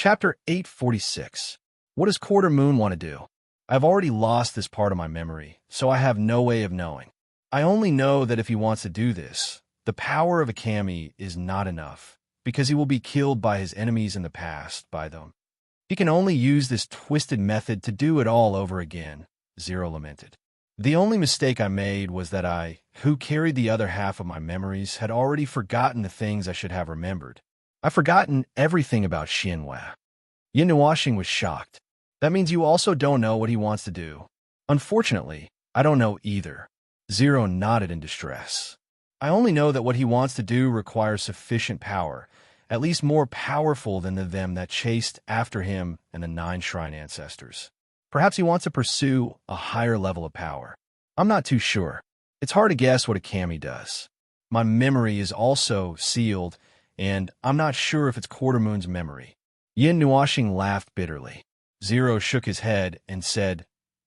Chapter 846. What does Quarter Moon want to do? I've already lost this part of my memory, so I have no way of knowing. I only know that if he wants to do this, the power of a kami is not enough, because he will be killed by his enemies in the past by them. He can only use this twisted method to do it all over again, Zero lamented. The only mistake I made was that I, who carried the other half of my memories, had already forgotten the things I should have remembered. I've forgotten everything about Xianhua. Yin Nuoxing was shocked. That means you also don't know what he wants to do. Unfortunately, I don't know either. Zero nodded in distress. I only know that what he wants to do requires sufficient power, at least more powerful than the them that chased after him and the 9 shrine ancestors. Perhaps he wants to pursue a higher level of power. I'm not too sure. It's hard to guess what a kami does. My memory is also sealed, and I'm not sure if it's Quarter Moon's memory. Yin Nuoxing laughed bitterly. Zero shook his head and said,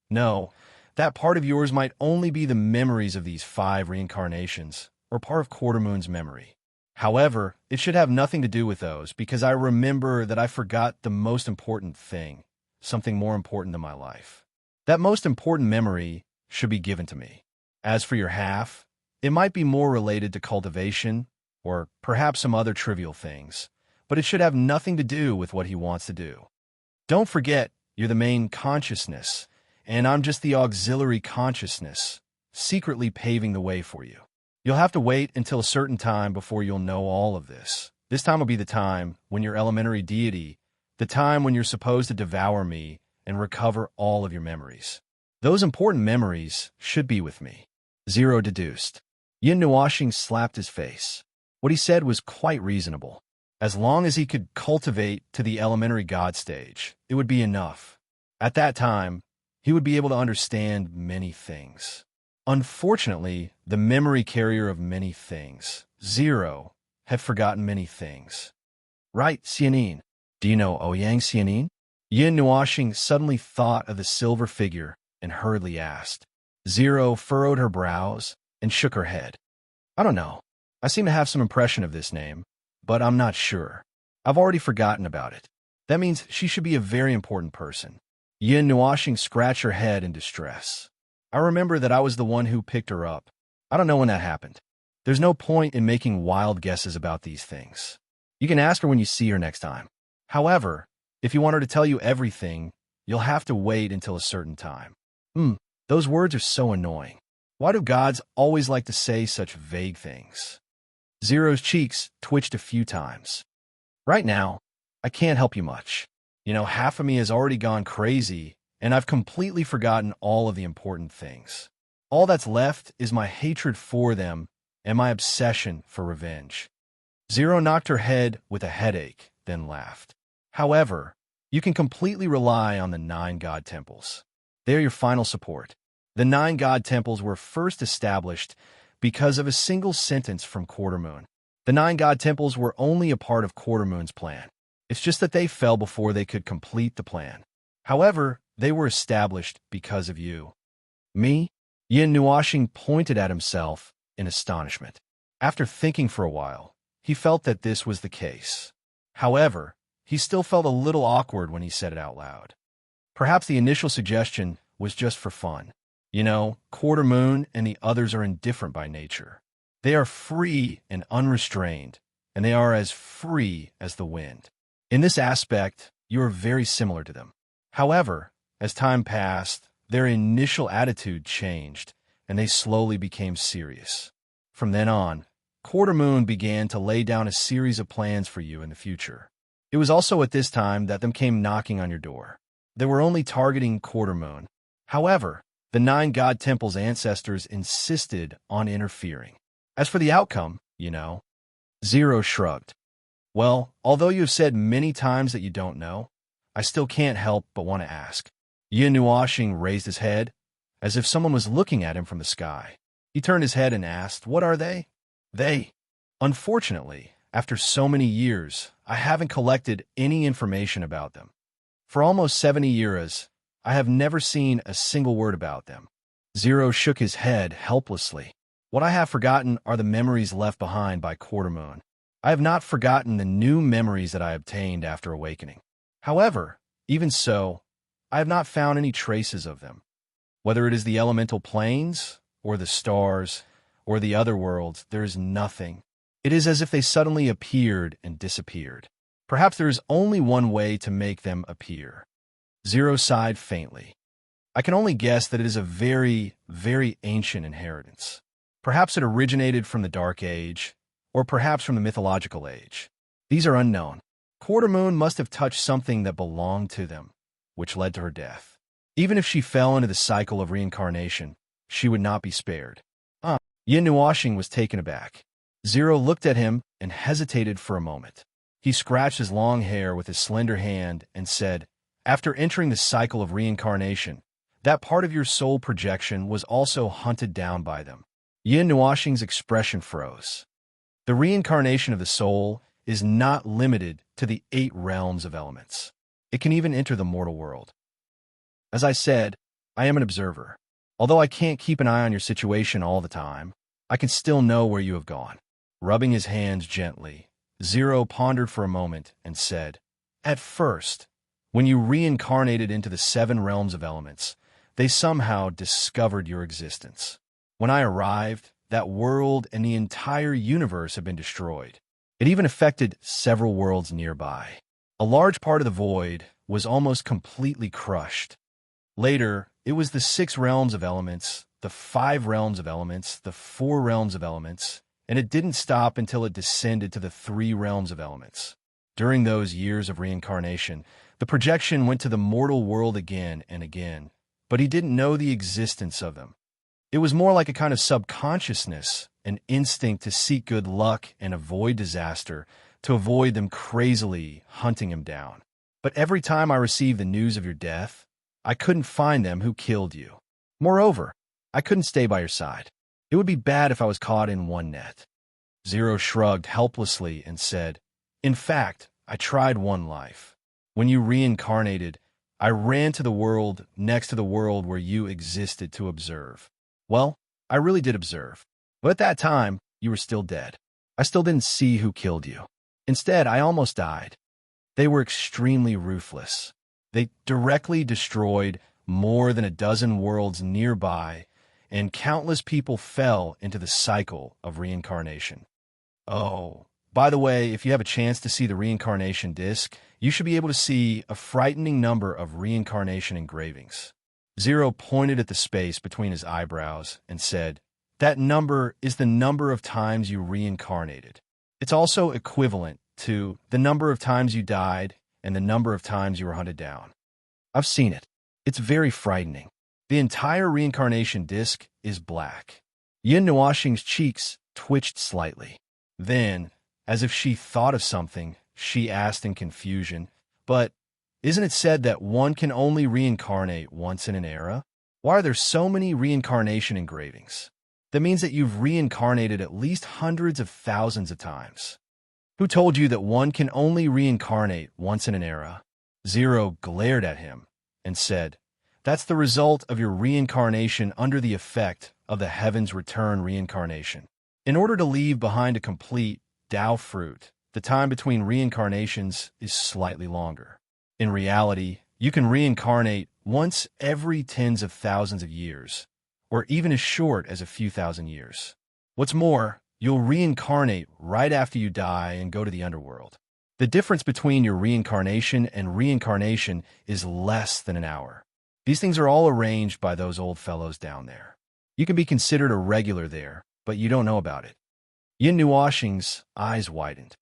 "No, that part of yours might only be the memories of these 5 reincarnations, or part of Quarter Moon's memory. However, it should have nothing to do with those, because I remember that I forgot the most important thing, something more important than my life. That most important memory should be given to me. As for your half, it might be more related to cultivation, or perhaps some other trivial things, but it should have nothing to do with what he wants to do. Don't forget, you're the main consciousness, and I'm just the auxiliary consciousness, secretly paving the way for you. You'll have to wait until a certain time before you'll know all of this. This time will be the time when your elementary deity, the time when you're supposed to devour me and recover all of your memories. Those important memories should be with me." Zero deduced. Yin Nuoxing slapped his face. What he said was quite reasonable. As long as he could cultivate to the elementary god stage, it would be enough. At that time, he would be able to understand many things. Unfortunately, the memory carrier of many things, Zero, had forgotten many things. "Right, Xianin. Do you know Ouyang Xianin?" Yin Nuoxing suddenly thought of the silver figure and hurriedly asked. Zero furrowed her brows and shook her head. "I don't know. I seem to have some impression of this name, but I'm not sure. I've already forgotten about it. That means she should be a very important person." Yin Nuoxing scratched her head in distress. "I remember that I was the one who picked her up. I don't know when that happened. There's no point in making wild guesses about these things. You can ask her when you see her next time. However, if you want her to tell you everything, you'll have to wait until a certain time." Those words are so annoying. Why do gods always like to say such vague things? Zero's cheeks twitched a few times. "Right now, I can't help you much. Half of me has already gone crazy, and I've completely forgotten all of the important things. All that's left is my hatred for them and my obsession for revenge." Zero knocked her head with a headache, then laughed. "However, you can completely rely on the 9 god temples. They're your final support. The 9 god temples were first established because of a single sentence from Quarter Moon. The 9 god temples were only a part of Quarter Moon's plan. It's just that they fell before they could complete the plan. However, they were established because of you." "Me?" Yin Nuoxing pointed at himself in astonishment. After thinking for a while, he felt that this was the case. However, he still felt a little awkward when he said it out loud. Perhaps the initial suggestion was just for fun. Quarter Moon and the others are indifferent by nature. They are free and unrestrained, and they are as free as the wind. In this aspect, you are very similar to them. However, as time passed, their initial attitude changed, and they slowly became serious. From then on, Quarter Moon began to lay down a series of plans for you in the future. It was also at this time that them came knocking on your door. They were only targeting Quarter Moon. However, the 9 god temples' ancestors insisted on interfering. As for the outcome, Zero shrugged. "Well, although you have said many times that you don't know, I still can't help but want to ask." Yin Nuoxing raised his head, as if someone was looking at him from the sky. He turned his head and asked, "What are they?" "They. Unfortunately, after so many years, I haven't collected any information about them. For almost 70 years, I have never seen a single word about them." Zero shook his head helplessly. "What I have forgotten are the memories left behind by Quarter Moon. I have not forgotten the new memories that I obtained after awakening. However, even so, I have not found any traces of them. Whether it is the elemental planes, or the stars, or the other worlds, there is nothing. It is as if they suddenly appeared and disappeared. Perhaps there is only one way to make them appear. Zero sighed faintly. I can only guess that it is a very, very ancient inheritance. Perhaps it originated from the Dark Age, or perhaps from the mythological age. These are unknown. Quarter Moon must have touched something that belonged to them, which led to her death. Even if she fell into the cycle of reincarnation, she would not be spared. Yin Nuoxing was taken aback. Zero looked at him and hesitated for a moment. He scratched his long hair with his slender hand and said, "After entering the cycle of reincarnation, that part of your soul projection was also hunted down by them." Yin Nuoxing's expression froze. The reincarnation of the soul is not limited to the 8 realms of elements. It can even enter the mortal world. As I said, I am an observer. Although I can't keep an eye on your situation all the time, I can still know where you have gone. Rubbing his hands gently, Zero pondered for a moment and said, "At first, when you reincarnated into the 7 realms of elements, they somehow discovered your existence. When I arrived, that world and the entire universe had been destroyed. It even affected several worlds nearby. A large part of the void was almost completely crushed. Later, it was the 6 realms of elements, the 5 realms of elements, the 4 realms of elements, and it didn't stop until it descended to the 3 realms of elements. During those years of reincarnation, the projection went to the mortal world again and again, but he didn't know the existence of them. It was more like a kind of subconsciousness, an instinct to seek good luck and avoid disaster, to avoid them crazily hunting him down. But every time I received the news of your death, I couldn't find them who killed you. Moreover, I couldn't stay by your side. It would be bad if I was caught in one net." Zero shrugged helplessly and said, "In fact, I tried one life. When you reincarnated, I ran to the world next to the world where you existed to observe. Well, I really did observe. But at that time, you were still dead. I still didn't see who killed you. Instead, I almost died. They were extremely ruthless. They directly destroyed more than a dozen worlds nearby, and countless people fell into the cycle of reincarnation. Oh, by the way, if you have a chance to see the reincarnation disc, you should be able to see a frightening number of reincarnation engravings." Zero pointed at the space between his eyebrows and said, "That number is the number of times you reincarnated. It's also equivalent to the number of times you died and the number of times you were hunted down. I've seen it. It's very frightening. The entire reincarnation disc is black." Yin Nuoxing's cheeks twitched slightly. Then, as if she thought of something, she asked in confusion, "But isn't it said that one can only reincarnate once in an era? Why are there so many reincarnation engravings? That means that you've reincarnated at least hundreds of thousands of times. Who told you that one can only reincarnate once in an era?" Zero glared at him and said, "That's the result of your reincarnation under the effect of the Heaven's Return reincarnation. In order to leave behind a complete Tao fruit, the time between reincarnations is slightly longer. In reality, you can reincarnate once every tens of thousands of years, or even as short as a few thousand years. What's more, you'll reincarnate right after you die and go to the underworld. The difference between your reincarnation and reincarnation is less than an hour. These things are all arranged by those old fellows down there. You can be considered a regular there, but you don't know about it." Yin Nuoxing's eyes widened.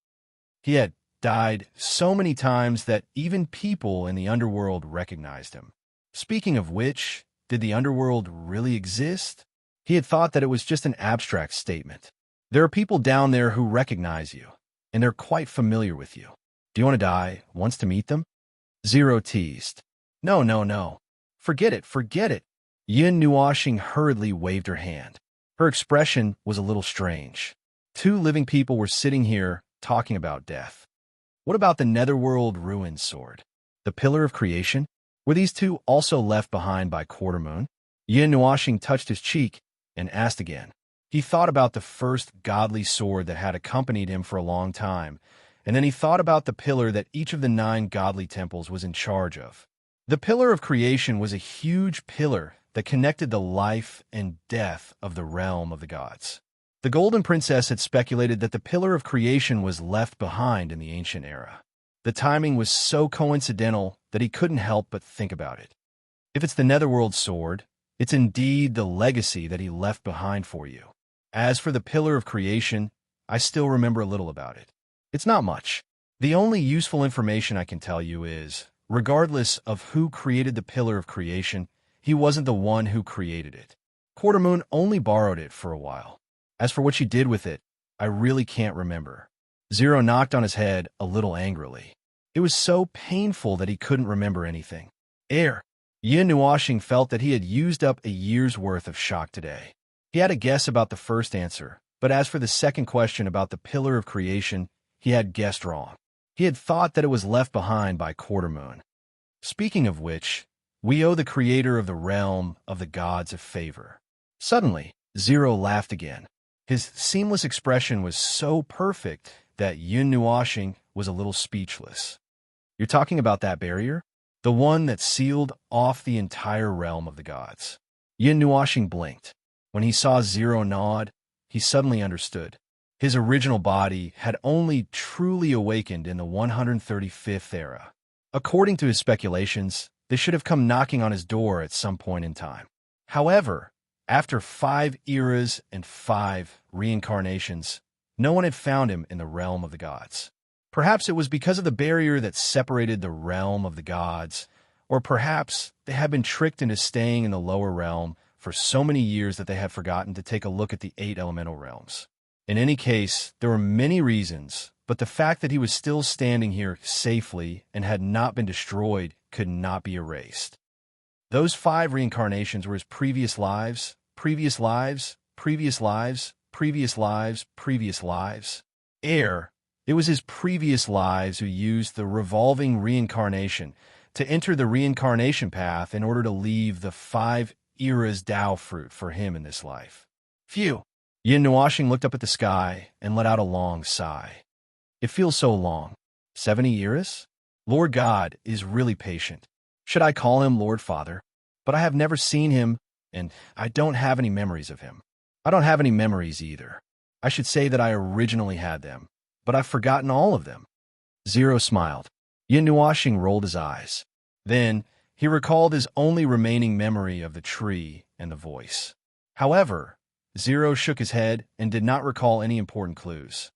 He had died so many times that even people in the underworld recognized him. Speaking of which, did the underworld really exist? He had thought that it was just an abstract statement. There are people down there who recognize you, and they're quite familiar with you. Do you want to die once to meet them? Zero teased. No, no, no. Forget it, forget it. Yin Nuoxing hurriedly waved her hand. Her expression was a little strange. 2 living people were sitting here talking about death. What about the Netherworld Ruin Sword? The Pillar of Creation? Were these 2 also left behind by Quarter Moon? Yin Nuoxing touched his cheek and asked again. He thought about the first godly sword that had accompanied him for a long time, and then he thought about the pillar that each of the 9 godly temples was in charge of. The pillar of creation was a huge pillar that connected the life and death of the realm of the gods. The Golden Princess had speculated that the pillar of creation was left behind in the ancient era. The timing was so coincidental that he couldn't help but think about it. If it's the Netherworld sword, it's indeed the legacy that he left behind for you. As for the pillar of creation, I still remember a little about it. It's not much. The only useful information I can tell you is, regardless of who created the pillar of creation, he wasn't the one who created it. Quartermoon only borrowed it for a while. As for what she did with it, I really can't remember. Zero knocked on his head a little angrily. It was so painful that he couldn't remember anything. Yin Nuashing felt that he had used up a year's worth of shock today. He had a guess about the first answer, but as for the second question about the pillar of creation, he had guessed wrong. He had thought that it was left behind by Quartermoon. Speaking of which, we owe the creator of the realm of the gods a favor. Suddenly, Zero laughed again. His seamless expression was so perfect that Yin Nuashing was a little speechless. You're talking about that barrier? The one that sealed off the entire realm of the gods. Yin Nuashing blinked. When he saw Zero nod, he suddenly understood. His original body had only truly awakened in the 135th era. According to his speculations, they should have come knocking on his door at some point in time. However, after 5 eras and 5 reincarnations, no one had found him in the realm of the gods. Perhaps it was because of the barrier that separated the realm of the gods, or perhaps they had been tricked into staying in the lower realm for so many years that they had forgotten to take a look at the 8 elemental realms. In any case, there were many reasons, but the fact that he was still standing here safely and had not been destroyed could not be erased. Those 5 reincarnations were his previous lives, previous lives, previous lives, previous lives, previous lives. It was his previous lives who used the revolving reincarnation to enter the reincarnation path in order to leave the 5 eras Tao fruit for him in this life. Phew! Yin Nuashing looked up at the sky and let out a long sigh. It feels so long. 70 eras? Lord God is really patient. Should I call him Lord Father? But I have never seen him, and I don't have any memories of him. I don't have any memories either. I should say that I originally had them, but I've forgotten all of them. Zero smiled. Yin Nuashing rolled his eyes. Then, he recalled his only remaining memory of the tree and the voice. However, Zero shook his head and did not recall any important clues.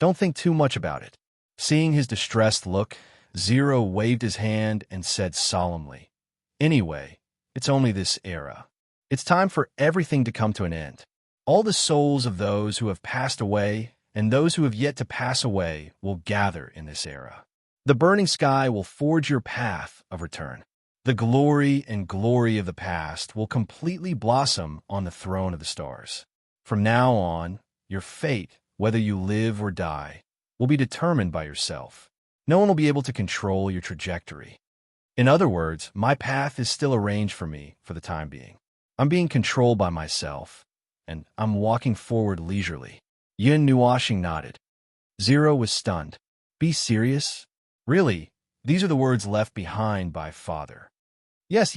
Don't think too much about it. Seeing his distressed look, Zero waved his hand and said solemnly, Anyway, it's only this era. It's time for everything to come to an end. All the souls of those who have passed away and those who have yet to pass away will gather in this era. The burning sky will forge your path of return. The glory and glory of the past will completely blossom on the throne of the stars. From now on, your fate, whether you live or die, will be determined by yourself. No one will be able to control your trajectory. In other words, my path is still arranged for me for the time being. I'm being controlled by myself, and I'm walking forward leisurely. Yin Nuashing nodded. Zero was stunned. Be serious? Really? These are the words left behind by Father. Yes.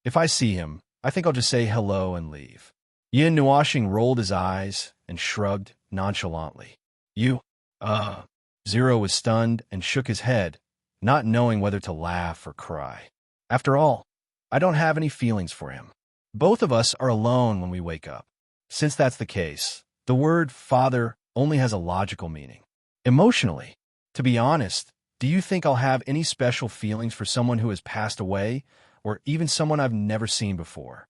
If I see him, I think I'll just say hello and leave. Yin Nuashing rolled his eyes and shrugged nonchalantly. Zero was stunned and shook his head, not knowing whether to laugh or cry. After all, I don't have any feelings for him. Both of us are alone when we wake up. Since that's the case, the word father only has a logical meaning. Emotionally, to be honest, do you think I'll have any special feelings for someone who has passed away, or even someone I've never seen before?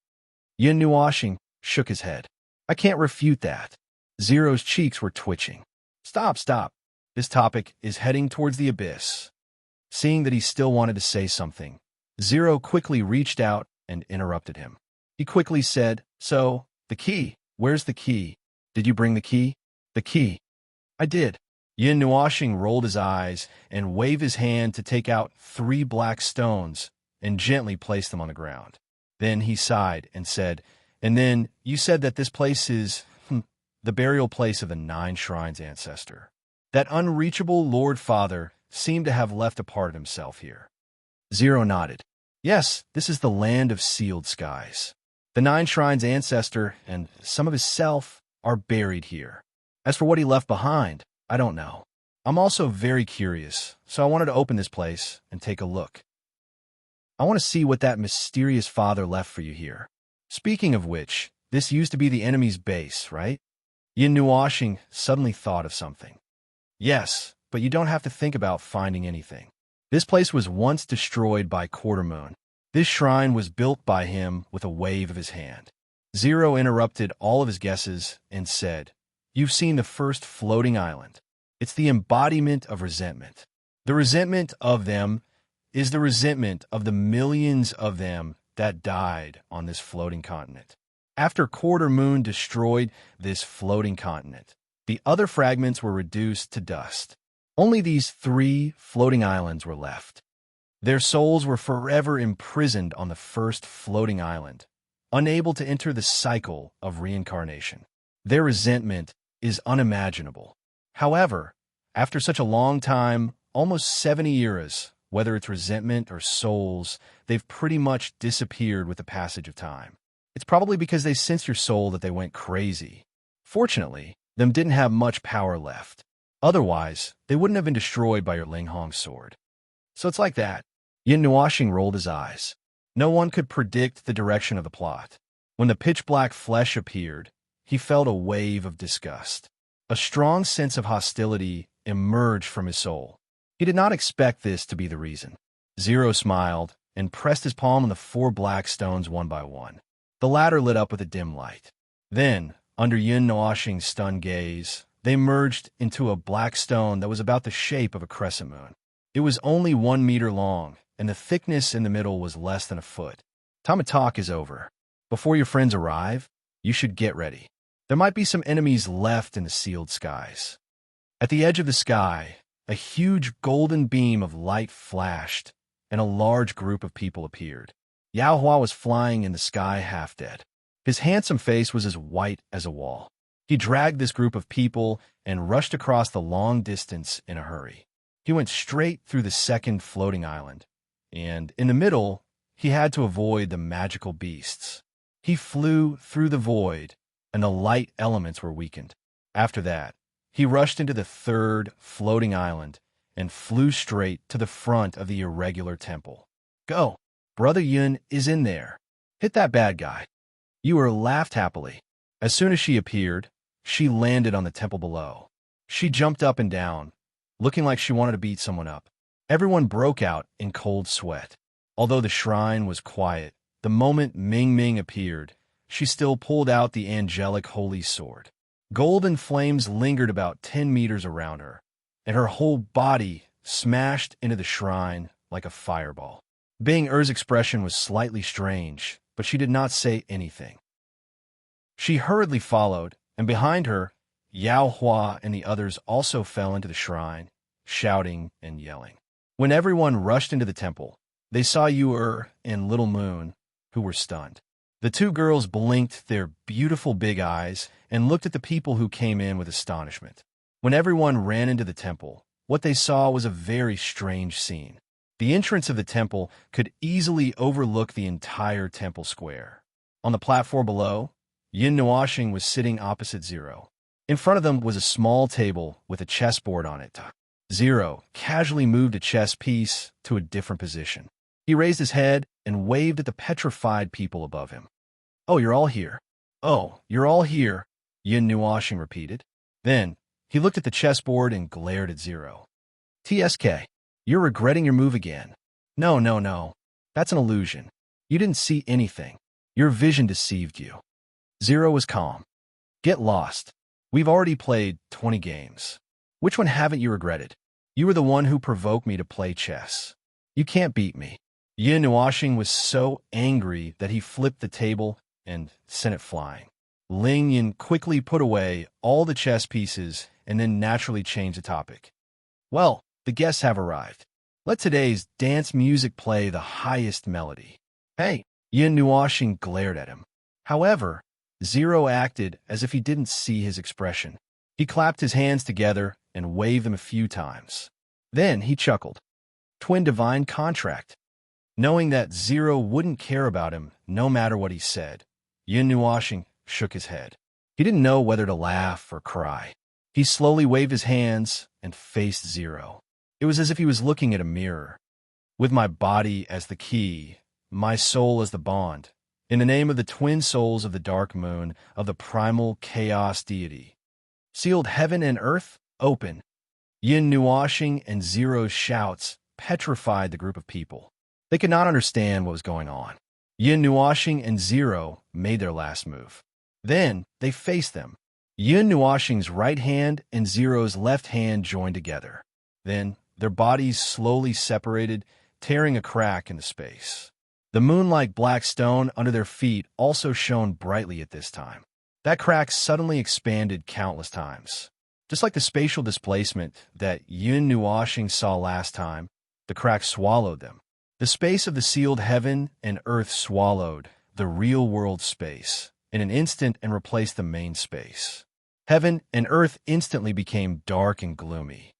Yin Nuashing shook his head. I can't refute that. Zero's cheeks were twitching. Stop. This topic is heading towards the abyss. Seeing that he still wanted to say something, Zero quickly reached out and interrupted him. He quickly said, So, the key. Where's the key? Did you bring the key? The key. I did. Yin Nuashing rolled his eyes and waved his hand to take out 3 black stones and gently place them on the ground. Then he sighed and said, And then you said that this place is the burial place of the 9 shrines ancestor. That unreachable Lord Father seemed to have left a part of himself here. Zero nodded. Yes, this is the land of sealed skies. The 9 shrines' ancestor and some of his self are buried here. As for what he left behind, I don't know. I'm also very curious, so I wanted to open this place and take a look. I want to see what that mysterious father left for you here. Speaking of which, this used to be the enemy's base, right? Yin Nuashing suddenly thought of something. Yes, but you don't have to think about finding anything. This place was once destroyed by Quarter Moon. This shrine was built by him with a wave of his hand. Zero interrupted all of his guesses and said, "You've seen the first floating island. It's the embodiment of resentment. The resentment of them is the resentment of the millions of them that died on this floating continent. After Quarter Moon destroyed this floating continent, the other fragments were reduced to dust. Only these 3 floating islands were left. Their souls were forever imprisoned on the first floating island, unable to enter the cycle of reincarnation. Their resentment is unimaginable. However, after such a long time, almost 70 eras, whether it's resentment or souls, they've pretty much disappeared with the passage of time. It's probably because they sensed your soul that they went crazy. Fortunately, them didn't have much power left. Otherwise, they wouldn't have been destroyed by your Linghong sword. So it's like that." Yin Nuashing rolled his eyes. No one could predict the direction of the plot. When the pitch-black flesh appeared, he felt a wave of disgust. A strong sense of hostility emerged from his soul. He did not expect this to be the reason. Zero smiled and pressed his palm on the 4 black stones one by one. The latter lit up with a dim light. Then, under Yin Nuashing's stunned gaze, they merged into a black stone that was about the shape of a crescent moon. It was only 1 meter long, and the thickness in the middle was less than a foot. Time to talk is over. Before your friends arrive, you should get ready. There might be some enemies left in the sealed skies. At the edge of the sky, a huge golden beam of light flashed, and a large group of people appeared. Yao Hua was flying in the sky half dead. His handsome face was as white as a wall. He dragged this group of people and rushed across the long distance in a hurry. He went straight through the second floating island, and in the middle, he had to avoid the magical beasts. He flew through the void, and the light elements were weakened. After that, he rushed into the third floating island and flew straight to the front of the irregular temple. "Go! Brother Yun is in there. Hit that bad guy." Yu laughed happily. As soon as she appeared, she landed on the temple below. She jumped up and down, looking like she wanted to beat someone up. Everyone broke out in cold sweat. Although the shrine was quiet, the moment Ming Ming appeared, she still pulled out the angelic holy sword. Golden flames lingered about 10 meters around her, and her whole body smashed into the shrine like a fireball. Bing Er's expression was slightly strange, but she did not say anything. She hurriedly followed, and behind her, Yao Hua and the others also fell into the shrine, shouting and yelling. When everyone rushed into the temple, they saw Yu and Little Moon, who were stunned. The 2 girls blinked their beautiful big eyes and looked at the people who came in with astonishment. When everyone ran into the temple, what they saw was a very strange scene. The entrance of the temple could easily overlook the entire temple square. On the platform below, Yin Nuashing was sitting opposite Zero. In front of them was a small table with a chessboard on it. Zero casually moved a chess piece to a different position. He raised his head and waved at the petrified people above him. "Oh, you're all here. Oh, you're all here," Yin Nuashing repeated. Then, he looked at the chessboard and glared at Zero. "TSK, you're regretting your move again." No. That's an illusion. You didn't see anything. Your vision deceived you." Zero was calm. "Get lost. We've already played 20 games. Which one haven't you regretted? You were the one who provoked me to play chess. You can't beat me." Yin Nuashing was so angry that he flipped the table and sent it flying. Ling Yin quickly put away all the chess pieces and then naturally changed the topic. "Well, the guests have arrived. Let today's dance music play the highest melody." "Hey!" Yin Nuashing glared at him. However, Zero acted as if he didn't see his expression. He clapped his hands together and waved them a few times. Then he chuckled. Twin divine contract. Knowing that Zero wouldn't care about him no matter what he said, Yin Nuashing shook his head. He didn't know whether to laugh or cry. He slowly waved his hands and faced Zero. It was as if he was looking at a mirror. With my body as the key, my soul as the bond, in the name of the twin souls of the dark moon, of the primal chaos deity. Sealed heaven and earth, open. Yin Nuashing and Zero's shouts petrified the group of people. They could not understand what was going on. Yin Nuashing and Zero made their last move. Then they faced them. Yin Nuashing's right hand and Zero's left hand joined together. Then their bodies slowly separated, tearing a crack in the space. The moon-like black stone under their feet also shone brightly at this time. That crack suddenly expanded countless times. Just like the spatial displacement that Yin Nuashing saw last time, the crack swallowed them. The space of the sealed heaven and earth swallowed the real-world space in an instant and replaced the main space. Heaven and earth instantly became dark and gloomy.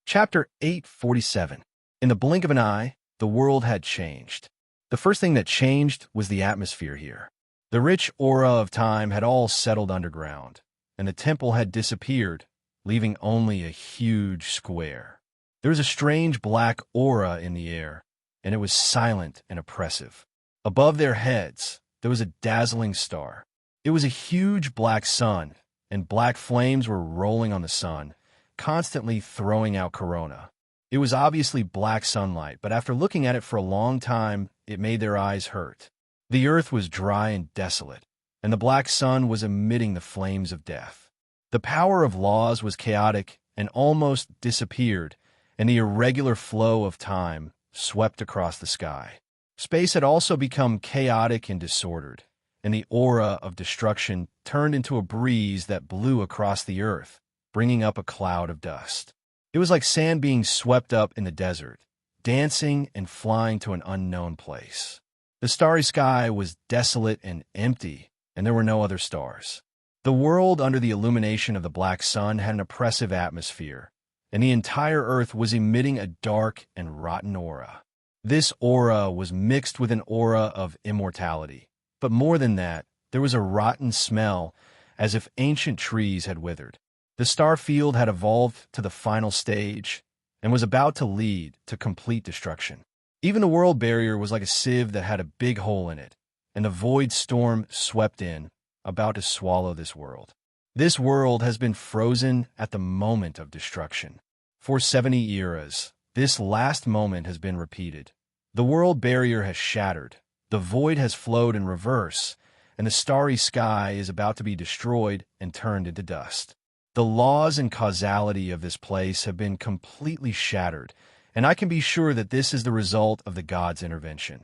Chapter 847. In the blink of an eye, the world had changed. The first thing that changed was the atmosphere here. The rich aura of time had all settled underground, and the temple had disappeared, leaving only a huge square. There was a strange black aura in the air, and it was silent and oppressive. Above their heads, there was a dazzling star. It was a huge black sun, and black flames were rolling on the sun, constantly throwing out corona. It was obviously black sunlight, but after looking at it for a long time, it made their eyes hurt. The earth was dry and desolate, and the black sun was emitting the flames of death. The power of laws was chaotic and almost disappeared, and the irregular flow of time swept across the sky. Space had also become chaotic and disordered, and the aura of destruction turned into a breeze that blew across the earth, bringing up a cloud of dust. It was like sand being swept up in the desert, dancing and flying to an unknown place. The starry sky was desolate and empty, and there were no other stars. The world under the illumination of the black sun had an oppressive atmosphere, and the entire earth was emitting a dark and rotten aura. This aura was mixed with an aura of immortality, but more than that, there was a rotten smell, as if ancient trees had withered. The star field had evolved to the final stage and was about to lead to complete destruction. Even the world barrier was like a sieve that had a big hole in it, and the void storm swept in, about to swallow this world. This world has been frozen at the moment of destruction. For 70 eras, this last moment has been repeated. The world barrier has shattered, the void has flowed in reverse, and the starry sky is about to be destroyed and turned into dust. The laws and causality of this place have been completely shattered, and I can be sure that this is the result of the gods' intervention.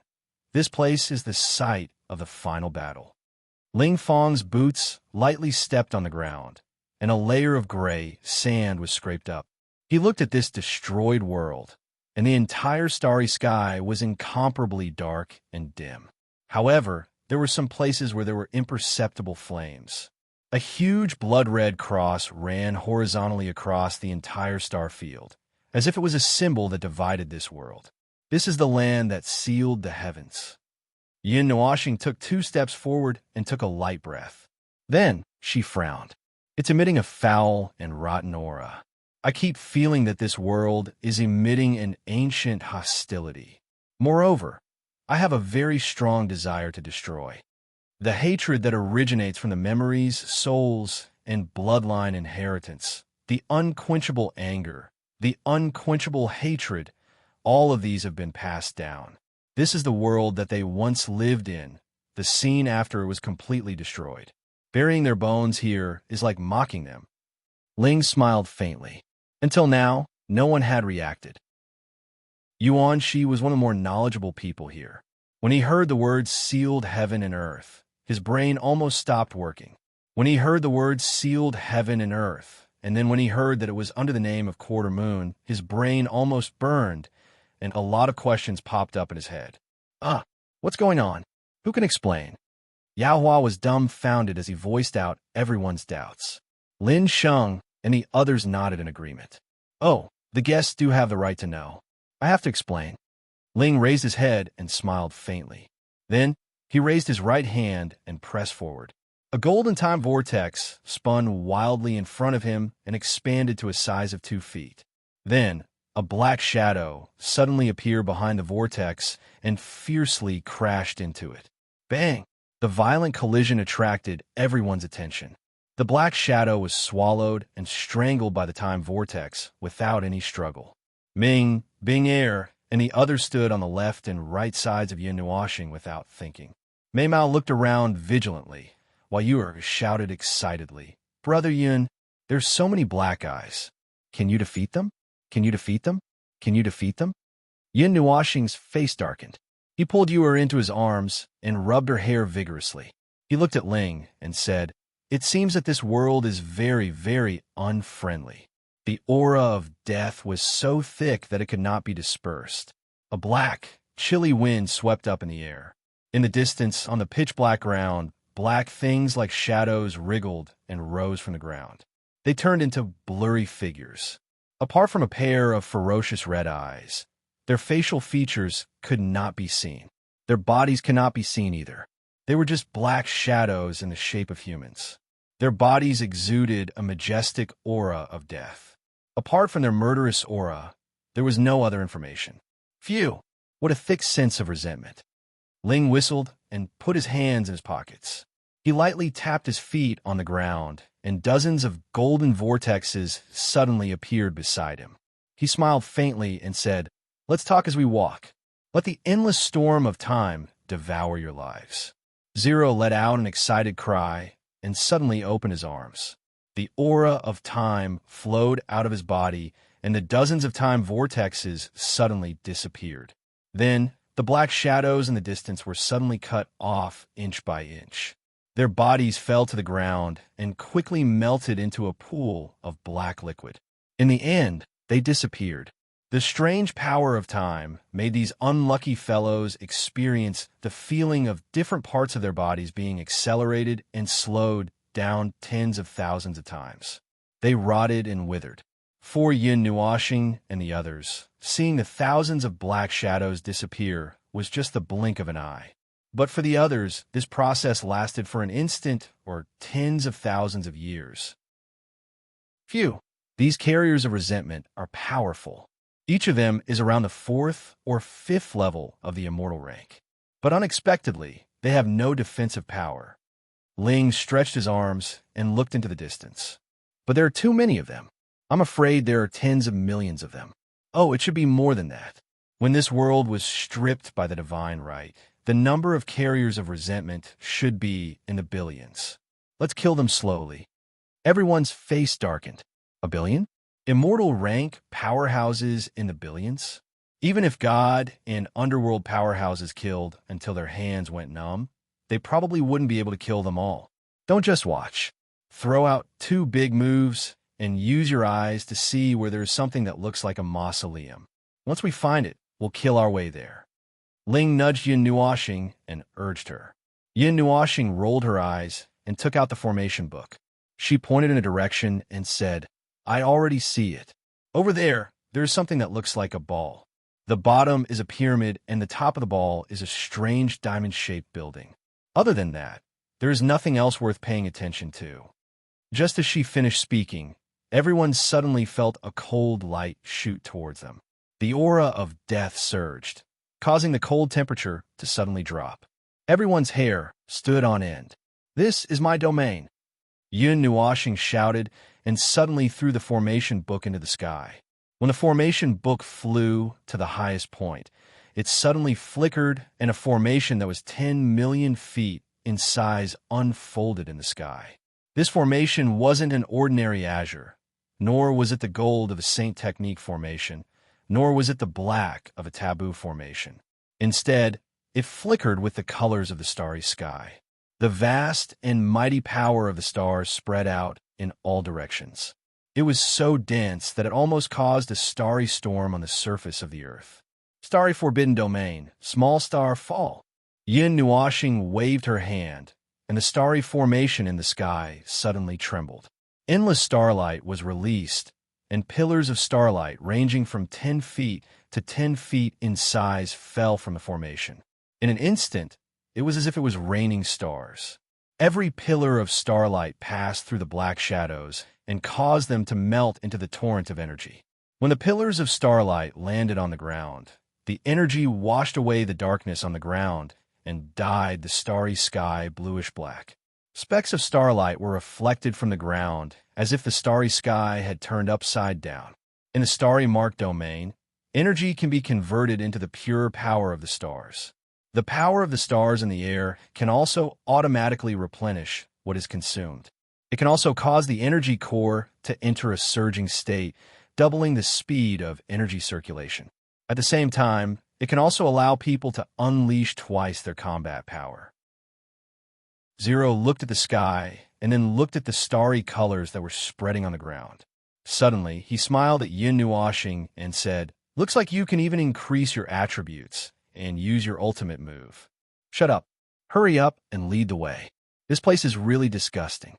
This place is the site of the final battle. Ling Fong's boots lightly stepped on the ground, and a layer of gray sand was scraped up. He looked at this destroyed world, and the entire starry sky was incomparably dark and dim. However, there were some places where there were imperceptible flames. A huge blood-red cross ran horizontally across the entire star field, as if it was a symbol that divided this world. This is the land that sealed the heavens. Yin Nuashing took 2 steps forward and took a light breath. Then she frowned. It's emitting a foul and rotten aura. I keep feeling that this world is emitting an ancient hostility. Moreover, I have a very strong desire to destroy. The hatred that originates from the memories, souls, and bloodline inheritance, the unquenchable anger, the unquenchable hatred, all of these have been passed down. This is the world that they once lived in, the scene after it was completely destroyed. Burying their bones here is like mocking them. Ling smiled faintly. Until now, no one had reacted. Yuan Shi was one of the more knowledgeable people here. When he heard the words sealed heaven and earth, his brain almost stopped working. When he heard the words sealed heaven and earth, and then when he heard that it was under the name of Quarter Moon, his brain almost burned, and a lot of questions popped up in his head. What's going on? Who can explain? Yao Hua was dumbfounded as he voiced out everyone's doubts. Lin Sheng and the others nodded in agreement. Oh, the guests do have the right to know. I have to explain. Ling raised his head and smiled faintly. Then, he raised his right hand and pressed forward. A golden time vortex spun wildly in front of him and expanded to a size of 2 feet. Then, a black shadow suddenly appeared behind the vortex and fiercely crashed into it. Bang! The violent collision attracted everyone's attention. The black shadow was swallowed and strangled by the time vortex without any struggle. Ming, Bing Er, and the others stood on the left and right sides of Yin Nuoxing without thinking. Mei Mao looked around vigilantly, while Yuer shouted excitedly, "Brother Yun, there's so many black eyes. Can you defeat them? Can you defeat them? Can you defeat them?" Yin Nuoxing's face darkened. He pulled Yuer into his arms and rubbed her hair vigorously. He looked at Ling and said, "It seems that this world is very, very unfriendly." The aura of death was so thick that it could not be dispersed. A black, chilly wind swept up in the air. In the distance, on the pitch-black ground, black things like shadows wriggled and rose from the ground. They turned into blurry figures. Apart from a pair of ferocious red eyes, their facial features could not be seen. Their bodies cannot be seen either. They were just black shadows in the shape of humans. Their bodies exuded a majestic aura of death. Apart from their murderous aura, there was no other information. Phew! What a thick sense of resentment. Ling whistled and put his hands in his pockets. He lightly tapped his feet on the ground, and dozens of golden vortexes suddenly appeared beside him. He smiled faintly and said, "Let's talk as we walk. Let the endless storm of time devour your lives." Zero let out an excited cry and suddenly opened his arms. The aura of time flowed out of his body, and the dozens of time vortexes suddenly disappeared. Then, the black shadows in the distance were suddenly cut off inch by inch. Their bodies fell to the ground and quickly melted into a pool of black liquid. In the end, they disappeared. The strange power of time made these unlucky fellows experience the feeling of different parts of their bodies being accelerated and slowed down tens of thousands of times. They rotted and withered. For Yin Nuoxing and the others, seeing the thousands of black shadows disappear was just the blink of an eye. But for the others, this process lasted for an instant or tens of thousands of years. Phew! These carriers of resentment are powerful. Each of them is around the 4th or 5th level of the immortal rank. But unexpectedly, they have no defensive power. Ling stretched his arms and looked into the distance. But there are too many of them. I'm afraid there are tens of millions of them. Oh, it should be more than that. When this world was stripped by the divine right, the number of carriers of resentment should be in the billions. Let's kill them slowly. Everyone's face darkened. A billion? Immortal rank powerhouses in the billions? Even if God and underworld powerhouses killed until their hands went numb, they probably wouldn't be able to kill them all. Don't just watch. Throw out 2 big moves and use your eyes to see where there's something that looks like a mausoleum. Once we find it, we'll kill our way there. Ling nudged Yin Nuoxing and urged her. Yin Nuoxing rolled her eyes and took out the formation book. She pointed in a direction and said, "I already see it. Over there is something that looks like a ball. The bottom is a pyramid and the top of the ball is a strange diamond-shaped building. Other than that, there is nothing else worth paying attention to." Just as she finished speaking, everyone suddenly felt a cold light shoot towards them. The aura of death surged, causing the cold temperature to suddenly drop. Everyone's hair stood on end. "This is my domain," Yin Nuoxing shouted and suddenly threw the formation book into the sky. When the formation book flew to the highest point, it suddenly flickered and a formation that was 10 million feet in size unfolded in the sky. This formation wasn't an ordinary azure, nor was it the gold of a Saint Technique formation, nor was it the black of a taboo formation. Instead, it flickered with the colors of the starry sky. The vast and mighty power of the stars spread out in all directions. It was so dense that it almost caused a starry storm on the surface of the earth. "Starry forbidden domain, small star fall." Yin Nuoxing waved her hand, and the starry formation in the sky suddenly trembled. Endless starlight was released, and pillars of starlight ranging from 10 feet to 10 feet in size fell from the formation. In an instant, it was as if it was raining stars. Every pillar of starlight passed through the black shadows and caused them to melt into the torrent of energy. When the pillars of starlight landed on the ground, the energy washed away the darkness on the ground and dyed the starry sky bluish-black. Specks of starlight were reflected from the ground as if the starry sky had turned upside down. In the starry mark domain, energy can be converted into the pure power of the stars. The power of the stars in the air can also automatically replenish what is consumed. It can also cause the energy core to enter a surging state, doubling the speed of energy circulation. At the same time, it can also allow people to unleash twice their combat power. Zero looked at the sky and then looked at the starry colors that were spreading on the ground. Suddenly, he smiled at Yin Nuoxing and said, "Looks like you can even increase your attributes and use your ultimate move. Shut up. Hurry up and lead the way. This place is really disgusting."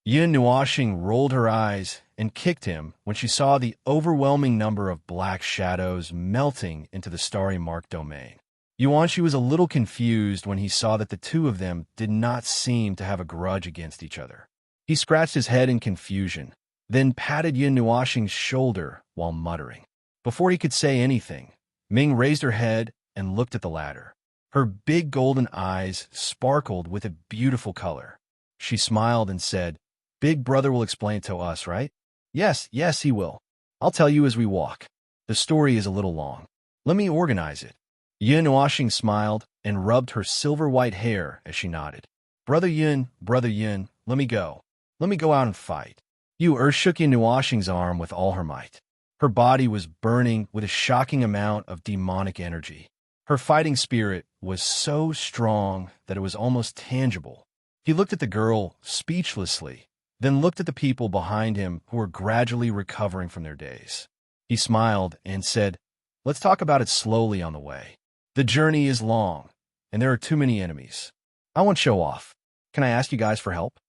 Yin Nuoxing rolled her eyes and kicked him when she saw the overwhelming number of black shadows melting into the starry mark domain. Yuanxi was a little confused when he saw that the two of them did not seem to have a grudge against each other. He scratched his head in confusion, then patted Yin Nuoxing's shoulder while muttering. Before he could say anything, Ming raised her head and looked at the latter. Her big golden eyes sparkled with a beautiful color. She smiled and said, "Big brother will explain it to us, right?" Yes, he will. I'll tell you as we walk. The story is a little long. Let me organize it." Yin Nuoxing smiled and rubbed her silver-white hair as she nodded. Brother Yin, let me go. Let me go out and fight." Yu shook Yin Nuoxing's arm with all her might. Her body was burning with a shocking amount of demonic energy. Her fighting spirit was so strong that it was almost tangible. He looked at the girl speechlessly, then looked at the people behind him who were gradually recovering from their daze. He smiled and said, "Let's talk about it slowly on the way. The journey is long, and there are too many enemies. I won't show off. Can I ask you guys for help?"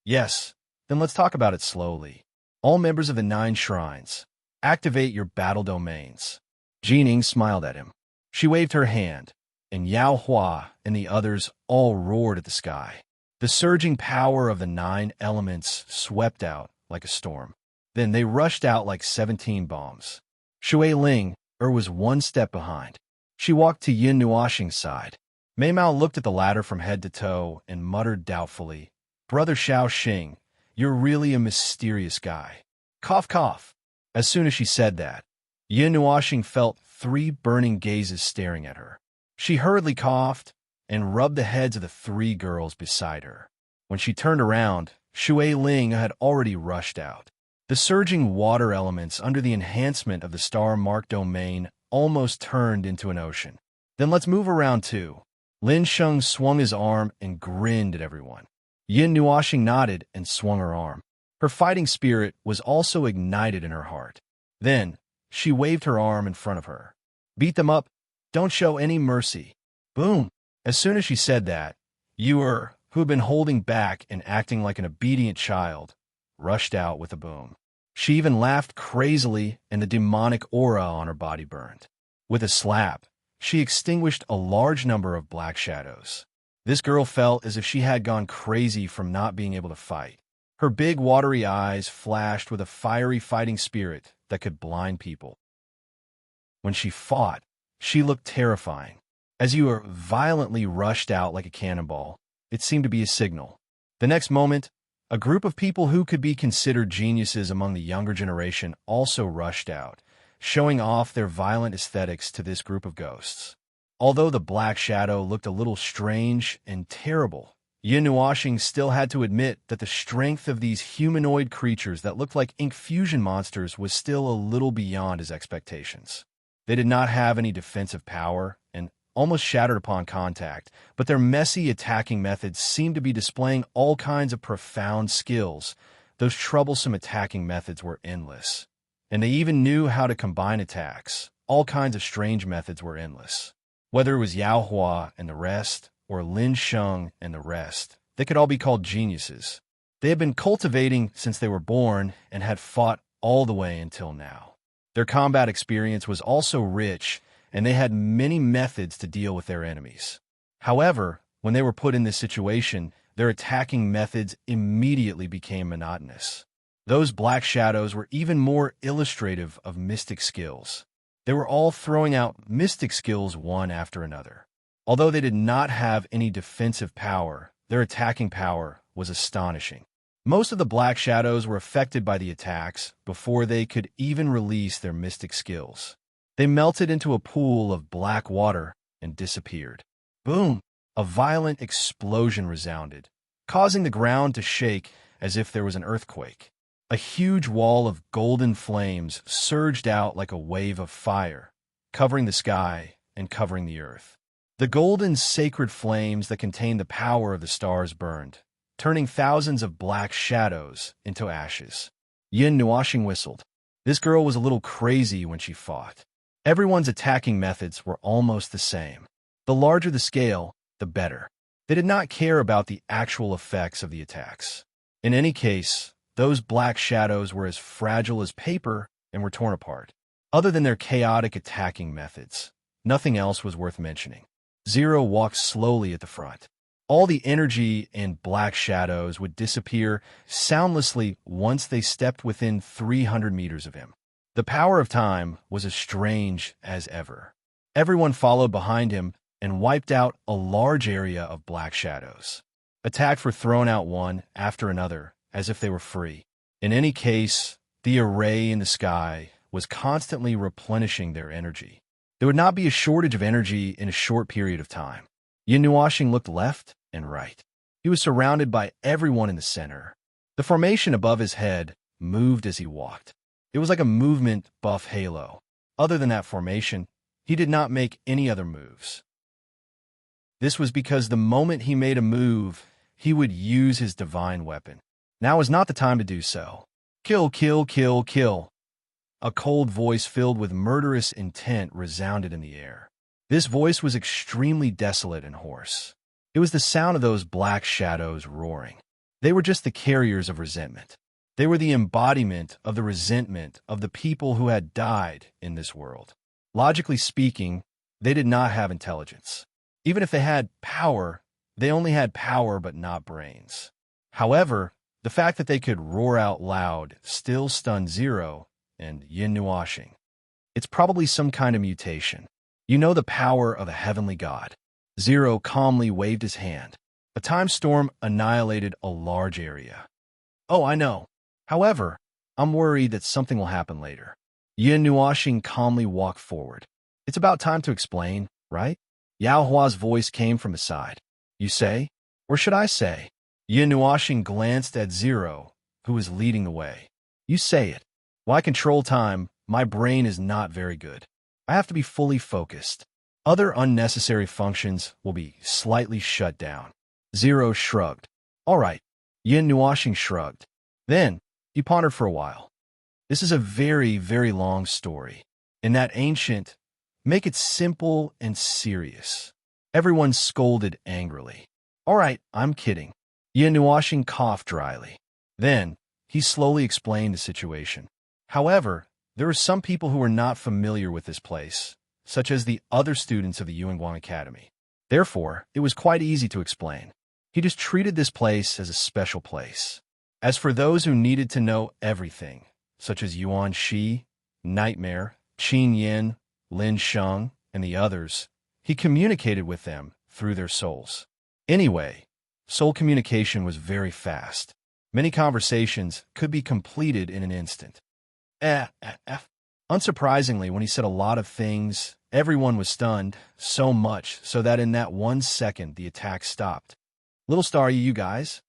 "Yes, then let's talk about it slowly. All members of the 9 shrines, activate your battle domains." Jining smiled at him. She waved her hand, and Yao Hua and the others all roared at the sky. The surging power of the 9 elements swept out like a storm. Then they rushed out like 17 bombs. Shui Ling was one step behind. She walked to Yin Nuoxing's side. Mei Mao looked at the latter from head to toe and muttered doubtfully, "Brother Xiao Xing, you're really a mysterious guy." Cough, cough. As soon as she said that, Yin Nuoxing felt 3 burning gazes staring at her. She hurriedly coughed and rubbed the heads of the 3 girls beside her. When she turned around, Shui Ling had already rushed out. The surging water elements under the enhancement of the star mark domain almost turned into an ocean. "Then let's move around too." Lin Sheng swung his arm and grinned at everyone. Yin Nuoxing nodded and swung her arm. Her fighting spirit was also ignited in her heart. Then, she waved her arm in front of her. "Beat them up. Don't show any mercy." Boom! As soon as she said that, Yu who had been holding back and acting like an obedient child, rushed out with a boom. She even laughed crazily, and the demonic aura on her body burned. With a slap, she extinguished a large number of black shadows. This girl felt as if she had gone crazy from not being able to fight. Her big watery eyes flashed with a fiery fighting spirit that could blind people. When she fought, she looked terrifying. As Yu violently rushed out like a cannonball, it seemed to be a signal. The next moment, a group of people who could be considered geniuses among the younger generation also rushed out, showing off their violent aesthetics to this group of ghosts. Although the black shadow looked a little strange and terrible, Yin Nuoxing still had to admit that the strength of these humanoid creatures that looked like ink fusion monsters was still a little beyond his expectations. They did not have any defensive power and almost shattered upon contact, but their messy attacking methods seemed to be displaying all kinds of profound skills. Those troublesome attacking methods were endless. And they even knew how to combine attacks. All kinds of strange methods were endless. Whether it was Yao Hua and the rest, or Lin Sheng and the rest, they could all be called geniuses. They had been cultivating since they were born and had fought all the way until now. Their combat experience was also rich, and they had many methods to deal with their enemies. However, when they were put in this situation, their attacking methods immediately became monotonous. Those black shadows were even more illustrative of mystic skills. They were all throwing out mystic skills one after another. Although they did not have any defensive power, their attacking power was astonishing. Most of the black shadows were affected by the attacks before they could even release their mystic skills. They melted into a pool of black water and disappeared. Boom! A violent explosion resounded, causing the ground to shake as if there was an earthquake. A huge wall of golden flames surged out like a wave of fire, covering the sky and covering the earth. The golden sacred flames that contained the power of the stars burned, turning thousands of black shadows into ashes. Yin Nuashing whistled. This girl was a little crazy when she fought. Everyone's attacking methods were almost the same. The larger the scale, the better. They did not care about the actual effects of the attacks. In any case, those black shadows were as fragile as paper and were torn apart. Other than their chaotic attacking methods, nothing else was worth mentioning. Zero walked slowly at the front. All the energy and black shadows would disappear soundlessly once they stepped within 300 meters of him. The power of time was as strange as ever. Everyone followed behind him and wiped out a large area of black shadows. Attacks were thrown out one after another, as if they were free. In any case, the array in the sky was constantly replenishing their energy. There would not be a shortage of energy in a short period of time. Yin Nuashing looked left and right. He was surrounded by everyone in the center. The formation above his head moved as he walked. It was like a movement buff halo. Other than that formation, he did not make any other moves. This was because the moment he made a move, he would use his divine weapon. Now is not the time to do so. Kill, kill, kill, kill. A cold voice filled with murderous intent resounded in the air. This voice was extremely desolate and hoarse. It was the sound of those black shadows roaring. They were just the carriers of resentment. They were the embodiment of the resentment of the people who had died in this world. Logically speaking, they did not have intelligence. Even if they had power, they only had power but not brains. However, the fact that they could roar out loud still stunned Zero and Yin Nuashing. It's probably some kind of mutation. You know the power of a heavenly god. Zero calmly waved his hand. A time storm annihilated a large area. Oh, I know. However, I'm worried that something will happen later. Yin Nuashing calmly walked forward. It's about time to explain, right? Yao Hua's voice came from his side. You say? Or should I say? Yin Nuashing glanced at Zero, who was leading the way. You say it. Why control time? My brain is not very good. I have to be fully focused. Other unnecessary functions will be slightly shut down. Zero shrugged. All right. Yin Nuashing shrugged. Then, he pondered for a while. This is a very, very long story. In that ancient, make it simple and serious. Everyone scolded angrily. All right, I'm kidding. Yin Nuashing coughed dryly. Then, he slowly explained the situation. However, there were some people who were not familiar with this place, such as the other students of the Yuanguang Academy. Therefore, it was quite easy to explain. He just treated this place as a special place. As for those who needed to know everything, such as Yuan Shi, Nightmare, Qin Yin, Lin Sheng, and the others, he communicated with them through their souls. Anyway, soul communication was very fast. Many conversations could be completed in an instant. Unsurprisingly, when he said a lot of things, everyone was stunned, so much so that in that 1 second the attack stopped. Little star you guys?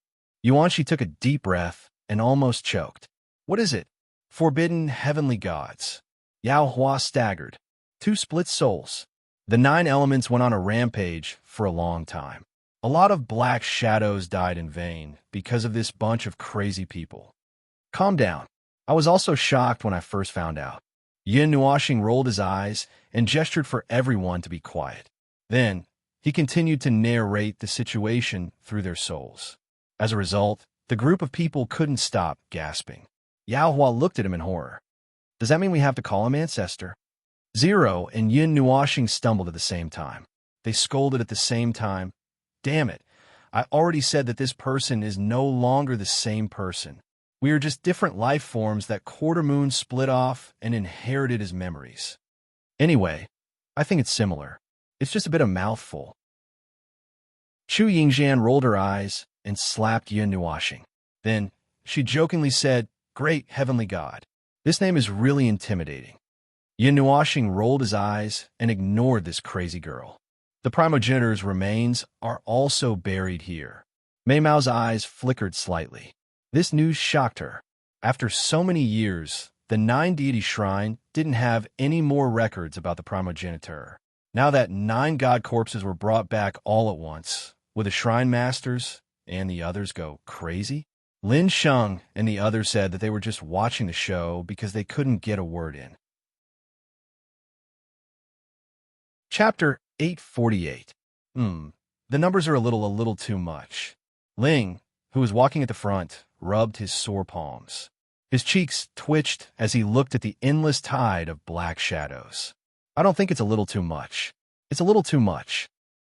Yuanshi took a deep breath and almost choked. What is it? Forbidden heavenly gods. Yao Hua staggered. 2 split souls. The 9 elements went on a rampage for a long time. A lot of black shadows died in vain because of this bunch of crazy people. Calm down. I was also shocked when I first found out. Yin Nuashing rolled his eyes and gestured for everyone to be quiet. Then, he continued to narrate the situation through their souls. As a result, The group of people couldn't stop gasping. Yao Hua looked at him in horror. Does that mean we have to call him ancestor? Zero and Yin Nuoxing stumbled at the same time. They scolded at the same time. Damn it. I already said that this person is no longer the same person. We are just different life forms that Quarter Moon split off and inherited as memories. Anyway, I think it's similar. It's just a bit of mouthful. Chu Yingxian rolled her eyes and slapped Yin Nuoxing. Then, she jokingly said, Great Heavenly God. This name is really intimidating. Yin Nuoxing rolled his eyes and ignored this crazy girl. The primogenitor's remains are also buried here. Mei Mao's eyes flickered slightly. This news shocked her. After so many years, the Nine-Deity Shrine didn't have any more records about the primogenitor. Now that 9 god corpses were brought back all at once, would the shrine masters and the others go crazy? Lin Sheng and the others said that they were just watching the show because they couldn't get a word in. Chapter 848. The numbers are a little too much. Ling, who was walking at the front, rubbed his sore palms. His cheeks twitched as he looked at the endless tide of black shadows. I don't think it's a little too much. It's a little too much.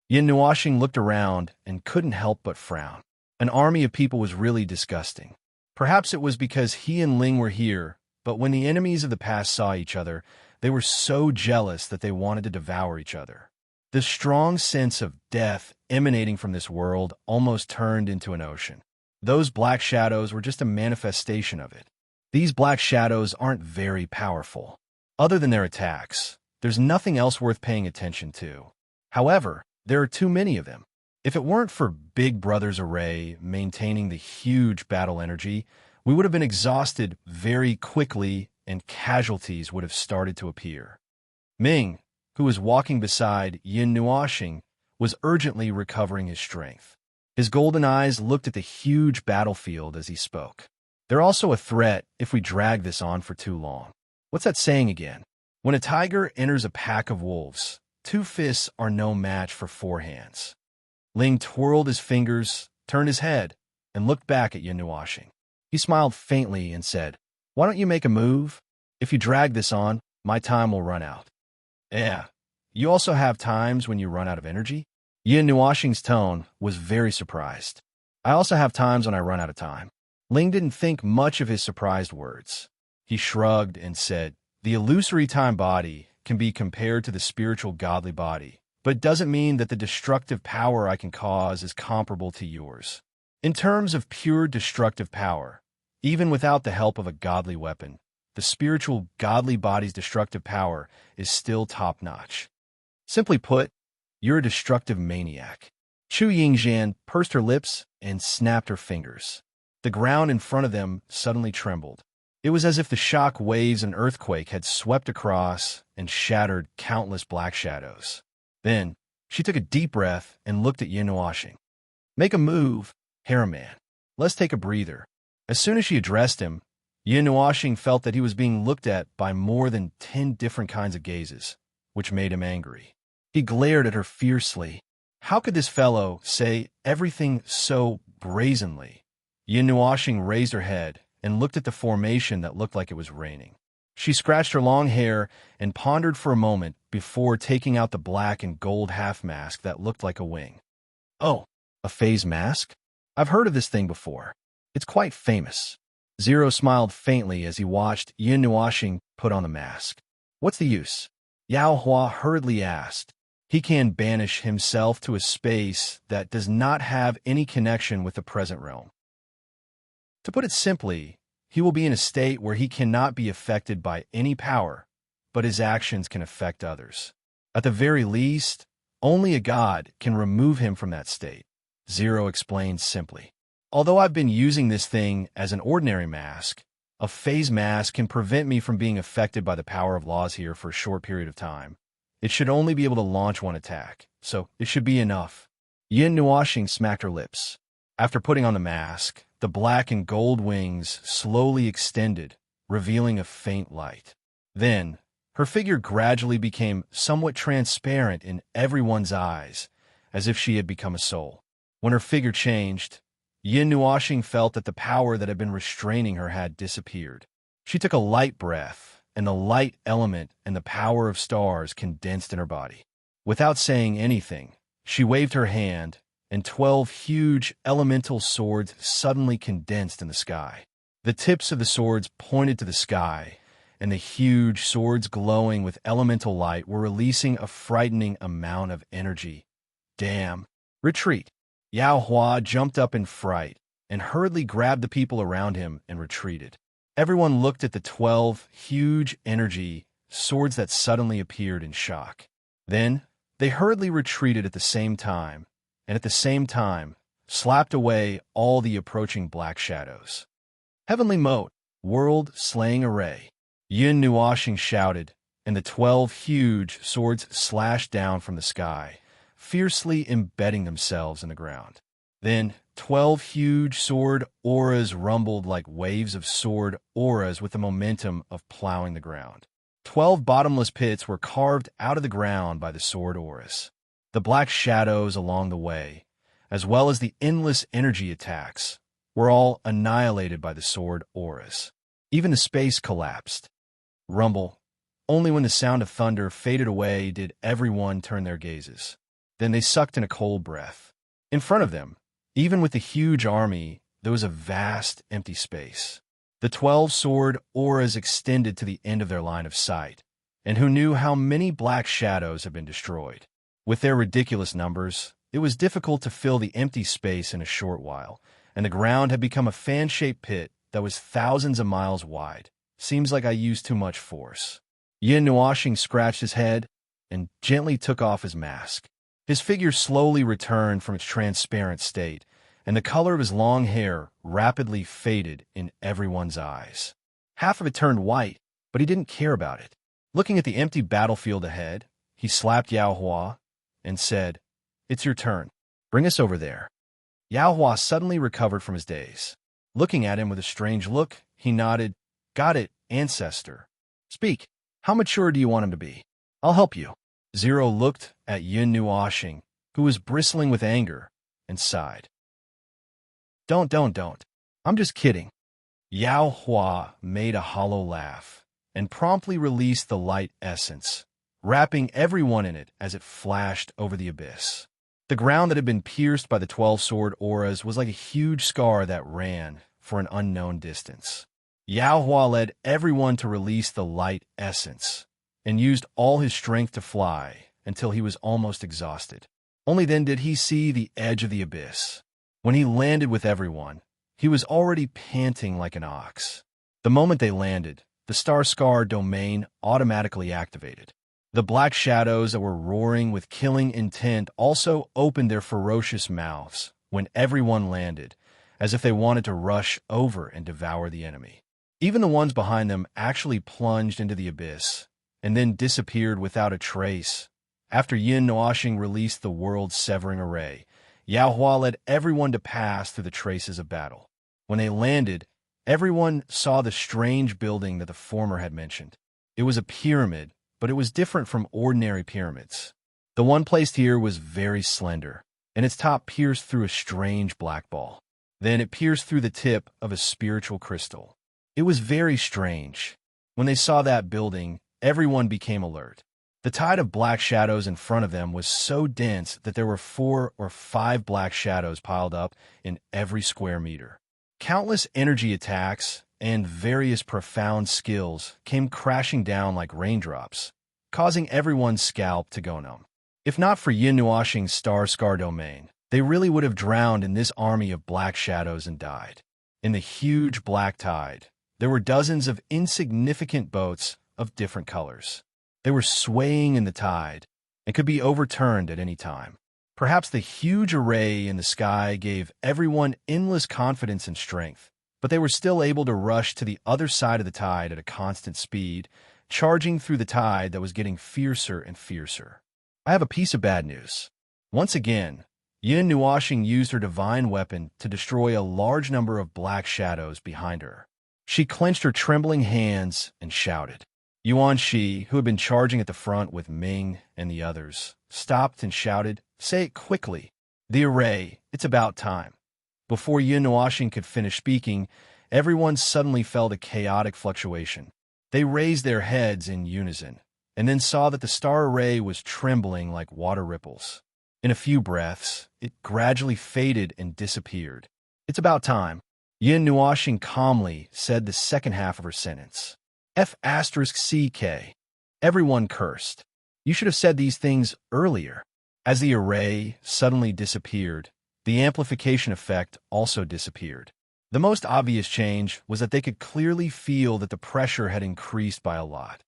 Yin Nuoxing looked around and couldn't help but frown. An army of people was really disgusting. Perhaps it was because he and Ling were here, but when the enemies of the past saw each other, they were so jealous that they wanted to devour each other. The strong sense of death emanating from this world almost turned into an ocean. Those black shadows were just a manifestation of it. These black shadows aren't very powerful. Other than their attacks, there's nothing else worth paying attention to. However, there are too many of them. If it weren't for Big Brother's array maintaining the huge battle energy, we would have been exhausted very quickly and casualties would have started to appear. Ming, who was walking beside Yin Nuoxing, was urgently recovering his strength. His golden eyes looked at the huge battlefield as he spoke. They're also a threat if we drag this on for too long. What's that saying again? When a tiger enters a pack of wolves, 2 fists are no match for 4 hands. Ling twirled his fingers, turned his head, and looked back at Yin Nuoxing. He smiled faintly and said, Why don't you make a move? If you drag this on, my time will run out. Yeah, you also have times when you run out of energy? Yin Nuoxing's tone was very surprised. I also have times when I run out of time. Ling didn't think much of his surprised words. He shrugged and said, The illusory time body can be compared to the spiritual godly body, but it doesn't mean that the destructive power I can cause is comparable to yours. In terms of pure destructive power, even without the help of a godly weapon, the spiritual godly body's destructive power is still top-notch. Simply put, you're a destructive maniac. Chu Yingxian pursed her lips and snapped her fingers. The ground in front of them suddenly trembled. It was as if the shock waves and earthquake had swept across and shattered countless black shadows. Then, she took a deep breath and looked at Yin Nuoxing. Make a move, Harriman. Let's take a breather. As soon as she addressed him, Yin Nuoxing felt that he was being looked at by more than 10 different kinds of gazes, which made him angry. He glared at her fiercely. How could this fellow say everything so brazenly? Yin Nuoxing raised her head and looked at the formation that looked like it was raining. She scratched her long hair and pondered for a moment before taking out the black and gold half mask that looked like a wing. Oh, a phase mask? I've heard of this thing before. It's quite famous. Zero smiled faintly as he watched Yin Nuoxing put on the mask. What's the use? Yao Hua hurriedly asked. He can banish himself to a space that does not have any connection with the present realm. To put it simply, he will be in a state where he cannot be affected by any power, but his actions can affect others. At the very least, only a god can remove him from that state. Zero explained simply. Although I've been using this thing as an ordinary mask, a phase mask can prevent me from being affected by the power of laws here for a short period of time. It should only be able to launch one attack, so it should be enough. Yin Nuoxing smacked her lips. After putting on the mask, the black and gold wings slowly extended, revealing a faint light. Then, her figure gradually became somewhat transparent in everyone's eyes, as if she had become a soul. When her figure changed, Yin Nuoxing felt that the power that had been restraining her had disappeared. She took a light breath, and the light element and the power of stars condensed in her body. Without saying anything, she waved her hand, and 12 huge elemental swords suddenly condensed in the sky. The tips of the swords pointed to the sky, and the huge swords glowing with elemental light were releasing a frightening amount of energy. Damn! Retreat! Yao Hua jumped up in fright and hurriedly grabbed the people around him and retreated. Everyone looked at the 12 huge energy swords that suddenly appeared in shock. Then, they hurriedly retreated at the same time, and at the same time, slapped away all the approaching black shadows. Heavenly Moat, world-slaying array. Yin Nuoxing shouted, and the 12 huge swords slashed down from the sky, fiercely embedding themselves in the ground. Then, 12 huge sword auras rumbled like waves of sword auras with the momentum of plowing the ground. 12 bottomless pits were carved out of the ground by the sword auras. The black shadows along the way, as well as the endless energy attacks, were all annihilated by the sword auras. Even the space collapsed. Rumble. Only when the sound of thunder faded away did everyone turn their gazes. Then they sucked in a cold breath. In front of them, even with the huge army, there was a vast, empty space. The 12 sword auras extended to the end of their line of sight, and who knew how many black shadows had been destroyed? With their ridiculous numbers, it was difficult to fill the empty space in a short while, and the ground had become a fan-shaped pit that was thousands of miles wide. Seems like I used too much force. Yin Nuoxing scratched his head and gently took off his mask. His figure slowly returned from its transparent state, and the color of his long hair rapidly faded in everyone's eyes. Half of it turned white, but he didn't care about it. Looking at the empty battlefield ahead, he slapped Yao Hua and said, "It's your turn. Bring us over there." Yao Hua suddenly recovered from his daze. Looking at him with a strange look, he nodded. "Got it, ancestor. Speak. How mature do you want him to be? I'll help you." Zero looked at Yin Nuoxing, who was bristling with anger, and sighed. Don't. I'm just kidding." Yao Hua made a hollow laugh and promptly released the light essence, wrapping everyone in it as it flashed over the abyss. The ground that had been pierced by the 12 sword auras was like a huge scar that ran for an unknown distance. Yao Hua led everyone to release the light essence and used all his strength to fly until he was almost exhausted. Only then did he see the edge of the abyss. When he landed with everyone, he was already panting like an ox. The moment they landed, the Star Scar domain automatically activated. The black shadows that were roaring with killing intent also opened their ferocious mouths when everyone landed, as if they wanted to rush over and devour the enemy. Even the ones behind them actually plunged into the abyss, and then disappeared without a trace. After Yin Nuoxing released the world-severing array, Yao Hua led everyone to pass through the traces of battle. When they landed, everyone saw the strange building that the former had mentioned. It was a pyramid, but it was different from ordinary pyramids. The one placed here was very slender, and its top pierced through a strange black ball. Then it pierced through the tip of a spiritual crystal. It was very strange. When they saw that building, everyone became alert. The tide of black shadows in front of them was so dense that there were 4 or 5 black shadows piled up in every square meter. Countless energy attacks and various profound skills came crashing down like raindrops, causing everyone's scalp to go numb. If not for Yin Nuoxing's Star Scar domain, they really would have drowned in this army of black shadows and died. In the huge black tide, there were dozens of insignificant boats of different colors. They were swaying in the tide and could be overturned at any time. Perhaps the huge array in the sky gave everyone endless confidence and strength, but they were still able to rush to the other side of the tide at a constant speed, charging through the tide that was getting fiercer and fiercer. I have a piece of bad news. Once again, Yin Nuoxing used her divine weapon to destroy a large number of black shadows behind her. She clenched her trembling hands and shouted. Yuan Shi, who had been charging at the front with Ming and the others, stopped and shouted, "Say it quickly. The array, it's about time." Before Yin Nuashin could finish speaking, everyone suddenly felt a chaotic fluctuation. They raised their heads in unison, and then saw that the star array was trembling like water ripples. In a few breaths, it gradually faded and disappeared. "It's about time," Yin Nuashin calmly said the second half of her sentence. F***CK. Everyone cursed. "You should have said these things earlier." As the array suddenly disappeared, the amplification effect also disappeared. The most obvious change was that they could clearly feel that the pressure had increased by a lot.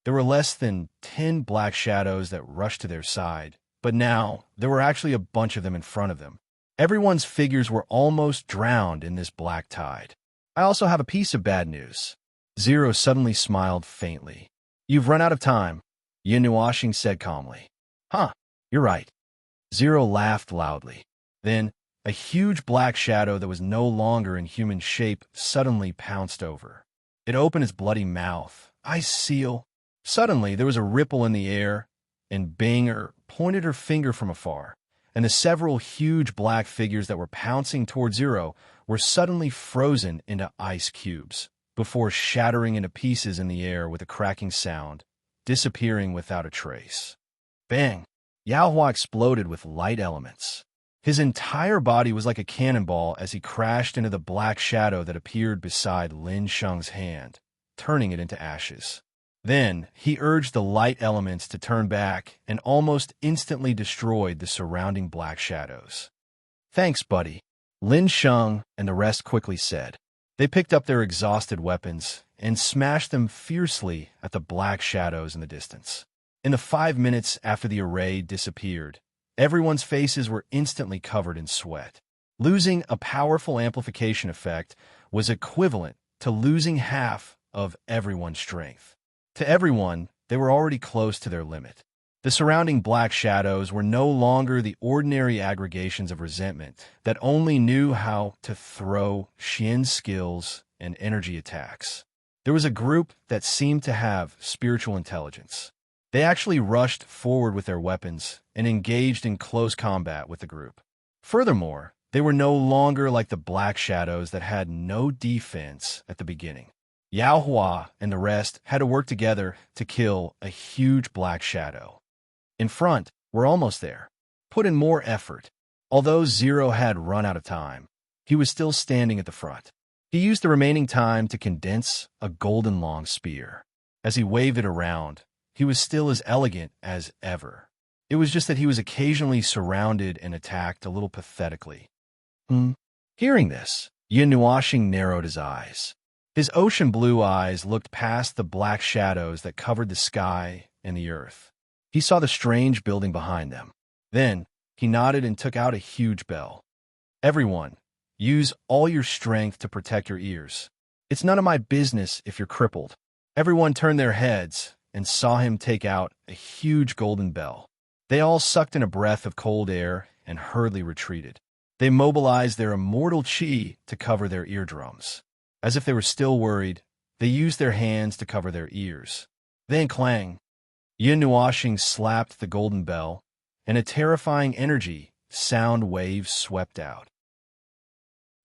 There were less than 10 black shadows that rushed to their side, but now there were actually a bunch of them in front of them. Everyone's figures were almost drowned in this black tide. "I also have a piece of bad news." Zero suddenly smiled faintly. "You've run out of time," Yin Nuashin said calmly. "Huh, you're right." Zero laughed loudly. Then, a huge black shadow that was no longer in human shape suddenly pounced over. It opened its bloody mouth. "I seal." Suddenly, there was a ripple in the air, and Banger pointed her finger from afar, and the several huge black figures that were pouncing toward Zero were suddenly frozen into ice cubes, before shattering into pieces in the air with a cracking sound, disappearing without a trace. Bang! Yaohua exploded with light elements. His entire body was like a cannonball as he crashed into the black shadow that appeared beside Lin Sheng's hand, turning it into ashes. Then, he urged the light elements to turn back and almost instantly destroyed the surrounding black shadows. "Thanks, buddy," Lin Sheng and the rest quickly said. They picked up their exhausted weapons and smashed them fiercely at the black shadows in the distance. In the 5 minutes after the array disappeared, everyone's faces were instantly covered in sweat. Losing a powerful amplification effect was equivalent to losing half of everyone's strength. To everyone, they were already close to their limit. The surrounding black shadows were no longer the ordinary aggregations of resentment that only knew how to throw Xian skills and energy attacks. There was a group that seemed to have spiritual intelligence. They actually rushed forward with their weapons and engaged in close combat with the group. Furthermore, they were no longer like the black shadows that had no defense at the beginning. Yaohua and the rest had to work together to kill a huge black shadow. In front, we're almost there. Put in more effort. Although Zero had run out of time, he was still standing at the front. He used the remaining time to condense a golden long spear. As he waved it around, he was still as elegant as ever. It was just that he was occasionally surrounded and attacked a little pathetically. Hearing this, Yin Nuashin narrowed his eyes. His ocean blue eyes looked past the black shadows that covered the sky and the earth. He saw the strange building behind them. Then, he nodded and took out a huge bell. "Everyone, use all your strength to protect your ears. It's none of my business if you're crippled." Everyone turned their heads and saw him take out a huge golden bell. They all sucked in a breath of cold air and hurriedly retreated. They mobilized their immortal chi to cover their eardrums. As if they were still worried, they used their hands to cover their ears. Then clang! Yin Nuashin slapped the golden bell, and a terrifying energy sound wave swept out.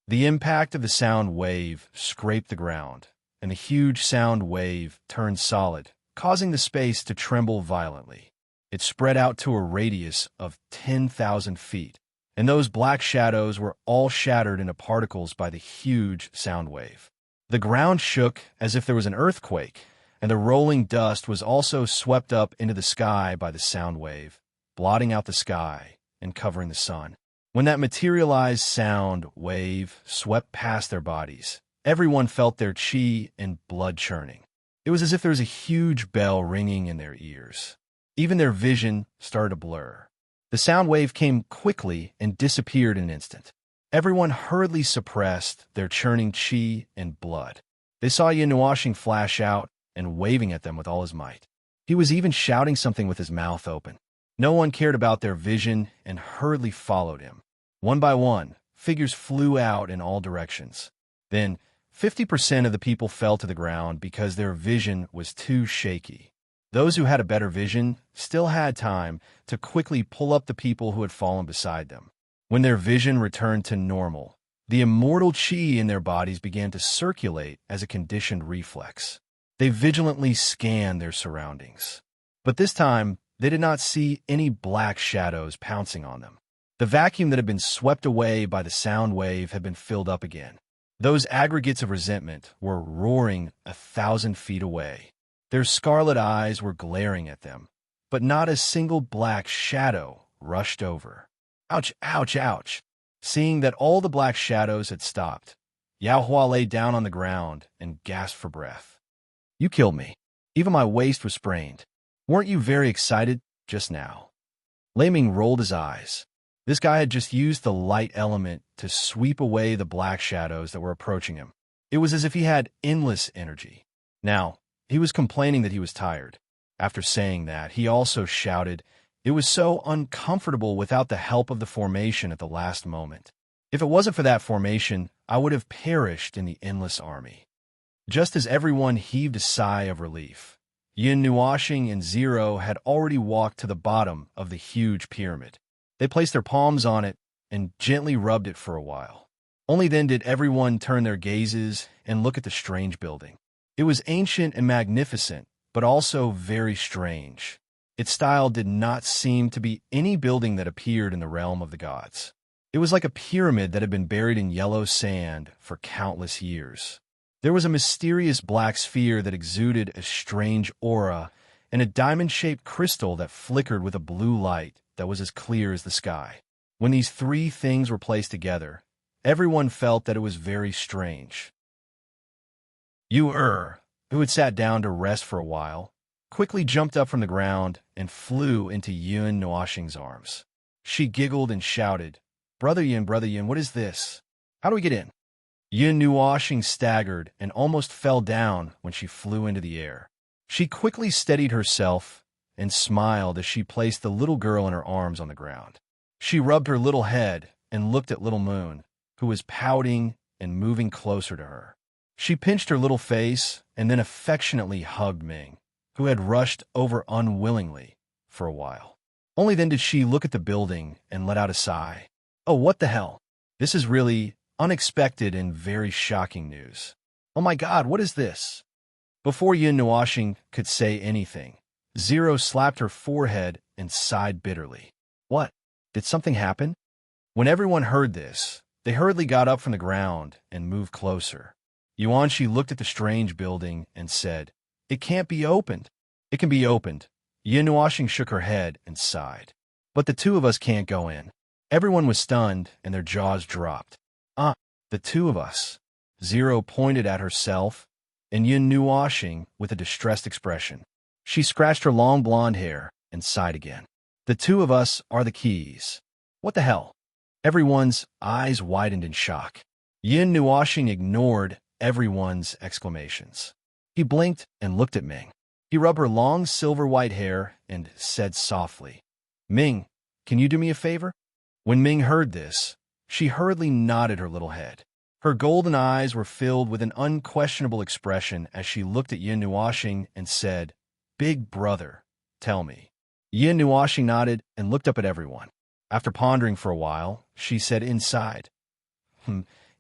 The impact of the sound wave scraped the ground, and the huge sound wave turned solid, causing the space to tremble violently. It spread out to a radius of 10,000 feet, and those black shadows were all shattered into particles by the huge sound wave. The ground shook as if there was an earthquake, and the rolling dust was also swept up into the sky by the sound wave, blotting out the sky and covering the sun. When that materialized sound wave swept past their bodies, everyone felt their chi and blood churning. It was as if there was a huge bell ringing in their ears. Even their vision started to blur. The sound wave came quickly and disappeared in an instant. Everyone hurriedly suppressed their churning chi and blood. They saw Yin Nuashin flash out and waving at them with all his might. He was even shouting something with his mouth open. No one cared about their vision and hurriedly followed him. One by one, figures flew out in all directions. Then, 50% of the people fell to the ground because their vision was too shaky. Those who had a better vision still had time to quickly pull up the people who had fallen beside them. When their vision returned to normal, the immortal chi in their bodies began to circulate as a conditioned reflex. They vigilantly scanned their surroundings. But this time, they did not see any black shadows pouncing on them. The vacuum that had been swept away by the sound wave had been filled up again. Those aggregates of resentment were roaring 1,000 feet away. Their scarlet eyes were glaring at them, but not a single black shadow rushed over. Ouch, ouch, ouch. Seeing that all the black shadows had stopped, Yao Hua lay down on the ground and gasped for breath. You killed me. Even my waist was sprained. Weren't you very excited just now? Lei Ming rolled his eyes. This guy had just used the light element to sweep away the black shadows that were approaching him. It was as if he had endless energy. Now, he was complaining that he was tired. After saying that, he also shouted, "It was so uncomfortable without the help of the formation at the last moment. If it wasn't for that formation, I would have perished in the endless army." Just as everyone heaved a sigh of relief, Yin Nuashing and Zero had already walked to the bottom of the huge pyramid. They placed their palms on it and gently rubbed it for a while. Only then did everyone turn their gazes and look at the strange building. It was ancient and magnificent, but also very strange. Its style did not seem to be any building that appeared in the realm of the gods. It was like a pyramid that had been buried in yellow sand for countless years. There was a mysterious black sphere that exuded a strange aura, and a diamond-shaped crystal that flickered with a blue light that was as clear as the sky. When these three things were placed together, everyone felt that it was very strange. Yu who had sat down to rest for a while, quickly jumped up from the ground and flew into Yun Nuashing's arms. She giggled and shouted, Brother Yin, what is this? How do we get in?" Yun Nuashing staggered and almost fell down when she flew into the air. She quickly steadied herself and smiled as she placed the little girl in her arms on the ground. She rubbed her little head and looked at Little Moon, who was pouting and moving closer to her. She pinched her little face and then affectionately hugged Ming, who had rushed over unwillingly for a while. Only then did she look at the building and let out a sigh. Oh, what the hell? This is really unexpected and very shocking news. Oh my God, what is this? Before Yin Nuashing could say anything, Zero slapped her forehead and sighed bitterly. What? Did something happen? When everyone heard this, they hurriedly got up from the ground and moved closer. Yuanshi looked at the strange building and said, "It can't be opened." "It can be opened." Yin Nuashing shook her head and sighed. "But the two of us can't go in." Everyone was stunned and their jaws dropped. The two of us." Zero pointed at herself and Yin Nuashing with a distressed expression. She scratched her long blonde hair and sighed again. "The two of us are the keys." What the hell? Everyone's eyes widened in shock. Yin Nuashing ignored everyone's exclamations. He blinked and looked at Ming. He rubbed her long silver-white hair and said softly, "Ming, can you do me a favor?" When Ming heard this, she hurriedly nodded her little head. Her golden eyes were filled with an unquestionable expression as she looked at Yin Nuashing and said, "Big brother, tell me." Yin Nuashing nodded and looked up at everyone. After pondering for a while, she said, "Inside.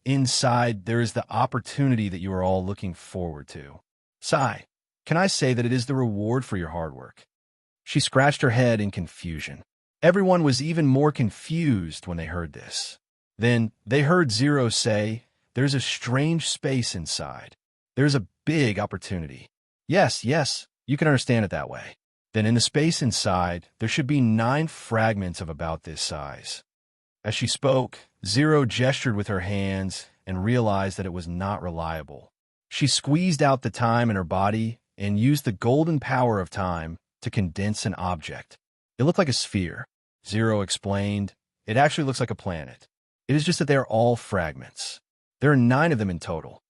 Inside, there is the opportunity that you are all looking forward to. Sai, can I say that it is the reward for your hard work?" She scratched her head in confusion. Everyone was even more confused when they heard this. Then they heard Zero say, "There's a strange space inside. There's a big opportunity." Yes, you can understand it that way. Then in the space inside, there should be 9 fragments of about this size. As she spoke, Zero gestured with her hands and realized that it was not reliable. She squeezed out the time in her body and used the golden power of time to condense an object. It looked like a sphere. Zero explained, "It actually looks like a planet. It is just that they are all fragments. There are 9 of them in total."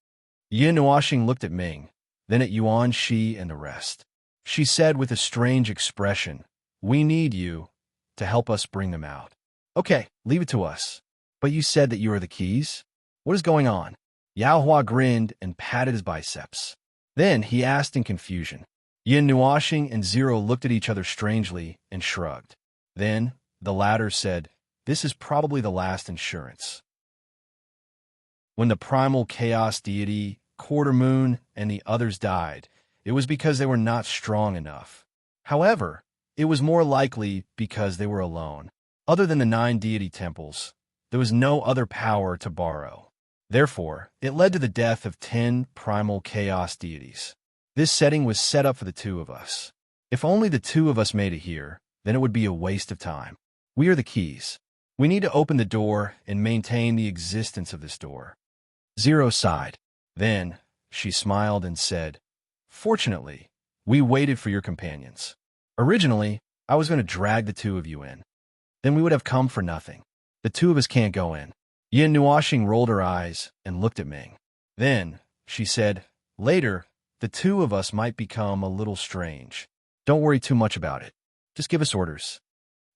Yin Nuashing looked at Ming, then at Yuan Shi and the rest. She said with a strange expression, "We need you to help us bring them out." "Okay, leave it to us. But you said that you are the keys? What is going on?" Yao Hua grinned and patted his biceps. Then he asked in confusion. Yin Nuashing and Zero looked at each other strangely and shrugged. Then the latter said, This is probably the last insurance. When the primal chaos deity, Quarter Moon, and the others died, it was because they were not strong enough. However, it was more likely because they were alone. Other than the 9 deity temples, there was no other power to borrow. Therefore, it led to the death of 10 primal chaos deities. This setting was set up for the 2 of us. If only the 2 of us made it here, then it would be a waste of time. We are the keys. We need to open the door and maintain the existence of this door. Zero sighed. Then, she smiled and said, "Fortunately, we waited for your companions. Originally, I was going to drag the 2 of you in. Then we would have come for nothing. The 2 of us can't go in." Yin Nuoxing rolled her eyes and looked at Ming. Then, she said, "Later, the 2 of us might become a little strange. Don't worry too much about it. Just give us orders."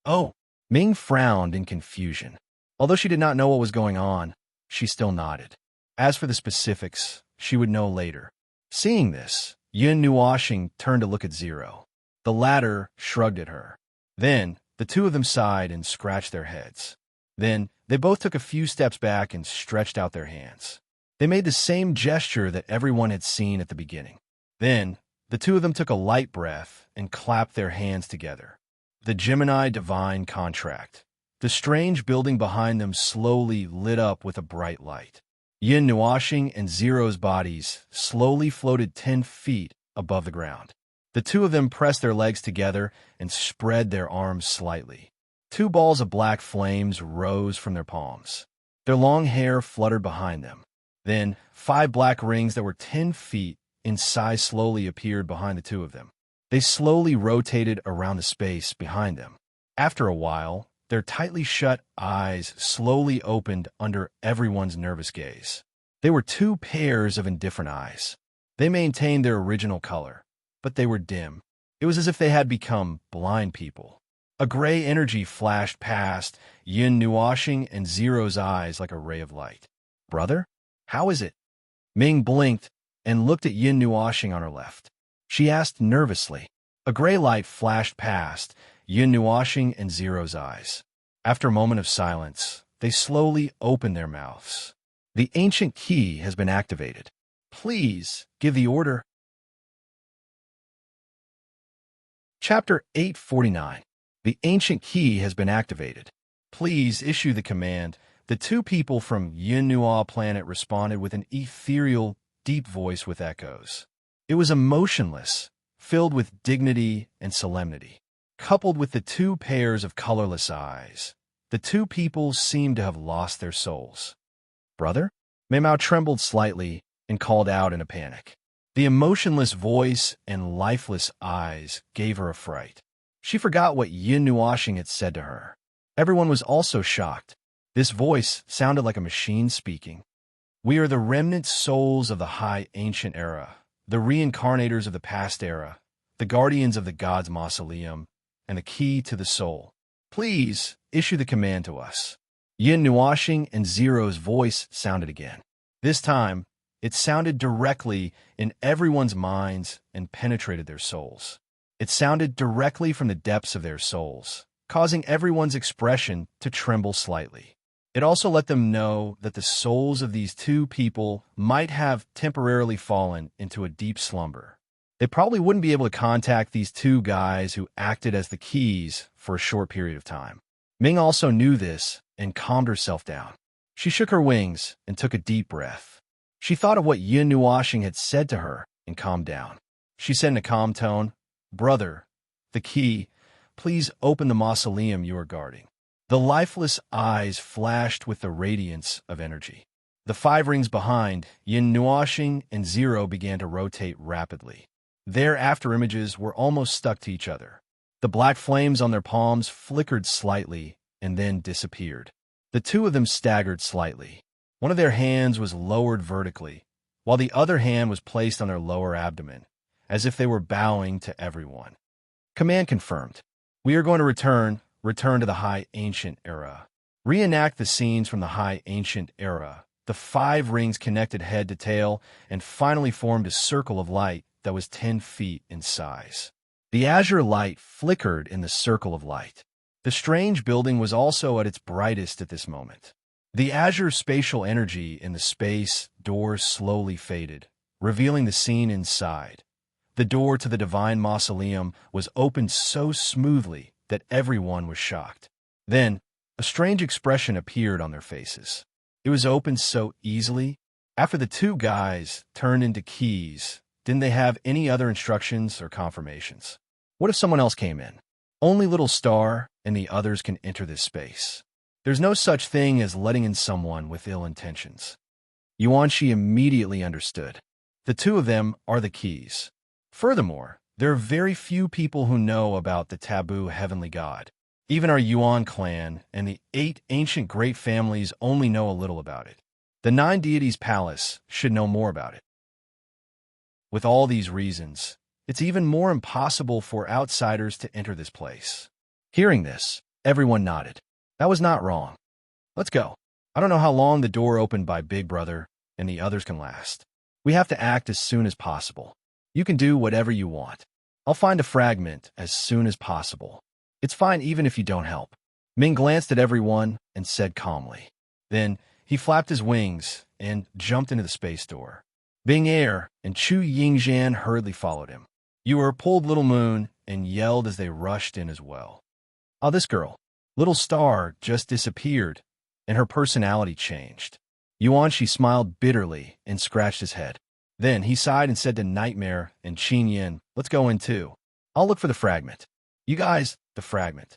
"Oh." Ming frowned in confusion. Although she did not know what was going on, she still nodded. As for the specifics, she would know later. Seeing this, Yin Nuoxing turned to look at Zero. The latter shrugged at her. Then, the 2 of them sighed and scratched their heads. Then, they both took a few steps back and stretched out their hands. They made the same gesture that everyone had seen at the beginning. Then, the 2 of them took a light breath and clapped their hands together. The Gemini Divine Contract. The strange building behind them slowly lit up with a bright light. Yin Nuoxing and Zero's bodies slowly floated 10 feet above the ground. The 2 of them pressed their legs together and spread their arms slightly. 2 balls of black flames rose from their palms. Their long hair fluttered behind them. Then, 5 black rings that were 10 feet in size slowly appeared behind the 2 of them. They slowly rotated around the space behind them. After a while, their tightly shut eyes slowly opened under everyone's nervous gaze. They were 2 pairs of indifferent eyes. They maintained their original color, but they were dim. It was as if they had become blind people. A gray energy flashed past Yin Nuoxing and Zero's eyes like a ray of light. "Brother? How is it?" Ming blinked and looked at Yin Nuoxing on her left. She asked nervously. A gray light flashed past Yin Nuoxing and Zero's eyes. After a moment of silence, they slowly opened their mouths. "The ancient key has been activated. Please give the order." Chapter 849. The ancient key has been activated. Please issue the command. The 2 people from Yin Nuo planet responded with an ethereal, deep voice with echoes. It was emotionless, filled with dignity and solemnity. Coupled with the 2 pairs of colorless eyes, the 2 people seemed to have lost their souls. "Brother?" Meimao trembled slightly and called out in a panic. The emotionless voice and lifeless eyes gave her a fright. She forgot what Yin Nuoxing had said to her. Everyone was also shocked. This voice sounded like a machine speaking. "We are the remnant souls of the high ancient era, the reincarnators of the past era, the guardians of the god's mausoleum, and the key to the soul. Please issue the command to us." Yin Nuoxing and Zero's voice sounded again. This time, it sounded directly in everyone's minds and penetrated their souls. It sounded directly from the depths of their souls, causing everyone's expression to tremble slightly. It also let them know that the souls of these 2 people might have temporarily fallen into a deep slumber. They probably wouldn't be able to contact these 2 guys who acted as the keys for a short period of time. Ming also knew this and calmed herself down. She shook her wings and took a deep breath. She thought of what Yin Nuoxing had said to her and calmed down. She said in a calm tone, "Brother, the key, please open the mausoleum you are guarding." The lifeless eyes flashed with the radiance of energy. The 5 rings behind Yin Nuoxing and Zero began to rotate rapidly. Their afterimages were almost stuck to each other. The black flames on their palms flickered slightly and then disappeared. The 2 of them staggered slightly. One of their hands was lowered vertically, while the other hand was placed on their lower abdomen, as if they were bowing to everyone. Command confirmed. We are going to return to the High Ancient Era. Reenact the scenes from the High Ancient Era. The 5 rings connected head to tail and finally formed a circle of light that was 10 feet in size. The azure light flickered in the circle of light. The strange building was also at its brightest at this moment. The azure spatial energy in the space doors slowly faded, revealing the scene inside. The door to the divine mausoleum was opened so smoothly that everyone was shocked. Then, a strange expression appeared on their faces. It was opened so easily. After the two guys turned into keys, didn't they have any other instructions or confirmations? What if someone else came in? Only Little Star and the others can enter this space. There's no such thing as letting in someone with ill intentions. Yuanshi immediately understood. The two of them are the keys. Furthermore, there are very few people who know about the taboo heavenly god. Even our Yuan clan and the 8 ancient great families only know a little about it. The 9 deities' palace should know more about it. With all these reasons, it's even more impossible for outsiders to enter this place. Hearing this, everyone nodded. That was not wrong. Let's go. I don't know how long the door opened by Big Brother and the others can last. We have to act as soon as possible. You can do whatever you want. I'll find a fragment as soon as possible. It's fine even if you don't help. Ming glanced at everyone and said calmly. Then, he flapped his wings and jumped into the space door. Bing Air and Chu Yingzhan hurriedly followed him. Yuer pulled Little Moon and yelled as they rushed in as well. Oh, this girl. Little Star just disappeared, and her personality changed. Yuanshi smiled bitterly and scratched his head. Then he sighed and said to Nightmare and Qin Yin, let's go in too. I'll look for the fragment. You guys, the fragment.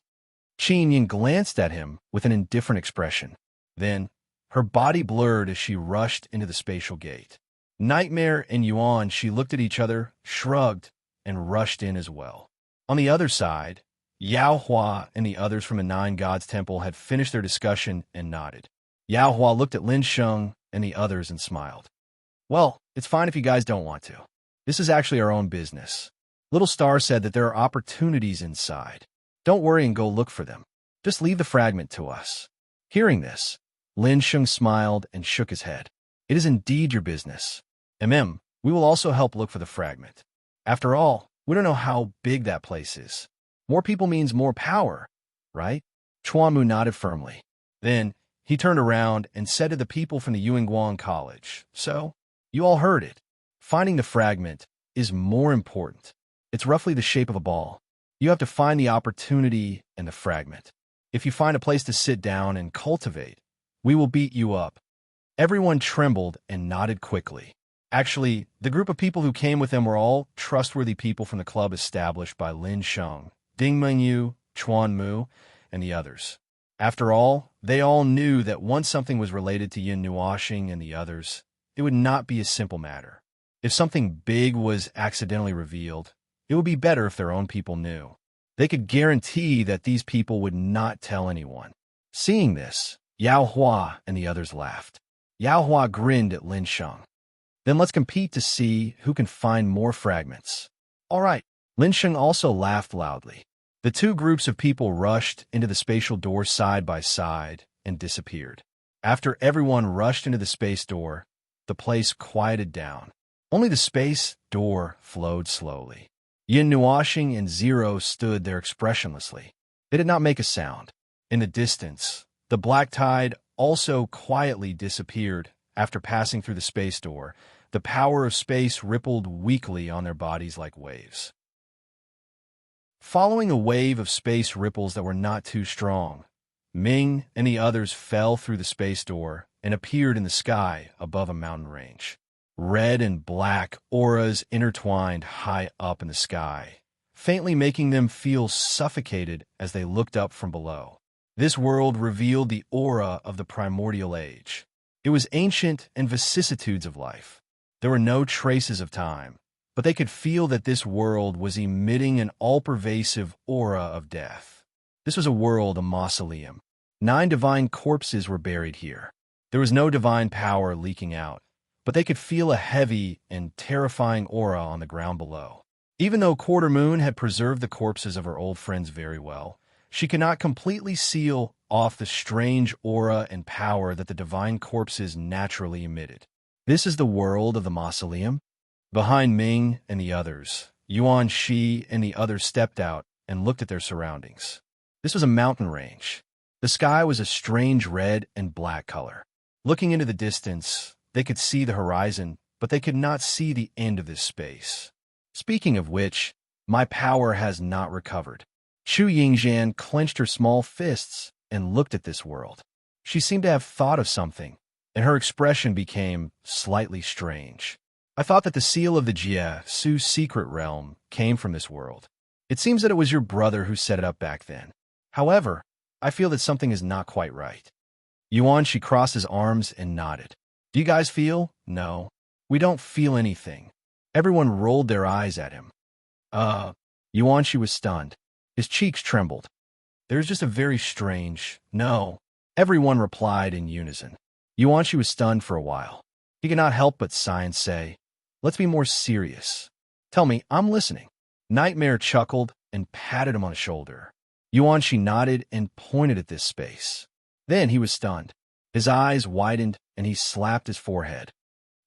Qin Yin glanced at him with an indifferent expression. Then, her body blurred as she rushed into the spatial gate. Nightmare and Yuanshi looked at each other, shrugged, and rushed in as well. On the other side, Yao Hua and the others from the 9 Gods Temple had finished their discussion and nodded. Yao Hua looked at Lin Sheng and the others and smiled. Well, it's fine if you guys don't want to. This is actually our own business. Little Star said that there are opportunities inside. Don't worry and go look for them. Just leave the fragment to us. Hearing this, Lin Sheng smiled and shook his head. It is indeed your business. We will also help look for the fragment. After all, we don't know how big that place is. More people means more power, right? Chuanmu nodded firmly. Then, he turned around and said to the people from the Yuanguang College, so, you all heard it. Finding the fragment is more important. It's roughly the shape of a ball. You have to find the opportunity and the fragment. If you find a place to sit down and cultivate, we will beat you up. Everyone trembled and nodded quickly. Actually, the group of people who came with them were all trustworthy people from the club established by Lin Sheng, Ding Mengyu, Chuan Mu, and the others. After all, they all knew that once something was related to Yin Nuoxing and the others, it would not be a simple matter. If something big was accidentally revealed, it would be better if their own people knew. They could guarantee that these people would not tell anyone. Seeing this, Yao Hua and the others laughed. Yao Hua grinned at Lin Sheng. Then let's compete to see who can find more fragments. All right. Lin Sheng also laughed loudly. The two groups of people rushed into the spatial door side by side and disappeared. After everyone rushed into the space door, the place quieted down. Only the space door flowed slowly. Yin Nuoxing and Zero stood there expressionlessly. They did not make a sound. In the distance, the black tide also quietly disappeared after passing through the space door. The power of space rippled weakly on their bodies like waves. Following a wave of space ripples that were not too strong, Ming and the others fell through the space door and appeared in the sky above a mountain range. Red and black auras intertwined high up in the sky, faintly making them feel suffocated as they looked up from below. This world revealed the aura of the primordial age. It was ancient and vicissitudes of life. There were no traces of time, but they could feel that this world was emitting an all-pervasive aura of death. This was a world, a mausoleum. 9 divine corpses were buried here. There was no divine power leaking out, but they could feel a heavy and terrifying aura on the ground below. Even though Quarter Moon had preserved the corpses of her old friends very well, she could not completely seal off the strange aura and power that the divine corpses naturally emitted. This is the world of the mausoleum. Behind Ming and the others, Yuan Shi and the others stepped out and looked at their surroundings. This was a mountain range. The sky was a strange red and black color. Looking into the distance, they could see the horizon, but they could not see the end of this space. Speaking of which, my power has not recovered. Chu Yingxian clenched her small fists and looked at this world. She seemed to have thought of something, and her expression became slightly strange. I thought that the seal of the Jie Su's secret realm came from this world. It seems that it was your brother who set it up back then. However, I feel that something is not quite right. Yuan, she crossed his arms and nodded. Do you guys feel? No. We don't feel anything. Everyone rolled their eyes at him. Yuan, she was stunned. His cheeks trembled. There's just a very strange, no. Everyone replied in unison. Yuan, she was stunned for a while. He could not help but sigh and say, let's be more serious. Tell me, I'm listening. Nightmare chuckled and patted him on the shoulder. Yuan, she nodded and pointed at this space. Then he was stunned. His eyes widened and he slapped his forehead.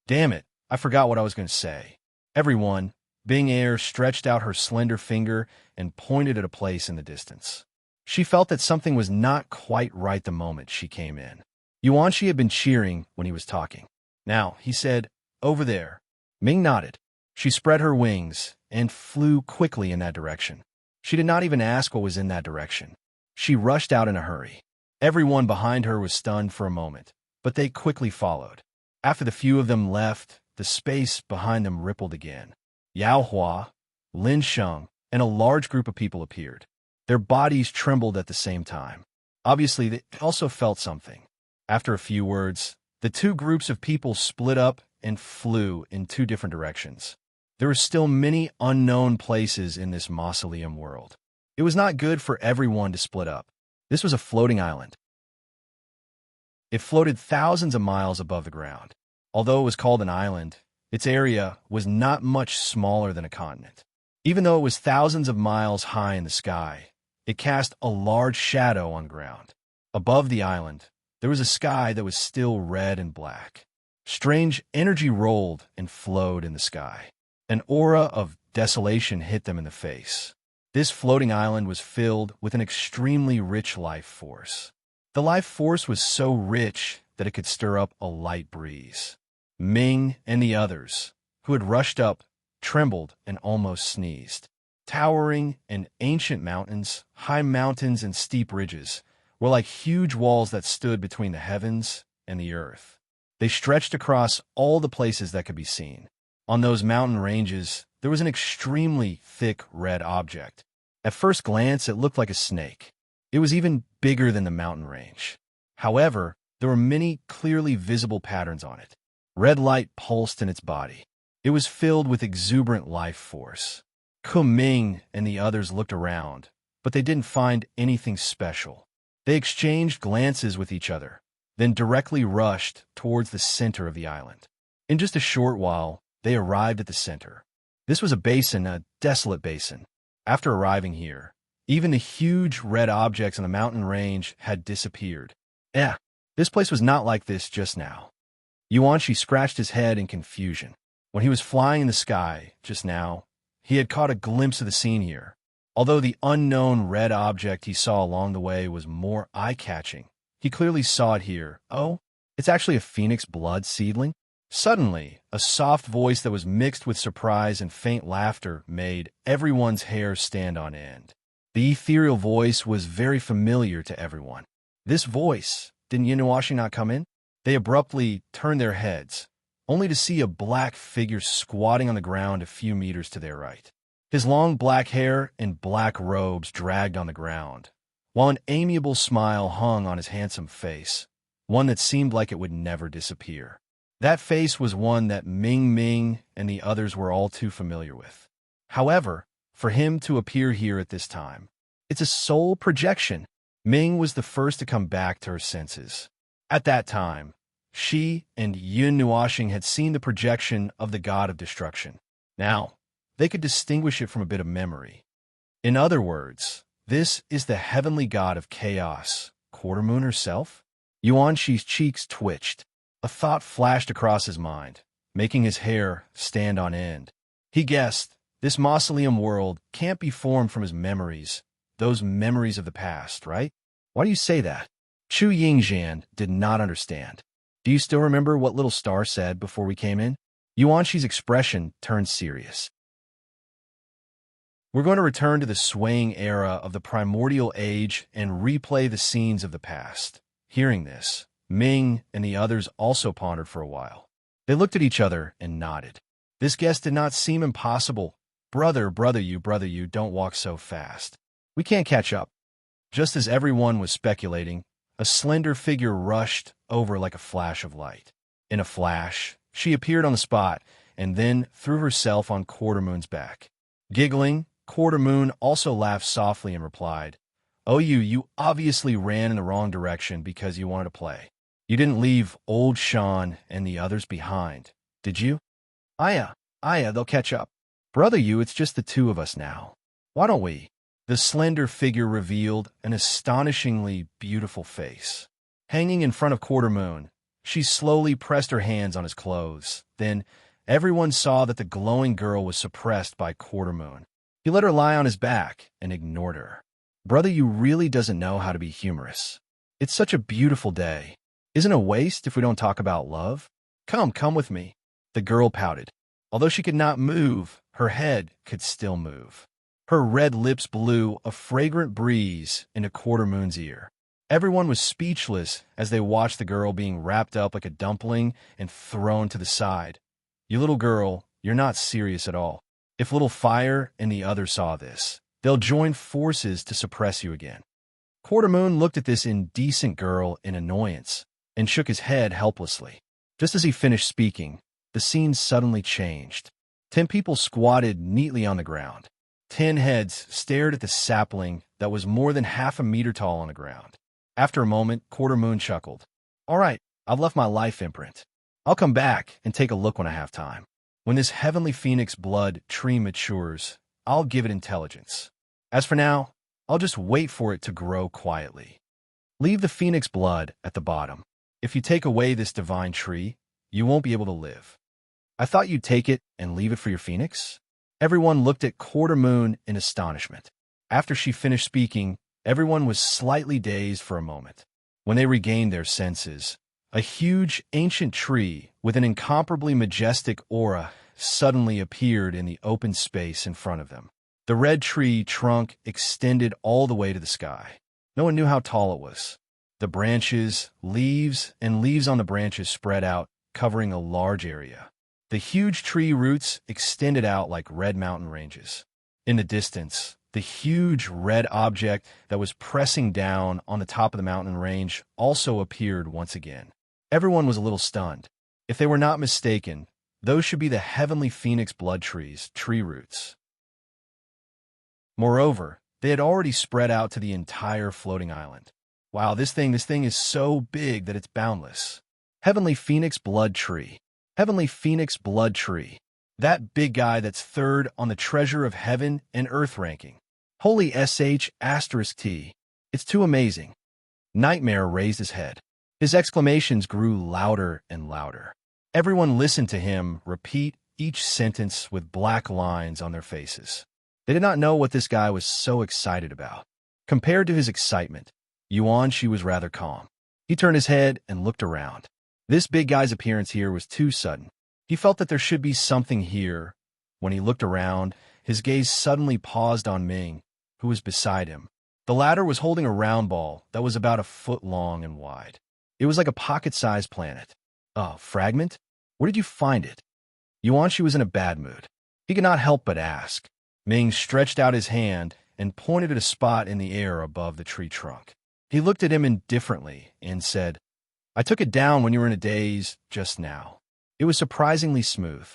Damn it, I forgot what I was going to say. Everyone, Bing Air stretched out her slender finger and pointed at a place in the distance. She felt that something was not quite right the moment she came in. Yuan, she had been cheering when he was talking. Now, he said, over there. Ming nodded. She spread her wings and flew quickly in that direction. She did not even ask what was in that direction. She rushed out in a hurry. Everyone behind her was stunned for a moment, but they quickly followed. After the few of them left, the space behind them rippled again. Yao Hua, Lin Sheng, and a large group of people appeared. Their bodies trembled at the same time. Obviously, they also felt something. After a few words, the two groups of people split up and flew in two different directions. There were still many unknown places in this mausoleum world. It was not good for everyone to split up. This was a floating island. It floated thousands of miles above the ground. Although it was called an island, its area was not much smaller than a continent. Even though it was thousands of miles high in the sky, it cast a large shadow on the ground. Above the island, there was a sky that was still red and black. Strange energy rolled and flowed in the sky. An aura of desolation hit them in the face. This floating island was filled with an extremely rich life force. The life force was so rich that it could stir up a light breeze. Ming and the others, who had rushed up, trembled and almost sneezed. Towering and ancient mountains, high mountains and steep ridges, were like huge walls that stood between the heavens and the earth. They stretched across all the places that could be seen. On those mountain ranges, there was an extremely thick red object. At first glance, it looked like a snake. It was even bigger than the mountain range. However, there were many clearly visible patterns on it. Red light pulsed in its body. It was filled with exuberant life force. Kuming and the others looked around, but they didn't find anything special. They exchanged glances with each other, then directly rushed towards the center of the island. In just a short while, they arrived at the center. This was a basin, a desolate basin. After arriving here, even the huge red objects on the mountain range had disappeared. This place was not like this just now. Yuanshi scratched his head in confusion. When he was flying in the sky just now, he had caught a glimpse of the scene here. Although the unknown red object he saw along the way was more eye-catching, he clearly saw it here. Oh, it's actually a phoenix blood seedling? Suddenly, a soft voice that was mixed with surprise and faint laughter made everyone's hair stand on end. The ethereal voice was very familiar to everyone. This voice, didn't Yinuashi not come in? They abruptly turned their heads, only to see a black figure squatting on the ground a few meters to their right. His long black hair and black robes dragged on the ground, while an amiable smile hung on his handsome face, one that seemed like it would never disappear. That face was one that Ming and the others were all too familiar with. However, for him to appear here at this time, it's a soul projection. Ming was the first to come back to her senses. At that time, she and Yun Nuashing had seen the projection of the god of destruction. Now, they could distinguish it from a bit of memory. In other words, this is the heavenly god of chaos, Quarter Moon herself? Yuanshi's cheeks twitched. A thought flashed across his mind, making his hair stand on end. He guessed this mausoleum world can't be formed from his memories, those memories of the past, right? Why do you say that? Chu Yingxian did not understand. Do you still remember what little star said before we came in? Yuanxi's expression turned serious. We're going to return to the swaying era of the primordial age and replay the scenes of the past. Hearing this, Ming and the others also pondered for a while. They looked at each other and nodded. This guess did not seem impossible. Brother, you, don't walk so fast. We can't catch up. Just as everyone was speculating, a slender figure rushed over like a flash of light. In a flash, she appeared on the spot and then threw herself on Quartermoon's back. Giggling, Quartermoon also laughed softly and replied, "Oh, you obviously ran in the wrong direction because you wanted to play. You didn't leave old Sean and the others behind, did you?" Aya, they'll catch up. Brother, it's just the two of us now. Why don't we? The slender figure revealed an astonishingly beautiful face. Hanging in front of Quartermoon, she slowly pressed her hands on his clothes. Then, everyone saw that the glowing girl was suppressed by Quartermoon. He let her lie on his back and ignored her. Brother, you really doesn't know how to be humorous. It's such a beautiful day. Isn't it a waste if we don't talk about love? Come with me. The girl pouted. Although she could not move, her head could still move. Her red lips blew a fragrant breeze into Quartermoon's ear. Everyone was speechless as they watched the girl being wrapped up like a dumpling and thrown to the side. You little girl, you're not serious at all. If Little Fire and the others saw this, they'll join forces to suppress you again. Quartermoon looked at this indecent girl in annoyance and shook his head helplessly. Just as he finished speaking, the scene suddenly changed. 10 people squatted neatly on the ground. 10 heads stared at the sapling that was more than half a meter tall on the ground. After a moment, Quartermoon chuckled. All right, I've left my life imprint. I'll come back and take a look when I have time. When this heavenly phoenix blood tree matures, I'll give it intelligence. As for now, I'll just wait for it to grow quietly. Leave the phoenix blood at the bottom. If you take away this divine tree, you won't be able to live. I thought you'd take it and leave it for your phoenix? Everyone looked at Quartermoon in astonishment. After she finished speaking, everyone was slightly dazed for a moment. When they regained their senses, a huge ancient tree with an incomparably majestic aura suddenly appeared in the open space in front of them. The red tree trunk extended all the way to the sky. No one knew how tall it was. The branches, leaves on the branches spread out, covering a large area. The huge tree roots extended out like red mountain ranges. In the distance, the huge red object that was pressing down on the top of the mountain range also appeared once again. Everyone was a little stunned. If they were not mistaken, those should be the heavenly phoenix blood trees, tree roots. Moreover, they had already spread out to the entire floating island. Wow, this thing is so big that it's boundless. Heavenly phoenix blood tree. Heavenly phoenix blood tree. That big guy that's third on the treasure of heaven and earth ranking. Holy sh**t. It's too amazing. Nightmare raised his head. His exclamations grew louder and louder. Everyone listened to him repeat each sentence with black lines on their faces. They did not know what this guy was so excited about. Compared to his excitement, Yuanxi was rather calm. He turned his head and looked around. This big guy's appearance here was too sudden. He felt that there should be something here. When he looked around, his gaze suddenly paused on Ming, who was beside him. The latter was holding a round ball that was about a foot long and wide. It was like a pocket-sized planet. Fragment? Where did you find it? Yuanxi was in a bad mood. He could not help but ask. Ming stretched out his hand and pointed at a spot in the air above the tree trunk. He looked at him indifferently and said, I took it down when you were in a daze just now. It was surprisingly smooth.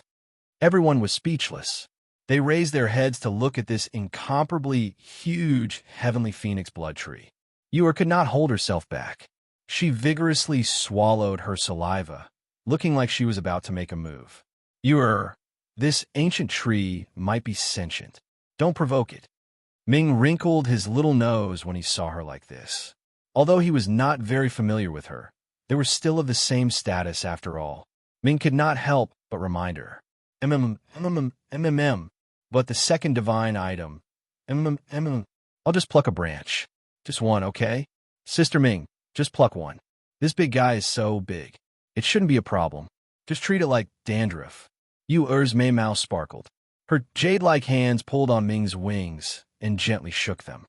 Everyone was speechless. They raised their heads to look at this incomparably huge heavenly phoenix blood tree. Yua could not hold herself back. She vigorously swallowed her saliva, looking like she was about to make a move. This ancient tree might be sentient. Don't provoke it. Ming wrinkled his little nose when he saw her like this. Although he was not very familiar with her, they were still of the same status after all. Ming could not help but remind her. But the second divine item. I'll just pluck a branch. Just one, okay? Sister Ming, just pluck one. This big guy is so big. It shouldn't be a problem. Just treat it like dandruff. Er's May mouth sparkled. Her jade-like hands pulled on Ming's wings and gently shook them.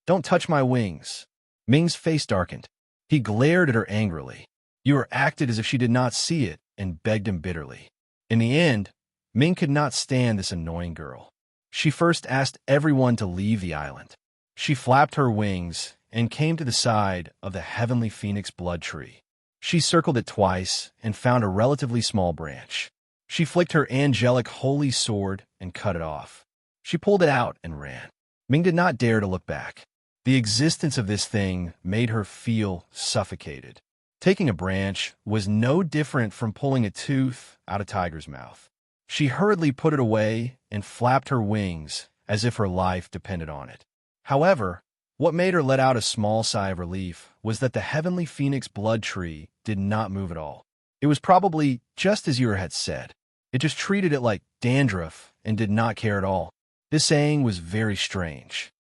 Don't touch my wings. Ming's face darkened. He glared at her angrily. Yu acted as if she did not see it and begged him bitterly. In the end, Ming could not stand this annoying girl. She first asked everyone to leave the island. She flapped her wings and came to the side of the heavenly phoenix blood tree. She circled it twice and found a relatively small branch. She flicked her angelic holy sword and cut it off. She pulled it out and ran. Ming did not dare to look back. The existence of this thing made her feel suffocated. Taking a branch was no different from pulling a tooth out of a tiger's mouth. She hurriedly put it away and flapped her wings as if her life depended on it. However, what made her let out a small sigh of relief was that the heavenly phoenix blood tree did not move at all. It was probably just as Yu had said. It just treated it like dandruff and did not care at all. This saying was very strange.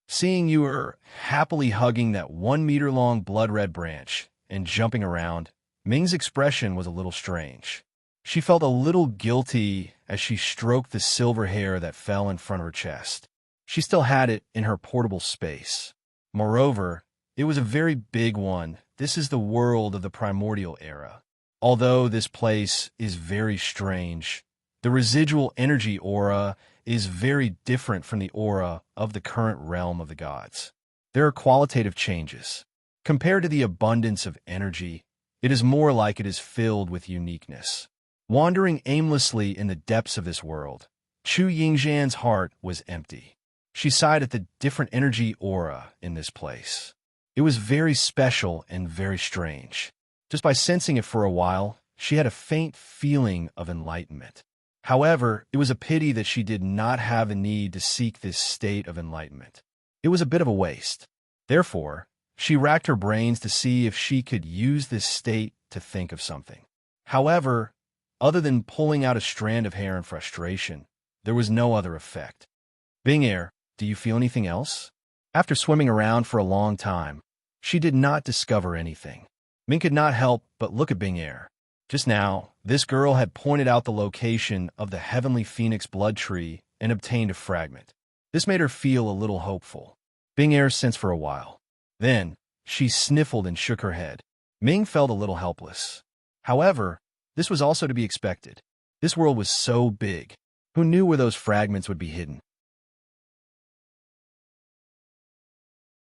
Seeing Yu happily hugging that 1-meter-long blood-red branch and jumping around, Ming's expression was a little strange. She felt a little guilty as she stroked the silver hair that fell in front of her chest. She still had it in her portable space. Moreover, it was a very big one. This is the world of the primordial era. Although this place is very strange, the residual energy aura is very different from the aura of the current realm of the gods. There are qualitative changes. Compared to the abundance of energy, it is more like it is filled with uniqueness. Wandering aimlessly in the depths of this world, Chu Yingzhan's heart was empty. She sighed at the different energy aura in this place. It was very special and very strange. Just by sensing it for a while, she had a faint feeling of enlightenment. However, it was a pity that she did not have the need to seek this state of enlightenment. It was a bit of a waste. Therefore, she racked her brains to see if she could use this state to think of something. However, other than pulling out a strand of hair in frustration, there was no other effect. Bing, do you feel anything else? After swimming around for a long time, she did not discover anything. Ming could not help but look at Bing. Just now, this girl had pointed out the location of the heavenly phoenix blood tree and obtained a fragment. This made her feel a little hopeful. Bing sensed for a while. Then, she sniffled and shook her head. Ming felt a little helpless. However, this was also to be expected. This world was so big. Who knew where those fragments would be hidden?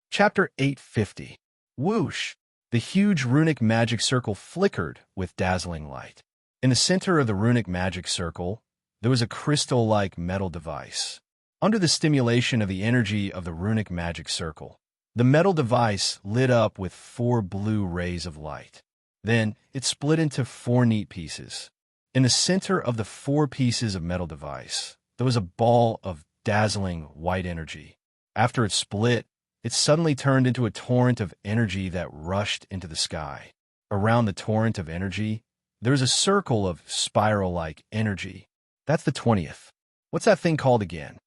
Chapter 850. Whoosh! The huge runic magic circle flickered with dazzling light. In the center of the runic magic circle, there was a crystal-like metal device. Under the stimulation of the energy of the runic magic circle, the metal device lit up with 4 blue rays of light. Then, it split into 4 neat pieces. In the center of the 4 pieces of metal device, there was a ball of dazzling white energy. After it split, it suddenly turned into a torrent of energy that rushed into the sky. Around the torrent of energy, there was a circle of spiral-like energy. That's the 20th. What's that thing called again?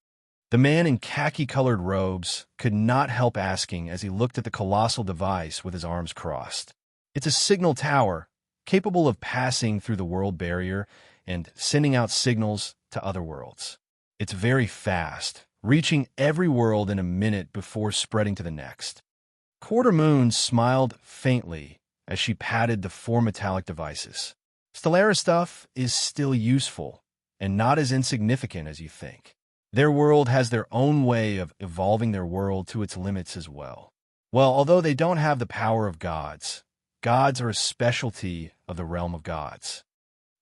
The man in khaki-colored robes could not help asking as he looked at the colossal device with his arms crossed. It's a signal tower, capable of passing through the world barrier and sending out signals to other worlds. It's very fast, reaching every world in a minute before spreading to the next. Quarter Moon smiled faintly as she patted the 4 metallic devices. Stellar stuff is still useful and not as insignificant as you think. Their world has their own way of evolving their world to its limits as well. Well, although they don't have the power of gods, gods are a specialty of the realm of gods.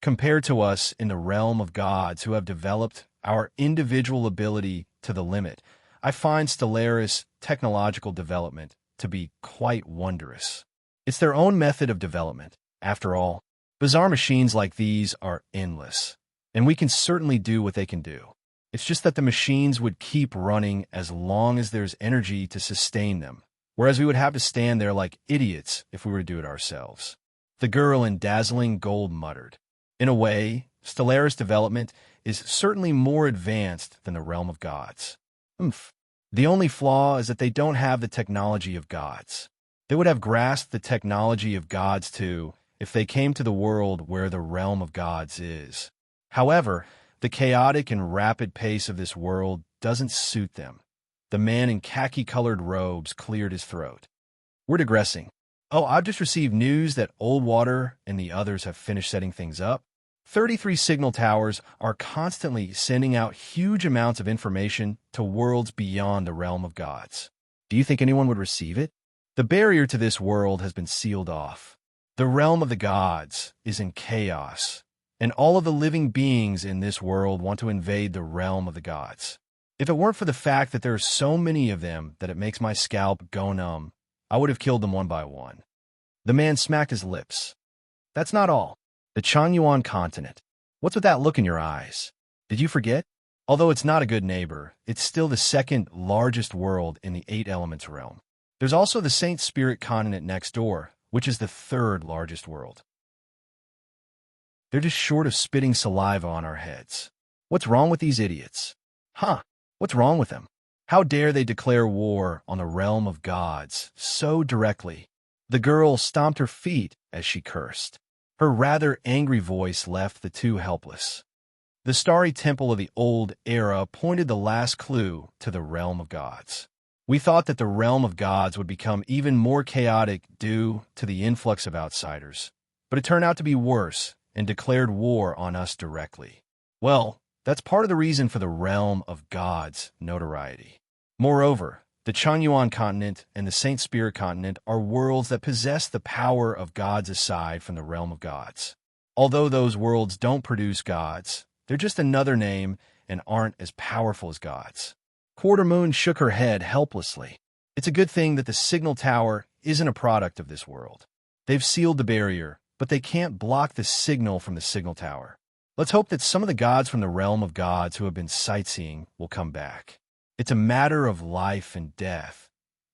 Compared to us in the realm of gods who have developed our individual ability to the limit, I find Stellaris' technological development to be quite wondrous. It's their own method of development. After all, bizarre machines like these are endless, and we can certainly do what they can do. It's just that the machines would keep running as long as there's energy to sustain them, whereas we would have to stand there like idiots if we were to do it ourselves. The girl in dazzling gold muttered. In a way, Stellaris' development is certainly more advanced than the realm of gods. The only flaw is that they don't have the technology of gods. They would have grasped the technology of gods too if they came to the world where the realm of gods is. However, the chaotic and rapid pace of this world doesn't suit them. The man in khaki-colored robes cleared his throat. We're digressing. Oh, I've just received news that Old Water and the others have finished setting things up. 33 signal towers are constantly sending out huge amounts of information to worlds beyond the realm of gods. Do you think anyone would receive it? The barrier to this world has been sealed off. The realm of the gods is in chaos, and all of the living beings in this world want to invade the realm of the gods. If it weren't for the fact that there are so many of them that it makes my scalp go numb, I would have killed them one by one. The man smacked his lips. That's not all. The Changyuan continent. What's with that look in your eyes? Did you forget? Although it's not a good neighbor, it's still the second largest world in the Eight Elements realm. There's also the Saint Spirit continent next door, which is the third largest world. They're just short of spitting saliva on our heads. What's wrong with these idiots? Huh? What's wrong with them? How dare they declare war on the realm of gods so directly? The girl stomped her feet as she cursed. Her rather angry voice left the two helpless. The starry temple of the old era pointed the last clue to the realm of gods. We thought that the realm of gods would become even more chaotic due to the influx of outsiders, but it turned out to be worse and declared war on us directly. Well, that's part of the reason for the realm of gods' notoriety. Moreover, the Changyuan continent and the Saint Spirit continent are worlds that possess the power of gods aside from the realm of gods. Although those worlds don't produce gods, they're just another name and aren't as powerful as gods. Quarter Moon shook her head helplessly. It's a good thing that the signal tower isn't a product of this world. They've sealed the barrier, but they can't block the signal from the signal tower. Let's hope that some of the gods from the realm of gods who have been sightseeing will come back. It's a matter of life and death.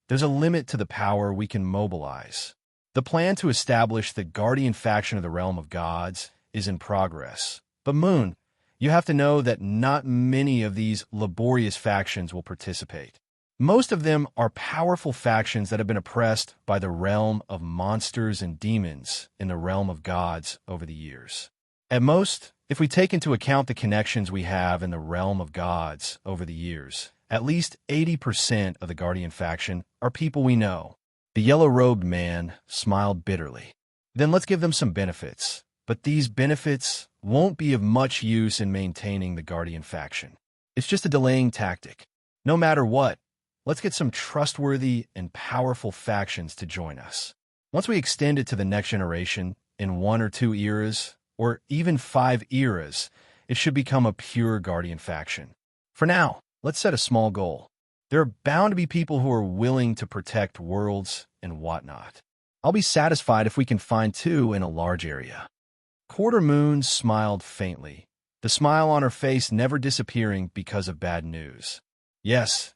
There's a limit to the power we can mobilize. The plan to establish the guardian faction of the realm of gods is in progress. But Moon, you have to know that not many of these laborious factions will participate. Most of them are powerful factions that have been oppressed by the realm of monsters and demons in the realm of gods over the years. At most, if we take into account the connections we have in the realm of gods over the years, at least 80% of the Guardian faction are people we know. The yellow-robed man smiled bitterly. Then let's give them some benefits. But these benefits won't be of much use in maintaining the Guardian faction. It's just a delaying tactic. No matter what, let's get some trustworthy and powerful factions to join us. Once we extend it to the next generation, in 1 or 2 eras, or even 5 eras, it should become a pure Guardian faction. For now, let's set a small goal. There are bound to be people who are willing to protect worlds and whatnot. I'll be satisfied if we can find 2 in a large area. Quarter Moon smiled faintly, the smile on her face never disappearing because of bad news. Yes,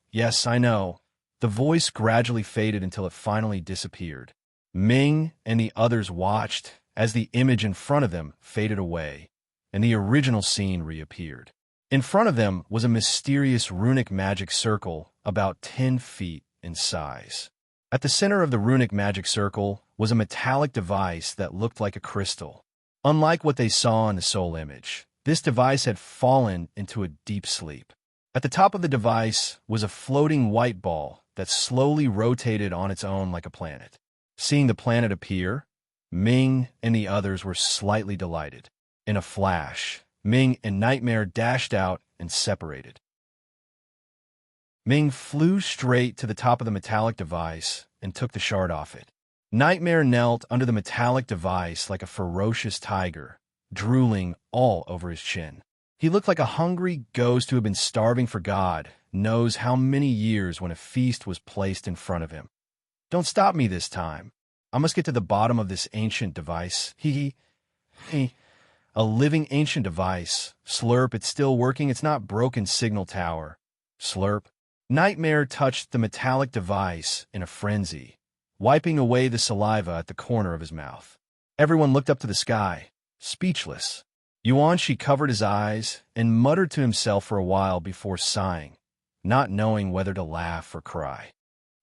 I know. The voice gradually faded until it finally disappeared. Ming and the others watched as the image in front of them faded away, and the original scene reappeared. In front of them was a mysterious runic magic circle about 10 feet in size. At the center of the runic magic circle was a metallic device that looked like a crystal. Unlike what they saw in the soul image, this device had fallen into a deep sleep. At the top of the device was a floating white ball that slowly rotated on its own like a planet. Seeing the planet appear, Ming and the others were slightly delighted. In a flash, Ming and Nightmare dashed out and separated. Ming flew straight to the top of the metallic device and took the shard off it. Nightmare knelt under the metallic device like a ferocious tiger, drooling all over his chin. He looked like a hungry ghost who had been starving for God knows how many years when a feast was placed in front of him. Don't stop me this time. I must get to the bottom of this ancient device. A living ancient device. Slurp, it's still working. It's not broken signal tower. Slurp. Nightmare touched the metallic device in a frenzy, wiping away the saliva at the corner of his mouth. Everyone looked up to the sky, speechless. Yuan Shi covered his eyes and muttered to himself for a while before sighing. not knowing whether to laugh or cry.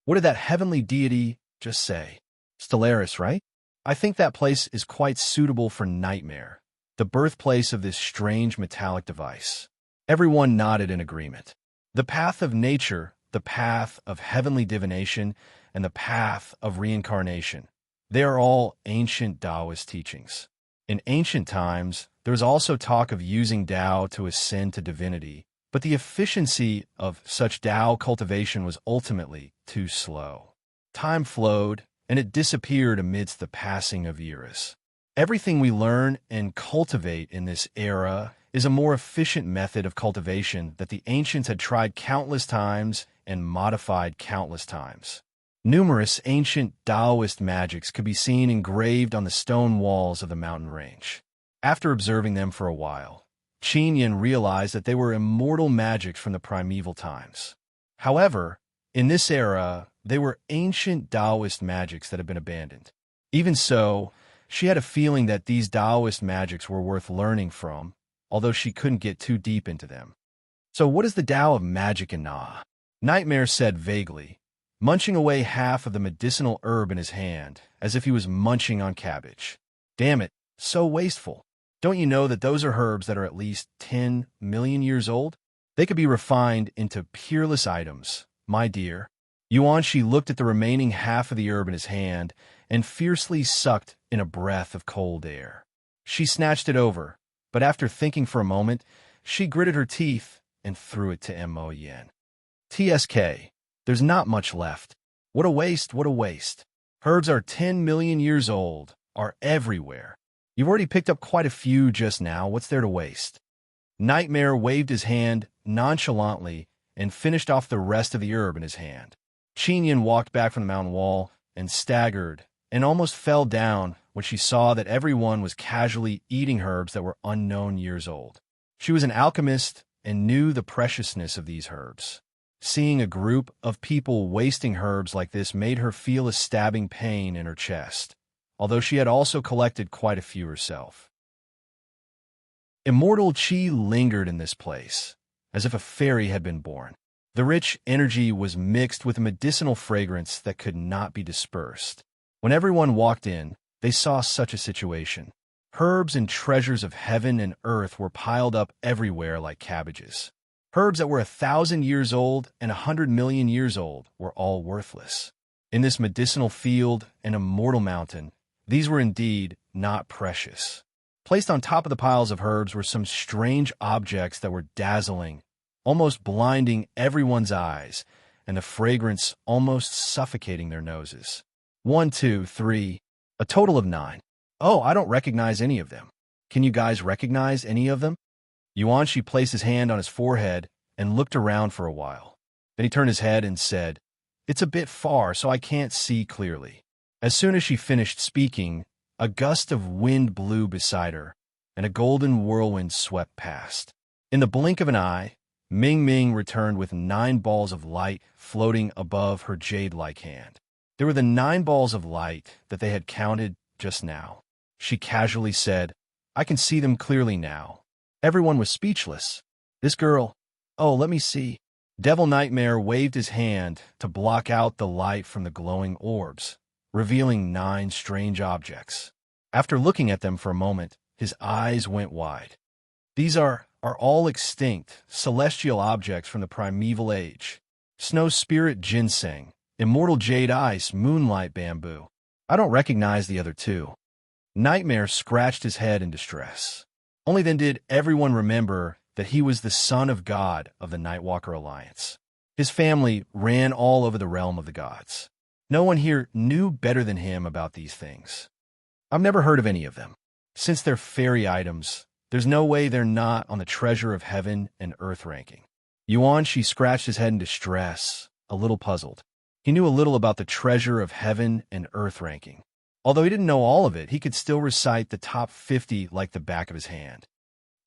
What did that heavenly deity just say? Stellaris, right? I think that place is quite suitable for Nightmare, the birthplace of this strange metallic device. Everyone nodded in agreement. The path of nature, the path of heavenly divination, and the path of reincarnation. They are all ancient Taoist teachings. In ancient times, there was also talk of using Tao to ascend to divinity, but the efficiency of such Tao cultivation was ultimately too slow. Time flowed, and it disappeared amidst the passing of eras. Everything we learn and cultivate in this era is a more efficient method of cultivation that the ancients had tried countless times and modified countless times. Numerous ancient Taoist magics could be seen engraved on the stone walls of the mountain range. After observing them for a while, Qin Yin realized that they were immortal magics from the primeval times. However, in this era, they were ancient Taoist magics that had been abandoned. Even so, she had a feeling that these Taoist magics were worth learning from, although she couldn't get too deep into them. So what is the Tao of magic in Na? Nightmare said vaguely, munching away half of the medicinal herb in his hand, as if he was munching on cabbage. Damn it, so wasteful. Don't you know that those are herbs that are at least 10 million years old? They could be refined into peerless items, my dear. Yuanshi looked at the remaining half of the herb in his hand and fiercely sucked in a breath of cold air. She snatched it over, but after thinking for a moment, she gritted her teeth and threw it to Mo Yen. TSK, there's not much left. What a waste, what a waste. Herbs are 10 million years old, are everywhere. You've already picked up quite a few just now. What's there to waste? Nightmare waved his hand nonchalantly and finished off the rest of the herb in his hand. Qin Yin walked back from the mountain wall and staggered and almost fell down when she saw that everyone was casually eating herbs that were unknown years old. She was an alchemist and knew the preciousness of these herbs. Seeing a group of people wasting herbs like this made her feel a stabbing pain in her chest, although she had also collected quite a few herself. Immortal Qi lingered in this place, as if a fairy had been born. The rich energy was mixed with a medicinal fragrance that could not be dispersed. When everyone walked in, they saw such a situation. Herbs and treasures of heaven and earth were piled up everywhere like cabbages. Herbs that were 1,000 years old and 100 million years old were all worthless. In this medicinal field and immortal mountain, these were indeed not precious. Placed on top of the piles of herbs were some strange objects that were dazzling, almost blinding everyone's eyes, and the fragrance almost suffocating their noses. 1, 2, 3, a total of 9. Oh, I don't recognize any of them. Can you guys recognize any of them? Yuanshi placed his hand on his forehead and looked around for a while. Then he turned his head and said, "It's a bit far, so I can't see clearly." As soon as she finished speaking, a gust of wind blew beside her, and a golden whirlwind swept past. In the blink of an eye, Ming Ming returned with 9 balls of light floating above her jade-like hand. They were the 9 balls of light that they had counted just now. She casually said, "I can see them clearly now." Everyone was speechless. This girl, oh, let me see. Devil Nightmare waved his hand to block out the light from the glowing orbs, revealing 9 strange objects. After looking at them for a moment, his eyes went wide. These are all extinct, celestial objects from the primeval age. Snow spirit ginseng, immortal jade ice, moonlight bamboo. I don't recognize the other 2. Nightmare scratched his head in distress. Only then did everyone remember that he was the son of God of the Nightwalker Alliance. His family ran all over the realm of the gods. No one here knew better than him about these things. I've never heard of any of them. Since they're fairy items, there's no way they're not on the treasure of heaven and earth ranking. Yuanshi scratched his head in distress, a little puzzled. He knew a little about the treasure of heaven and earth ranking. Although he didn't know all of it, he could still recite the top 50 like the back of his hand.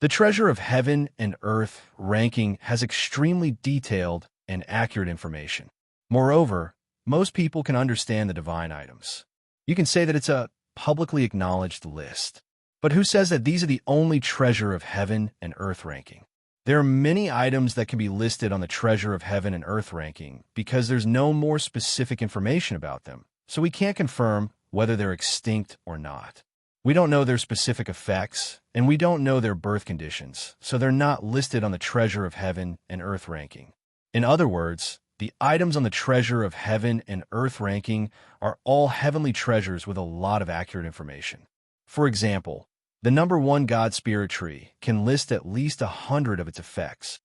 The treasure of heaven and earth ranking has extremely detailed and accurate information. Moreover, most people can understand the divine items. You can say that it's a publicly acknowledged list. But who says that these are the only treasure of heaven and earth ranking? There are many items that can be listed on the Treasure of Heaven and Earth ranking because there's no more specific information about them, so we can't confirm whether they're extinct or not. We don't know their specific effects, and we don't know their birth conditions, so they're not listed on the Treasure of Heaven and Earth ranking. In other words, the items on the Treasure of Heaven and Earth ranking are all heavenly treasures with a lot of accurate information. For example, the number 1 God Spirit tree can list at least 100 of its effects.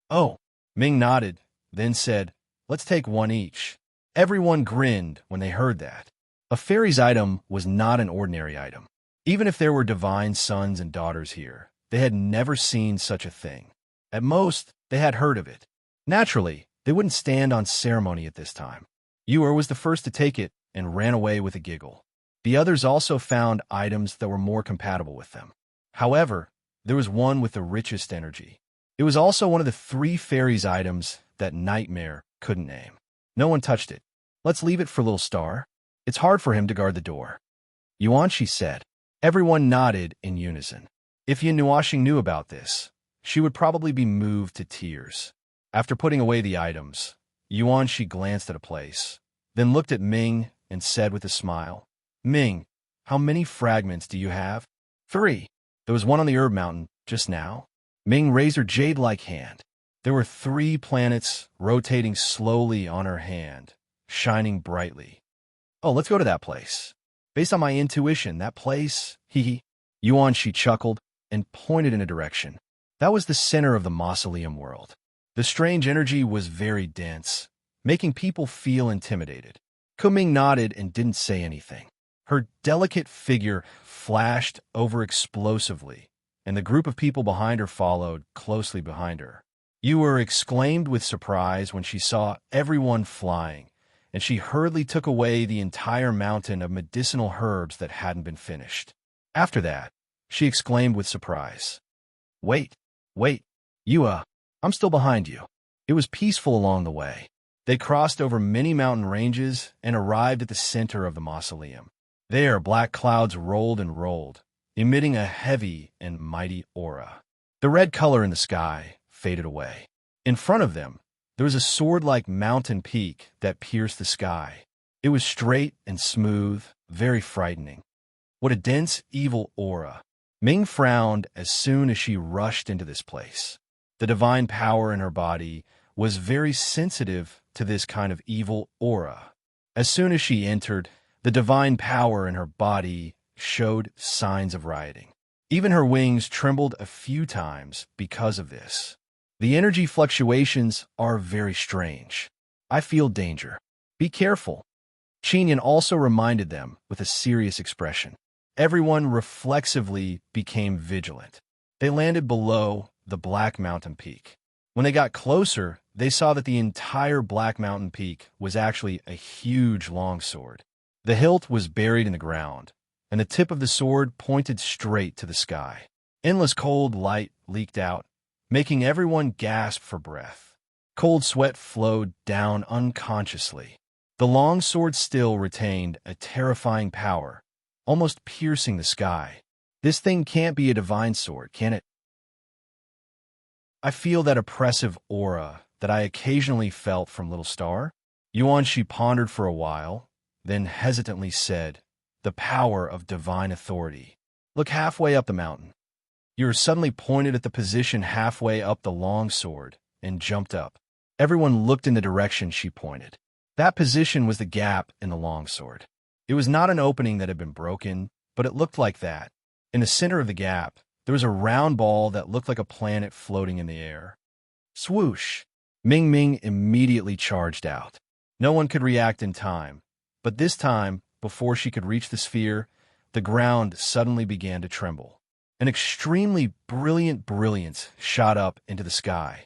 Oh, Ming nodded, then said, "Let's take one each." Everyone grinned when they heard that. A fairy's item was not an ordinary item. Even if there were divine sons and daughters here, they had never seen such a thing. At most, they had heard of it. Naturally, they wouldn't stand on ceremony at this time. Ewer was the first to take it and ran away with a giggle. The others also found items that were more compatible with them. However, there was one with the richest energy. It was also one of the 3 fairies' items that Nightmare couldn't name. No one touched it. "Let's leave it for Little Star. It's hard for him to guard the door." Yuanshi said. Everyone nodded in unison. If Yuanshi knew about this, she would probably be moved to tears. After putting away the items, Yuanshi glanced at a place, then looked at Ming and said with a smile, "Ming, how many fragments do you have?" 3. There was one on the herb mountain just now. Ming raised her jade-like hand. There were 3 planets rotating slowly on her hand, shining brightly. "Oh, let's go to that place. Based on my intuition, that place, Yuanshi chuckled and pointed in a direction. That was the center of the mausoleum world. The strange energy was very dense, making people feel intimidated. Kuming nodded and didn't say anything. Her delicate figure flashed over explosively, and the group of people behind her followed closely behind her. Ewer exclaimed with surprise when she saw everyone flying, and she hurriedly took away the entire mountain of medicinal herbs that hadn't been finished. After that, she exclaimed with surprise, Wait, Yua, I'm still behind you." It was peaceful along the way. They crossed over many mountain ranges and arrived at the center of the mausoleum. There, black clouds rolled and rolled, emitting a heavy and mighty aura. The red color in the sky faded away. In front of them, there was a sword-like mountain peak that pierced the sky. It was straight and smooth, very frightening. What a dense, evil aura. Ming frowned as soon as she rushed into this place. The divine power in her body was very sensitive to this kind of evil aura. As soon as she entered, the divine power in her body showed signs of rioting. Even her wings trembled a few times because of this. The energy fluctuations are very strange. I feel danger. Be careful. Qinyan also reminded them with a serious expression. Everyone reflexively became vigilant. They landed below the Black Mountain Peak. When they got closer, they saw that the entire Black Mountain Peak was actually a huge longsword. The hilt was buried in the ground, and the tip of the sword pointed straight to the sky. Endless cold light leaked out, making everyone gasp for breath. Cold sweat flowed down unconsciously. The longsword still retained a terrifying power, almost piercing the sky. This thing can't be a divine sword, can it? I feel that oppressive aura that I occasionally felt from Little Star. Yuanshi pondered for a while, then hesitantly said, "The power of divine authority. Look halfway up the mountain." Yor suddenly pointed at the position halfway up the longsword and jumped up. Everyone looked in the direction she pointed. That position was the gap in the longsword. It was not an opening that had been broken, but it looked like that. In the center of the gap, there was a round ball that looked like a planet floating in the air. Swoosh! Ming Ming immediately charged out. No one could react in time, but this time, before she could reach the sphere, the ground suddenly began to tremble. An extremely brilliant brilliance shot up into the sky.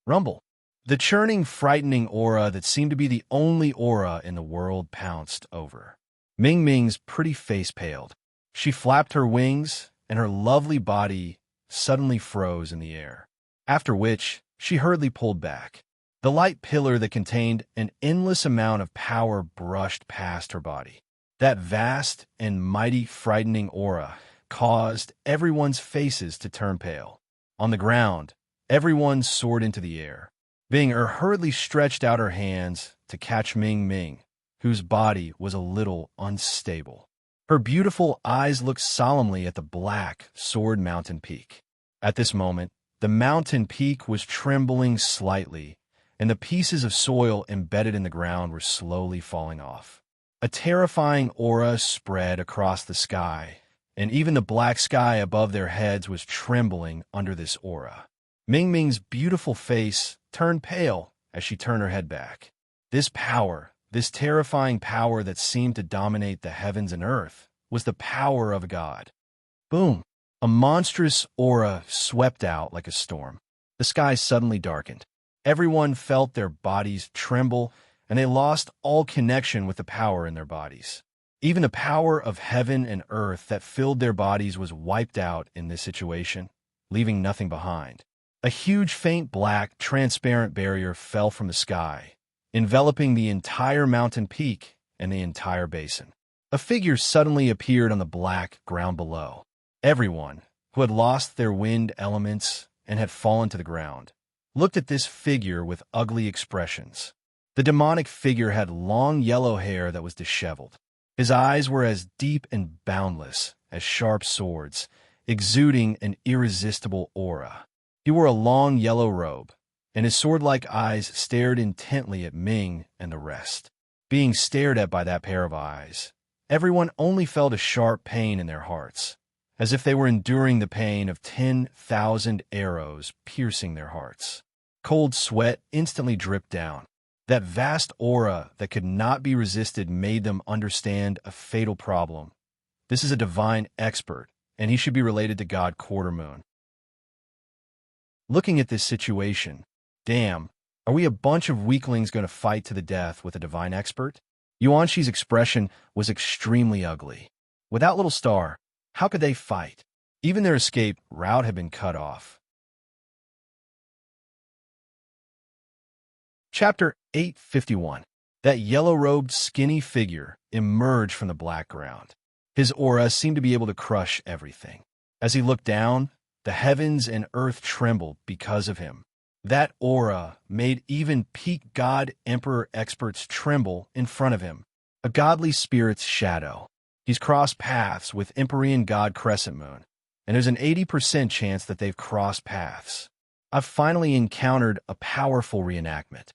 Rumble! The churning, frightening aura that seemed to be the only aura in the world pounced over. Ming Ming's pretty face paled. She flapped her wings, and her lovely body suddenly froze in the air, after which she hurriedly pulled back. The light pillar that contained an endless amount of power brushed past her body. That vast and mighty frightening aura caused everyone's faces to turn pale. On the ground, everyone soared into the air. Bing-er hurriedly stretched out her hands to catch Ming-Ming, whose body was a little unstable. Her beautiful eyes looked solemnly at the black, sword mountain peak. At this moment, the mountain peak was trembling slightly, and the pieces of soil embedded in the ground were slowly falling off. A terrifying aura spread across the sky, and even the black sky above their heads was trembling under this aura. Ming-Ming's beautiful face turned pale as she turned her head back. This power, this terrifying power that seemed to dominate the heavens and earth, was the power of a god. Boom! A monstrous aura swept out like a storm. The sky suddenly darkened. Everyone felt their bodies tremble, and they lost all connection with the power in their bodies. Even the power of heaven and earth that filled their bodies was wiped out in this situation, leaving nothing behind. A huge, faint black, transparent barrier fell from the sky, enveloping the entire mountain peak and the entire basin. A figure suddenly appeared on the black ground below. Everyone, who had lost their wind elements and had fallen to the ground, looked at this figure with ugly expressions. The demonic figure had long yellow hair that was disheveled. His eyes were as deep and boundless as sharp swords, exuding an irresistible aura. He wore a long yellow robe, and his sword-like eyes stared intently at Ming and the rest. Being stared at by that pair of eyes, everyone only felt a sharp pain in their hearts, as if they were enduring the pain of 10,000 arrows piercing their hearts. Cold sweat instantly dripped down. That vast aura that could not be resisted made them understand a fatal problem. This is a divine expert, and he should be related to God Quartermoon. Looking at this situation, damn, are we a bunch of weaklings going to fight to the death with a divine expert? Yuanshi's expression was extremely ugly. Without Little Star, how could they fight? Even their escape route had been cut off. Chapter 851. That yellow-robed, skinny figure emerged from the black ground. His aura seemed to be able to crush everything. As he looked down, the heavens and earth trembled because of him. That aura made even peak god emperor experts tremble in front of him. A godly spirit's shadow. He's crossed paths with Empyrean god Crescent Moon, and there's an 80% chance that they've crossed paths. I've finally encountered a powerful reenactment.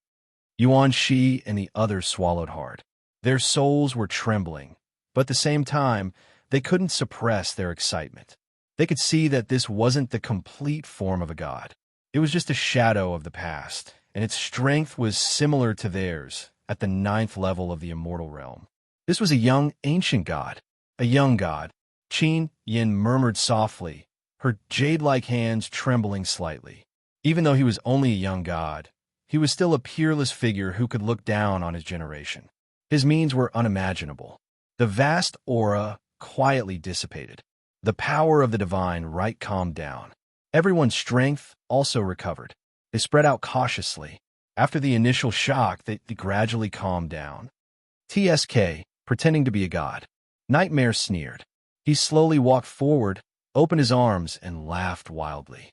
Yuan Shi and the others swallowed hard. Their souls were trembling, but at the same time, they couldn't suppress their excitement. They could see that this wasn't the complete form of a god. It was just a shadow of the past, and its strength was similar to theirs at the 9th level of the immortal realm. This was a young, ancient god. A young god. Qin Yin murmured softly, her jade-like hands trembling slightly. Even though he was only a young god, he was still a peerless figure who could look down on his generation. His means were unimaginable. The vast aura quietly dissipated. The power of the divine right calmed down. Everyone's strength also recovered. They spread out cautiously. After the initial shock, they gradually calmed down. TSK, pretending to be a god. Nightmare sneered. He slowly walked forward, opened his arms, and laughed wildly.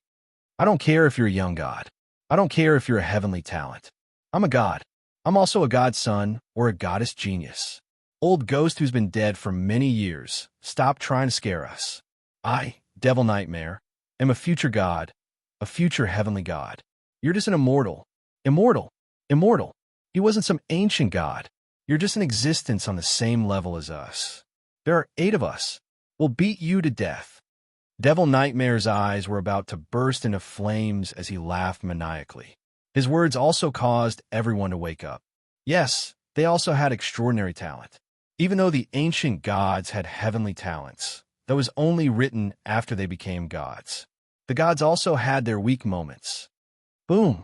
I don't care if you're a young god. I don't care if you're a heavenly talent. I'm a god. I'm also a godson or a goddess genius. Old ghost who's been dead for many years, stop trying to scare us. I, Devil Nightmare, am a future god, a future heavenly god. You're just an immortal. Immortal. Immortal. He wasn't some ancient god. You're just an existence on the same level as us. There are 8 of us. We'll beat you to death. Devil Nightmare's eyes were about to burst into flames as he laughed maniacally. His words also caused everyone to wake up. Yes, they also had extraordinary talent. Even though the ancient gods had heavenly talents, that was only written after they became gods. The gods also had their weak moments. Boom!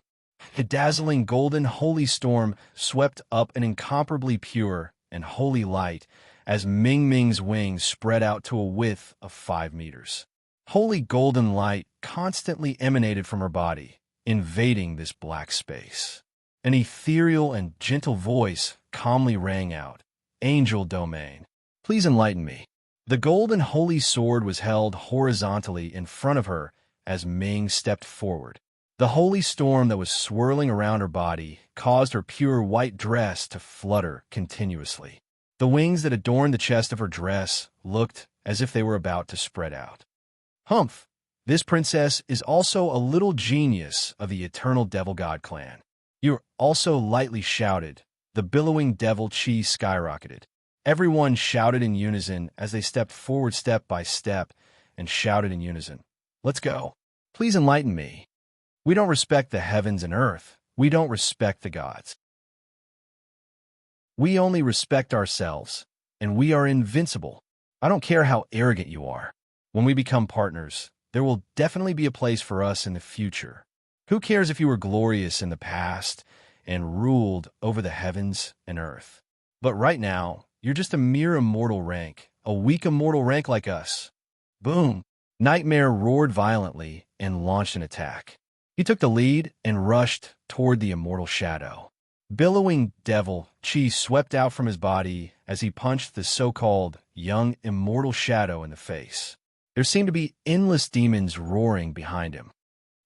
The dazzling golden holy storm swept up an incomparably pure and holy light as Ming Ming's wings spread out to a width of 5 meters. Holy golden light constantly emanated from her body, invading this black space. An ethereal and gentle voice calmly rang out, Angel Domain, please enlighten me. The golden holy sword was held horizontally in front of her as Ming stepped forward. The holy storm that was swirling around her body caused her pure white dress to flutter continuously. The wings that adorned the chest of her dress looked as if they were about to spread out. Humph! This princess is also a little genius of the eternal devil god clan. You're also lightly shouted. The billowing devil chi skyrocketed. Everyone shouted in unison as they stepped forward step by step and shouted in unison. Let's go. Please enlighten me. We don't respect the heavens and earth. We don't respect the gods. We only respect ourselves, and we are invincible. I don't care how arrogant you are. When we become partners, there will definitely be a place for us in the future. Who cares if you were glorious in the past and ruled over the heavens and earth? But right now, you're just a mere immortal rank, a weak immortal rank like us. Boom! Nightmare roared violently and launched an attack. He took the lead and rushed toward the immortal shadow. Billowing devil chi swept out from his body as he punched the so-called young immortal shadow in the face. There seemed to be endless demons roaring behind him.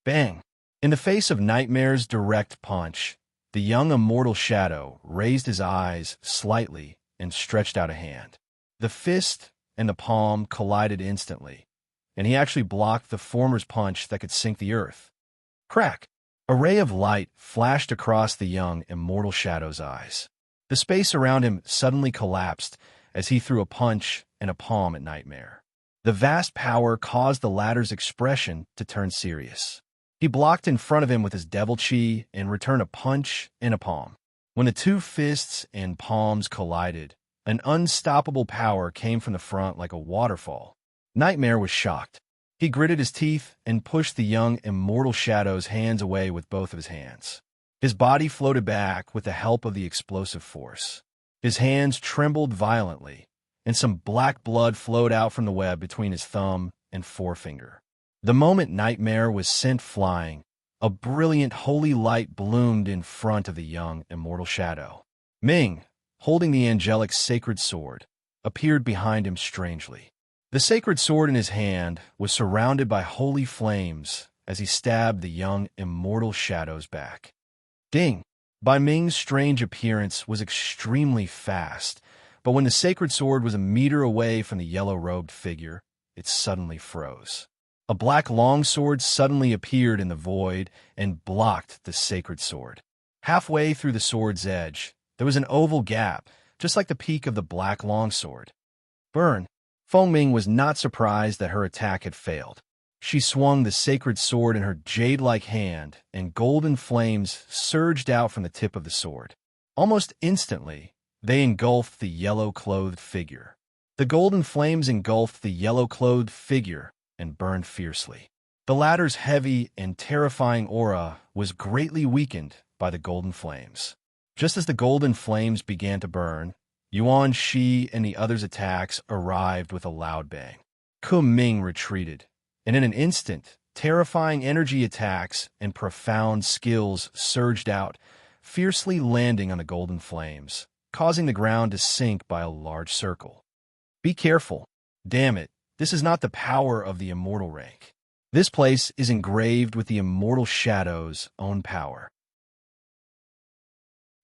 Bang! In the face of Nightmare's direct punch, the young immortal shadow raised his eyes slightly and stretched out a hand. The fist and the palm collided instantly, and he actually blocked the former's punch that could sink the earth. Crack! A ray of light flashed across the young immortal shadow's eyes. The space around him suddenly collapsed as he threw a punch and a palm at Nightmare. The vast power caused the latter's expression to turn serious. He blocked in front of him with his devil chi and returned a punch and a palm. When the two fists and palms collided, an unstoppable power came from the front like a waterfall. Nightmare was shocked. He gritted his teeth and pushed the young immortal shadow's hands away with both of his hands. His body floated back with the help of the explosive force. His hands trembled violently, and some black blood flowed out from the web between his thumb and forefinger. The moment Nightmare was sent flying, a brilliant holy light bloomed in front of the young immortal shadow. Ming, holding the angelic sacred sword, appeared behind him strangely. The sacred sword in his hand was surrounded by holy flames as he stabbed the young immortal shadow's back. Ding! Bai Ming's strange appearance was extremely fast, but when the sacred sword was a meter away from the yellow-robed figure, it suddenly froze. A black longsword suddenly appeared in the void and blocked the sacred sword. Halfway through the sword's edge, there was an oval gap, just like the peak of the black longsword. Burn! Feng Ming was not surprised that her attack had failed. She swung the sacred sword in her jade-like hand, and golden flames surged out from the tip of the sword. Almost instantly, they engulfed the yellow-clothed figure. The golden flames engulfed the yellow-clothed figure and burned fiercely. The latter's heavy and terrifying aura was greatly weakened by the golden flames. Just as the golden flames began to burn, Yuan Shi and the others' attacks arrived with a loud bang. Ming retreated, and in an instant, terrifying energy attacks and profound skills surged out, fiercely landing on the golden flames, causing the ground to sink by a large circle. Be careful. Damn it, this is not the power of the immortal rank. This place is engraved with the immortal shadow's own power.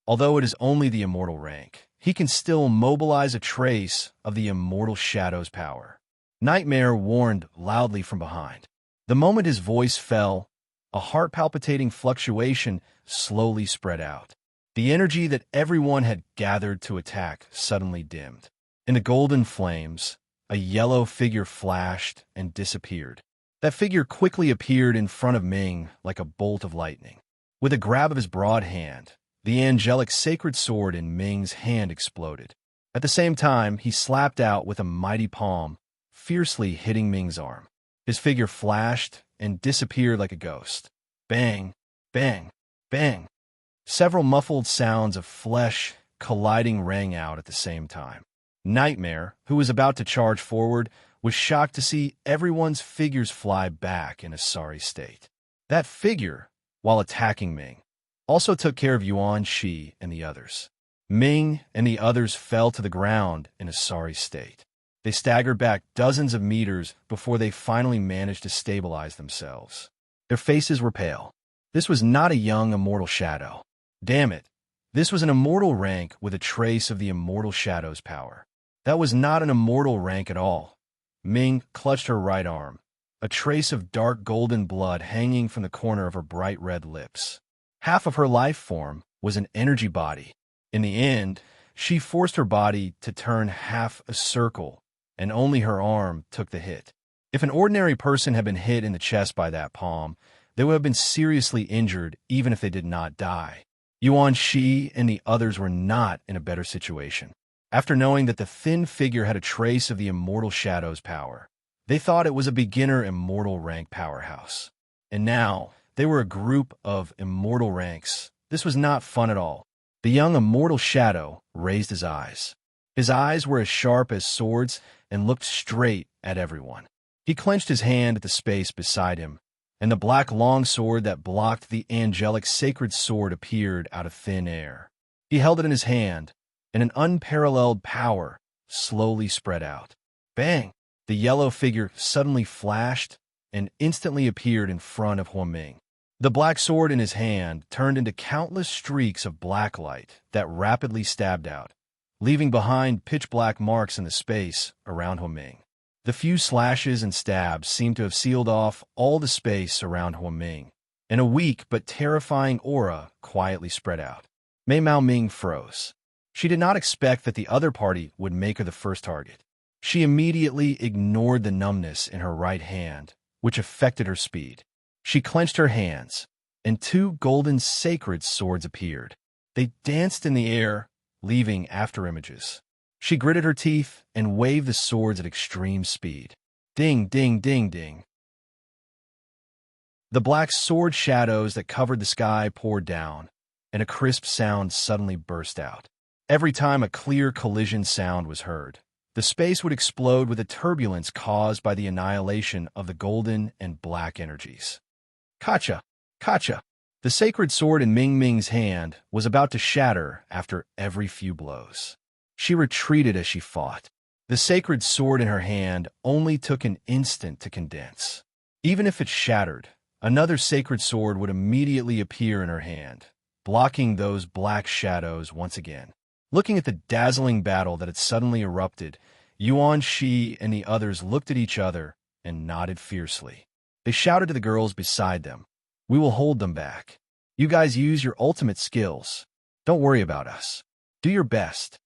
Although it is only the immortal rank, he can still mobilize a trace of the immortal shadow's power. Nightmare warned loudly from behind. The moment his voice fell, a heart-palpitating fluctuation slowly spread out. The energy that everyone had gathered to attack suddenly dimmed. In the golden flames, a yellow figure flashed and disappeared. That figure quickly appeared in front of Ming like a bolt of lightning. With a grab of his broad hand, the angelic sacred sword in Ming's hand exploded. At the same time, he slapped out with a mighty palm, fiercely hitting Ming's arm. His figure flashed and disappeared like a ghost. Bang, bang, bang. Several muffled sounds of flesh colliding rang out at the same time. Nightmare, who was about to charge forward, was shocked to see everyone's figures fly back in a sorry state. That figure, while attacking Ming, also took care of Yuan Shi and the others. Ming and the others fell to the ground in a sorry state. They staggered back dozens of meters before they finally managed to stabilize themselves. Their faces were pale. This was not a young immortal shadow. Damn it. This was an immortal rank with a trace of the immortal shadow's power. That was not an immortal rank at all. Ming clutched her right arm, a trace of dark golden blood hanging from the corner of her bright red lips. Half of her life form was an energy body. In the end, she forced her body to turn half a circle, and only her arm took the hit. If an ordinary person had been hit in the chest by that palm, they would have been seriously injured even if they did not die. Yuan Shi and the others were not in a better situation. After knowing that the thin figure had a trace of the immortal shadow's power, they thought it was a beginner immortal rank powerhouse. And now, they were a group of immortal ranks. This was not fun at all. The young immortal shadow raised his eyes. His eyes were as sharp as swords and looked straight at everyone. He clenched his hand at the space beside him, and the black longsword that blocked the angelic sacred sword appeared out of thin air. He held it in his hand, and an unparalleled power slowly spread out. Bang! The yellow figure suddenly flashed and instantly appeared in front of Huaming. The black sword in his hand turned into countless streaks of black light that rapidly stabbed out, leaving behind pitch-black marks in the space around Huaming. The few slashes and stabs seemed to have sealed off all the space around Huaming, and a weak but terrifying aura quietly spread out. Mei Mao Ming froze. She did not expect that the other party would make her the first target. She immediately ignored the numbness in her right hand, which affected her speed. She clenched her hands, and two golden sacred swords appeared. They danced in the air, leaving afterimages. She gritted her teeth and waved the swords at extreme speed. Ding, ding, ding, ding. The black sword shadows that covered the sky poured down, and a crisp sound suddenly burst out. Every time a clear collision sound was heard, the space would explode with a turbulence caused by the annihilation of the golden and black energies. Kacha! Kacha! The sacred sword in Ming Ming's hand was about to shatter after every few blows. She retreated as she fought. The sacred sword in her hand only took an instant to condense. Even if it shattered, another sacred sword would immediately appear in her hand, blocking those black shadows once again. Looking at the dazzling battle that had suddenly erupted, Yuan Shi and the others looked at each other and nodded fiercely. They shouted to the girls beside them, "We will hold them back. You guys use your ultimate skills. Don't worry about us. Do your best."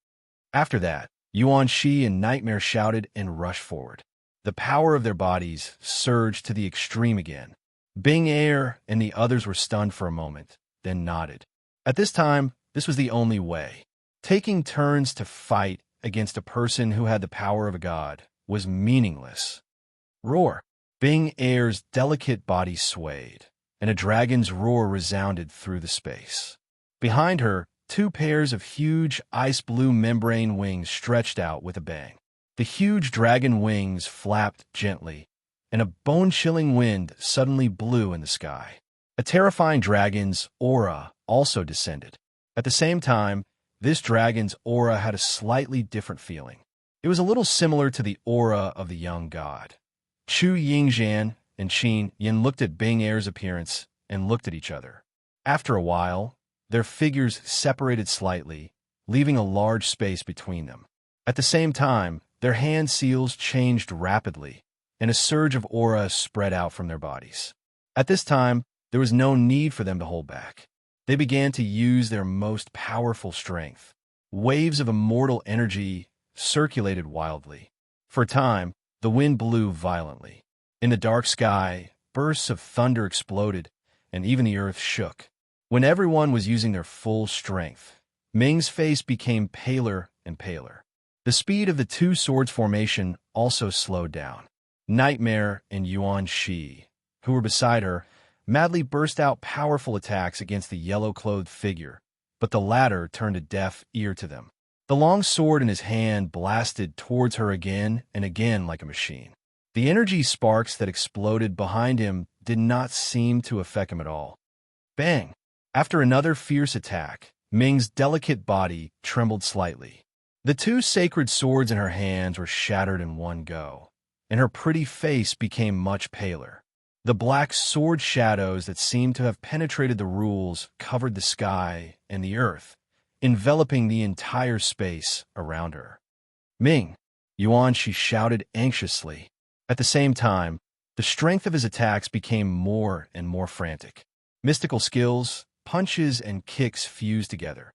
After that, Yuan Shi and Nightmare shouted and rushed forward. The power of their bodies surged to the extreme again. Bing Air and the others were stunned for a moment, then nodded. At this time, this was the only way. Taking turns to fight against a person who had the power of a god was meaningless. Roar! Bing Air's delicate body swayed, and a dragon's roar resounded through the space. Behind her, two pairs of huge ice-blue membrane wings stretched out with a bang. The huge dragon wings flapped gently, and a bone-chilling wind suddenly blew in the sky. A terrifying dragon's aura also descended. At the same time, this dragon's aura had a slightly different feeling. It was a little similar to the aura of the young god. Chu Yingzhan and Qin Yin looked at Bing Air's appearance and looked at each other. After a while, their figures separated slightly, leaving a large space between them. At the same time, their hand seals changed rapidly, and a surge of aura spread out from their bodies. At this time, there was no need for them to hold back. They began to use their most powerful strength. Waves of immortal energy circulated wildly. For a time, the wind blew violently. In the dark sky, bursts of thunder exploded, and even the earth shook. When everyone was using their full strength, Ming's face became paler and paler. The speed of the two swords formation also slowed down. Nightmare and Yuan Shi, who were beside her, madly burst out powerful attacks against the yellow-clothed figure, but the latter turned a deaf ear to them. The long sword in his hand blasted towards her again and again like a machine. The energy sparks that exploded behind him did not seem to affect him at all. Bang! After another fierce attack, Ming's delicate body trembled slightly. The two sacred swords in her hands were shattered in one go, and her pretty face became much paler. The black sword shadows that seemed to have penetrated the rules covered the sky and the earth, enveloping the entire space around her. Ming, Yuan, she shouted anxiously. At the same time, the strength of his attacks became more and more frantic. Mystical skills, punches, and kicks fused together.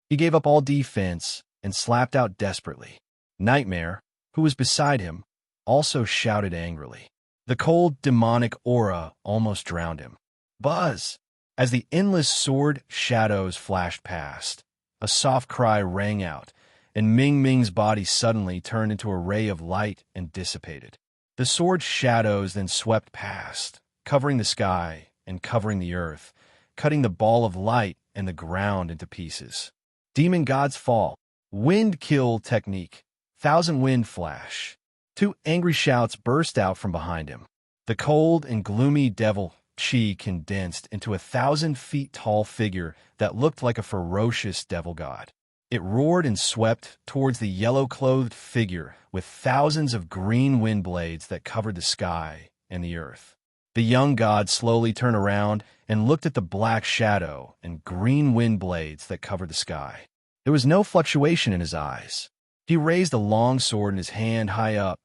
He gave up all defense and slapped out desperately. Nightmare, who was beside him, also shouted angrily. The cold, demonic aura almost drowned him. Buzz! As the endless sword shadows flashed past, a soft cry rang out, and Ming Ming's body suddenly turned into a ray of light and dissipated. The sword shadows then swept past, covering the sky and covering the earth, cutting the ball of light and the ground into pieces. Demon God's Fall, Wind Kill Technique, Thousand Wind Flash. Two angry shouts burst out from behind him. The cold and gloomy devil Chi condensed into a 1,000-feet-tall figure that looked like a ferocious devil god. It roared and swept towards the yellow-clothed figure with thousands of green wind blades that covered the sky and the earth. The young god slowly turned around and looked at the black shadow and green wind blades that covered the sky. There was no fluctuation in his eyes. He raised a long sword in his hand high up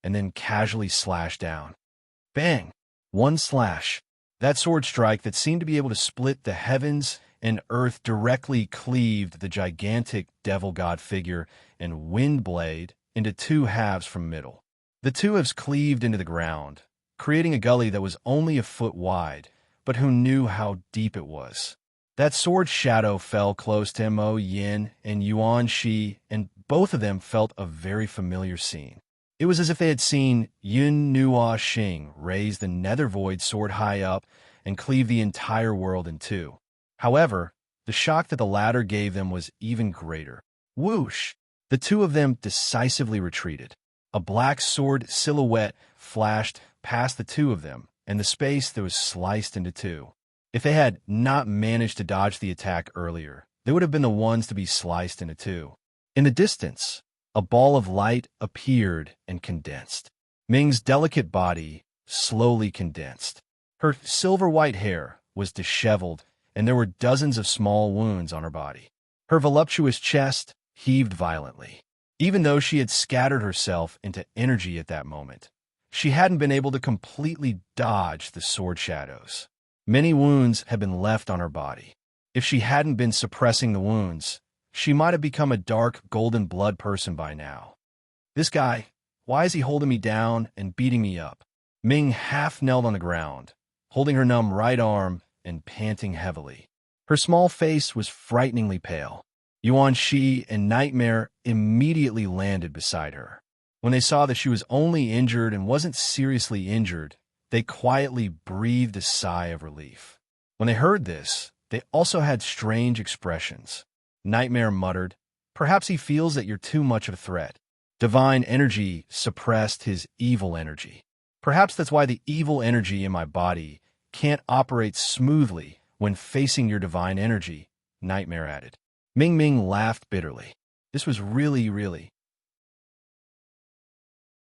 and then casually slashed down. Bang! One slash. That sword strike that seemed to be able to split the heavens and earth directly cleaved the gigantic devil god figure and wind blade into two halves from middle. The two halves cleaved into the ground, creating a gully that was only a foot wide, but who knew how deep it was. That sword shadow fell close to Mo Yin and Yuan Shi, and both of them felt a very familiar scene. It was as if they had seen Yun Nuo Xing raise the nether void sword high up and cleave the entire world in two. However, the shock that the latter gave them was even greater. Whoosh! The two of them decisively retreated. A black sword silhouette flashed past the two of them, and the space that was sliced into two. If they had not managed to dodge the attack earlier, they would have been the ones to be sliced into two. In the distance, a ball of light appeared and condensed. Ming's delicate body slowly condensed. Her silver-white hair was disheveled, and there were dozens of small wounds on her body. Her voluptuous chest heaved violently. Even though she had scattered herself into energy at that moment, she hadn't been able to completely dodge the sword shadows. Many wounds had been left on her body. If she hadn't been suppressing the wounds, she might have become a dark golden blood person by now. This guy, why is he holding me down and beating me up? Ming half knelt on the ground, holding her numb right arm and panting heavily. Her small face was frighteningly pale. Yuan Shi and Nightmare immediately landed beside her. When they saw that she was only injured and wasn't seriously injured, they quietly breathed a sigh of relief. When they heard this, they also had strange expressions. Nightmare muttered, "Perhaps he feels that you're too much of a threat." Divine energy suppressed his evil energy. Perhaps that's why the evil energy in my body can't operate smoothly when facing your divine energy, Nightmare added. Ming Ming laughed bitterly. This was really.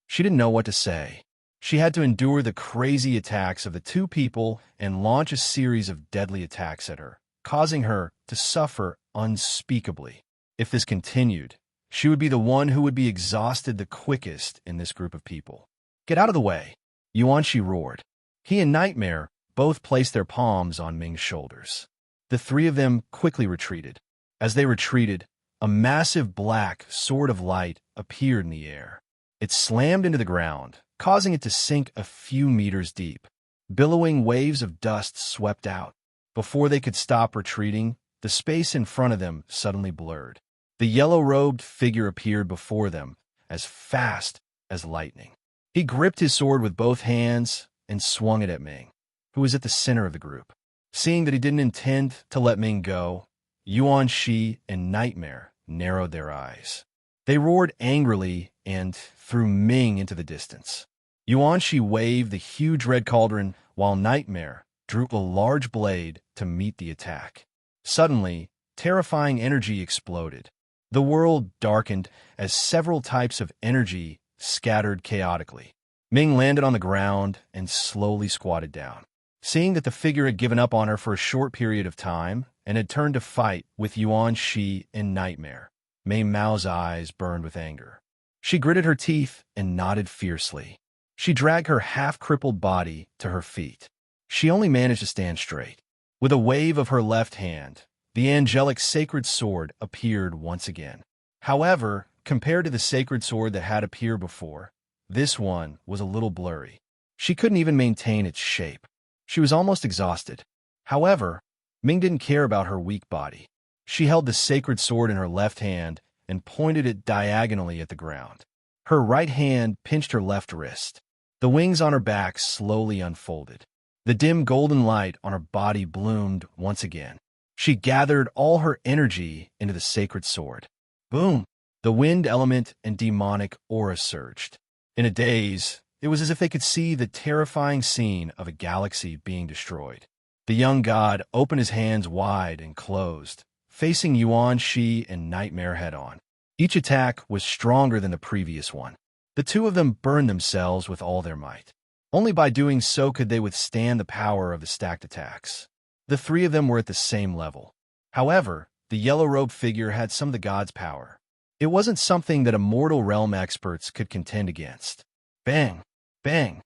She didn't know what to say. She had to endure the crazy attacks of the two people and launch a series of deadly attacks at her, causing her to suffer unspeakably. If this continued, she would be the one who would be exhausted the quickest in this group of people. Get out of the way, Yuanshi roared. He and Nightmare both placed their palms on Ming's shoulders. The three of them quickly retreated. As they retreated, a massive black sword of light appeared in the air. It slammed into the ground, causing it to sink a few meters deep. Billowing waves of dust swept out. Before they could stop retreating, the space in front of them suddenly blurred. The yellow-robed figure appeared before them, as fast as lightning. He gripped his sword with both hands and swung it at Ming, who was at the center of the group. Seeing that he didn't intend to let Ming go, Yuan Shi and Nightmare narrowed their eyes. They roared angrily and threw Ming into the distance. Yuan Shi waved the huge red cauldron while Nightmare drew a large blade to meet the attack. Suddenly, terrifying energy exploded. The world darkened as several types of energy scattered chaotically. Ming landed on the ground and slowly squatted down. Seeing that the figure had given up on her for a short period of time and had turned to fight with Yuan Shi in Nightmare, Mei Mao's eyes burned with anger. She gritted her teeth and nodded fiercely. She dragged her half-crippled body to her feet. She only managed to stand straight. With a wave of her left hand, the angelic sacred sword appeared once again. However, compared to the sacred sword that had appeared before, this one was a little blurry. She couldn't even maintain its shape. She was almost exhausted. However, Ming didn't care about her weak body. She held the sacred sword in her left hand and pointed it diagonally at the ground. Her right hand pinched her left wrist. The wings on her back slowly unfolded. The dim golden light on her body bloomed once again. She gathered all her energy into the sacred sword. Boom! The wind element and demonic aura surged. In a daze, it was as if they could see the terrifying scene of a galaxy being destroyed. The young god opened his hands wide and closed, facing Yuan Shi and Nightmare head-on. Each attack was stronger than the previous one. The two of them burned themselves with all their might. Only by doing so could they withstand the power of the stacked attacks. The three of them were at the same level. However, the yellow-robed figure had some of the god's power. It wasn't something that immortal realm experts could contend against. Bang! Bang!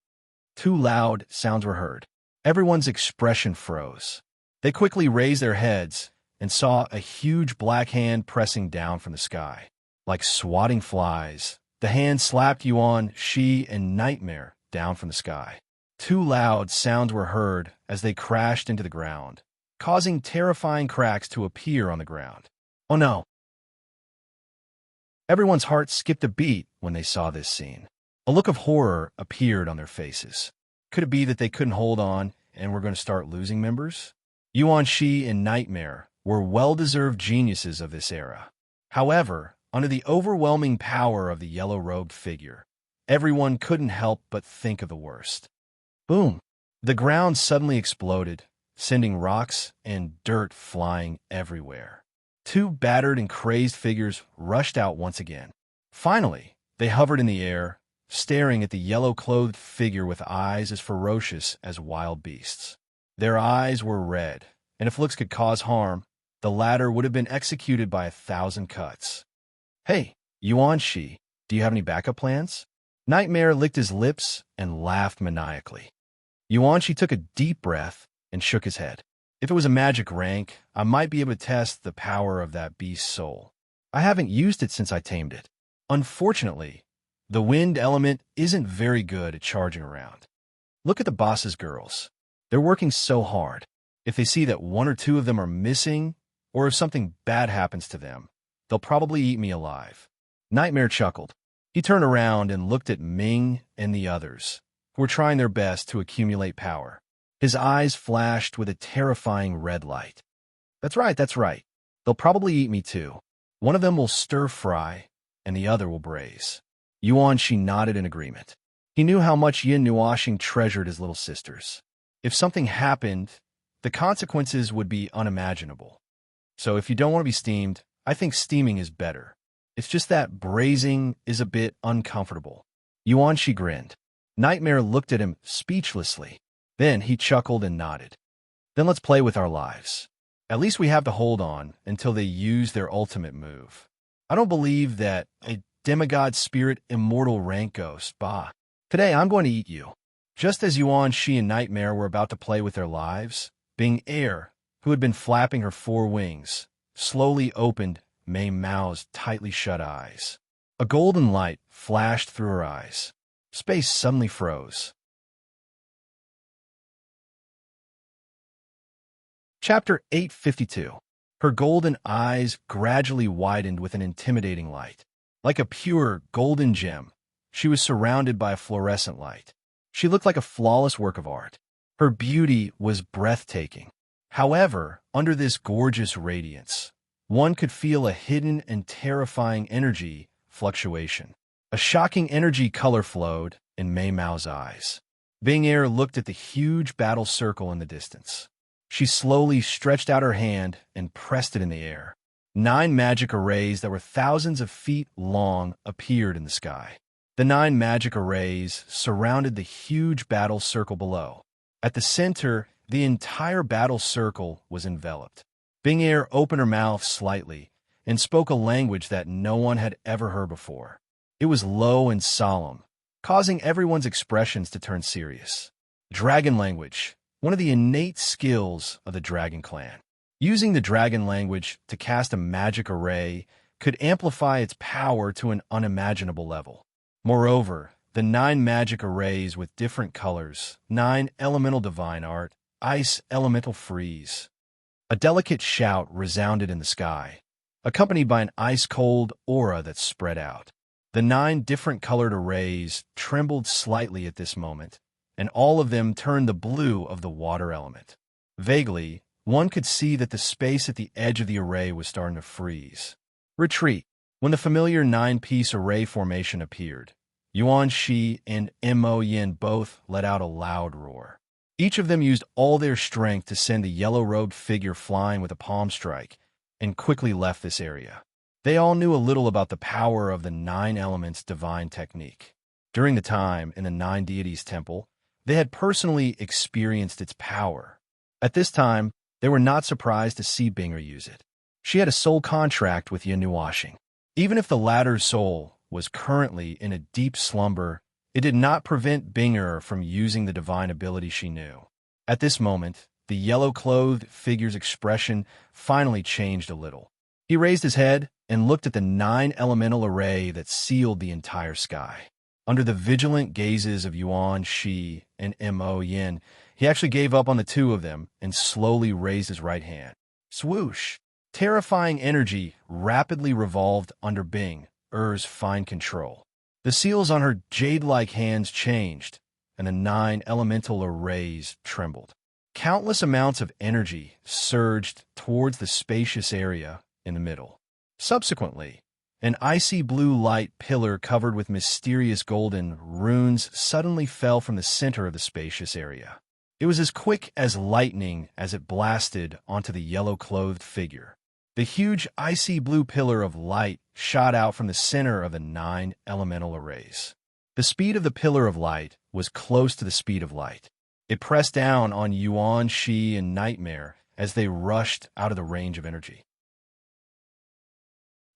Two loud sounds were heard. Everyone's expression froze. They quickly raised their heads and saw a huge black hand pressing down from the sky. Like swatting flies, the hand slapped Yuan Shi and Nightmare down from the sky. Two loud sounds were heard as they crashed into the ground, causing terrifying cracks to appear on the ground. Oh no! Everyone's heart skipped a beat when they saw this scene. A look of horror appeared on their faces. Could it be that they couldn't hold on and were going to start losing members? Yuan Shi and Nightmare were well-deserved geniuses of this era. However, under the overwhelming power of the yellow-robed figure, everyone couldn't help but think of the worst. Boom! The ground suddenly exploded, sending rocks and dirt flying everywhere. Two battered and crazed figures rushed out once again. Finally, they hovered in the air, staring at the yellow-clothed figure with eyes as ferocious as wild beasts. Their eyes were red, and if looks could cause harm, the latter would have been executed by 1,000 cuts. Hey, Yuan Shi, do you have any backup plans? Nightmare licked his lips and laughed maniacally. Yuan Shi took a deep breath and shook his head. If it was a magic rank, I might be able to test the power of that beast's soul. I haven't used it since I tamed it. Unfortunately, the wind element isn't very good at charging around. Look at the boss's girls. They're working so hard. If they see that one or two of them are missing, or if something bad happens to them, they'll probably eat me alive. Nightmare chuckled. He turned around and looked at Ming and the others, who were trying their best to accumulate power. His eyes flashed with a terrifying red light. That's right, that's right. They'll probably eat me too. One of them will stir-fry, and the other will braise. Yuan Shi nodded in agreement. He knew how much Yin Nuoxing treasured his little sisters. If something happened, the consequences would be unimaginable. So if you don't want to be steamed, I think steaming is better. It's just that braising is a bit uncomfortable. Yuan Shi grinned. Nightmare looked at him speechlessly. Then he chuckled and nodded. Then let's play with our lives. At least we have to hold on until they use their ultimate move. I don't believe that a demigod spirit immortal rank ghost, bah. Today I'm going to eat you. Just as Yuan Shi and Nightmare were about to play with their lives, Bing Air, who had been flapping her four wings, slowly opened Mei Mao's tightly shut eyes. A golden light flashed through her eyes. Space suddenly froze. Chapter 852. Her golden eyes gradually widened with an intimidating light. Like a pure golden gem, she was surrounded by a fluorescent light. She looked like a flawless work of art. Her beauty was breathtaking. However, under this gorgeous radiance, one could feel a hidden and terrifying energy fluctuation. A shocking energy color flowed in Mei Mao's eyes. Bing Er looked at the huge battle circle in the distance. She slowly stretched out her hand and pressed it in the air. 9 magic arrays that were thousands of feet long appeared in the sky. The 9 magic arrays surrounded the huge battle circle below. At the center, the entire battle circle was enveloped. Bing Air opened her mouth slightly and spoke a language that no one had ever heard before. It was low and solemn, causing everyone's expressions to turn serious. Dragon language, one of the innate skills of the Dragon Clan. Using the dragon language to cast a magic array could amplify its power to an unimaginable level. Moreover, the 9 magic arrays with different colors, 9 elemental divine art, ice elemental freeze. A delicate shout resounded in the sky, accompanied by an ice-cold aura that spread out. The 9 different colored arrays trembled slightly at this moment, and all of them turned the blue of the water element. Vaguely, one could see that the space at the edge of the array was starting to freeze. Retreat. When the familiar 9-piece array formation appeared, Yuan Shi and Mo Yin both let out a loud roar. Each of them used all their strength to send the yellow-robed figure flying with a palm strike and quickly left this area. They all knew a little about the power of the 9 elements divine technique. During the time in the 9 deities temple, they had personally experienced its power. At this time, they were not surprised to see Binger use it. She had a soul contract with Yin Nuashing. Even if the latter's soul was currently in a deep slumber, it did not prevent Binger from using the divine ability she knew. At this moment, the yellow-clothed figure's expression finally changed a little. He raised his head and looked at the 9 elemental array that sealed the entire sky. Under the vigilant gazes of Yuan Shi and Mo Yin, he actually gave up on the 2 of them and slowly raised his right hand. Swoosh! Terrifying energy rapidly revolved under Bing Er's fine control. The seals on her jade-like hands changed, and the 9 elemental arrays trembled. Countless amounts of energy surged towards the spacious area in the middle. Subsequently, an icy blue light pillar covered with mysterious golden runes suddenly fell from the center of the spacious area. It was as quick as lightning as it blasted onto the yellow-clothed figure. The huge icy blue pillar of light shot out from the center of the 9 elemental arrays. The speed of the pillar of light was close to the speed of light. It pressed down on Yuan Shi and Nightmare as they rushed out of the range of energy.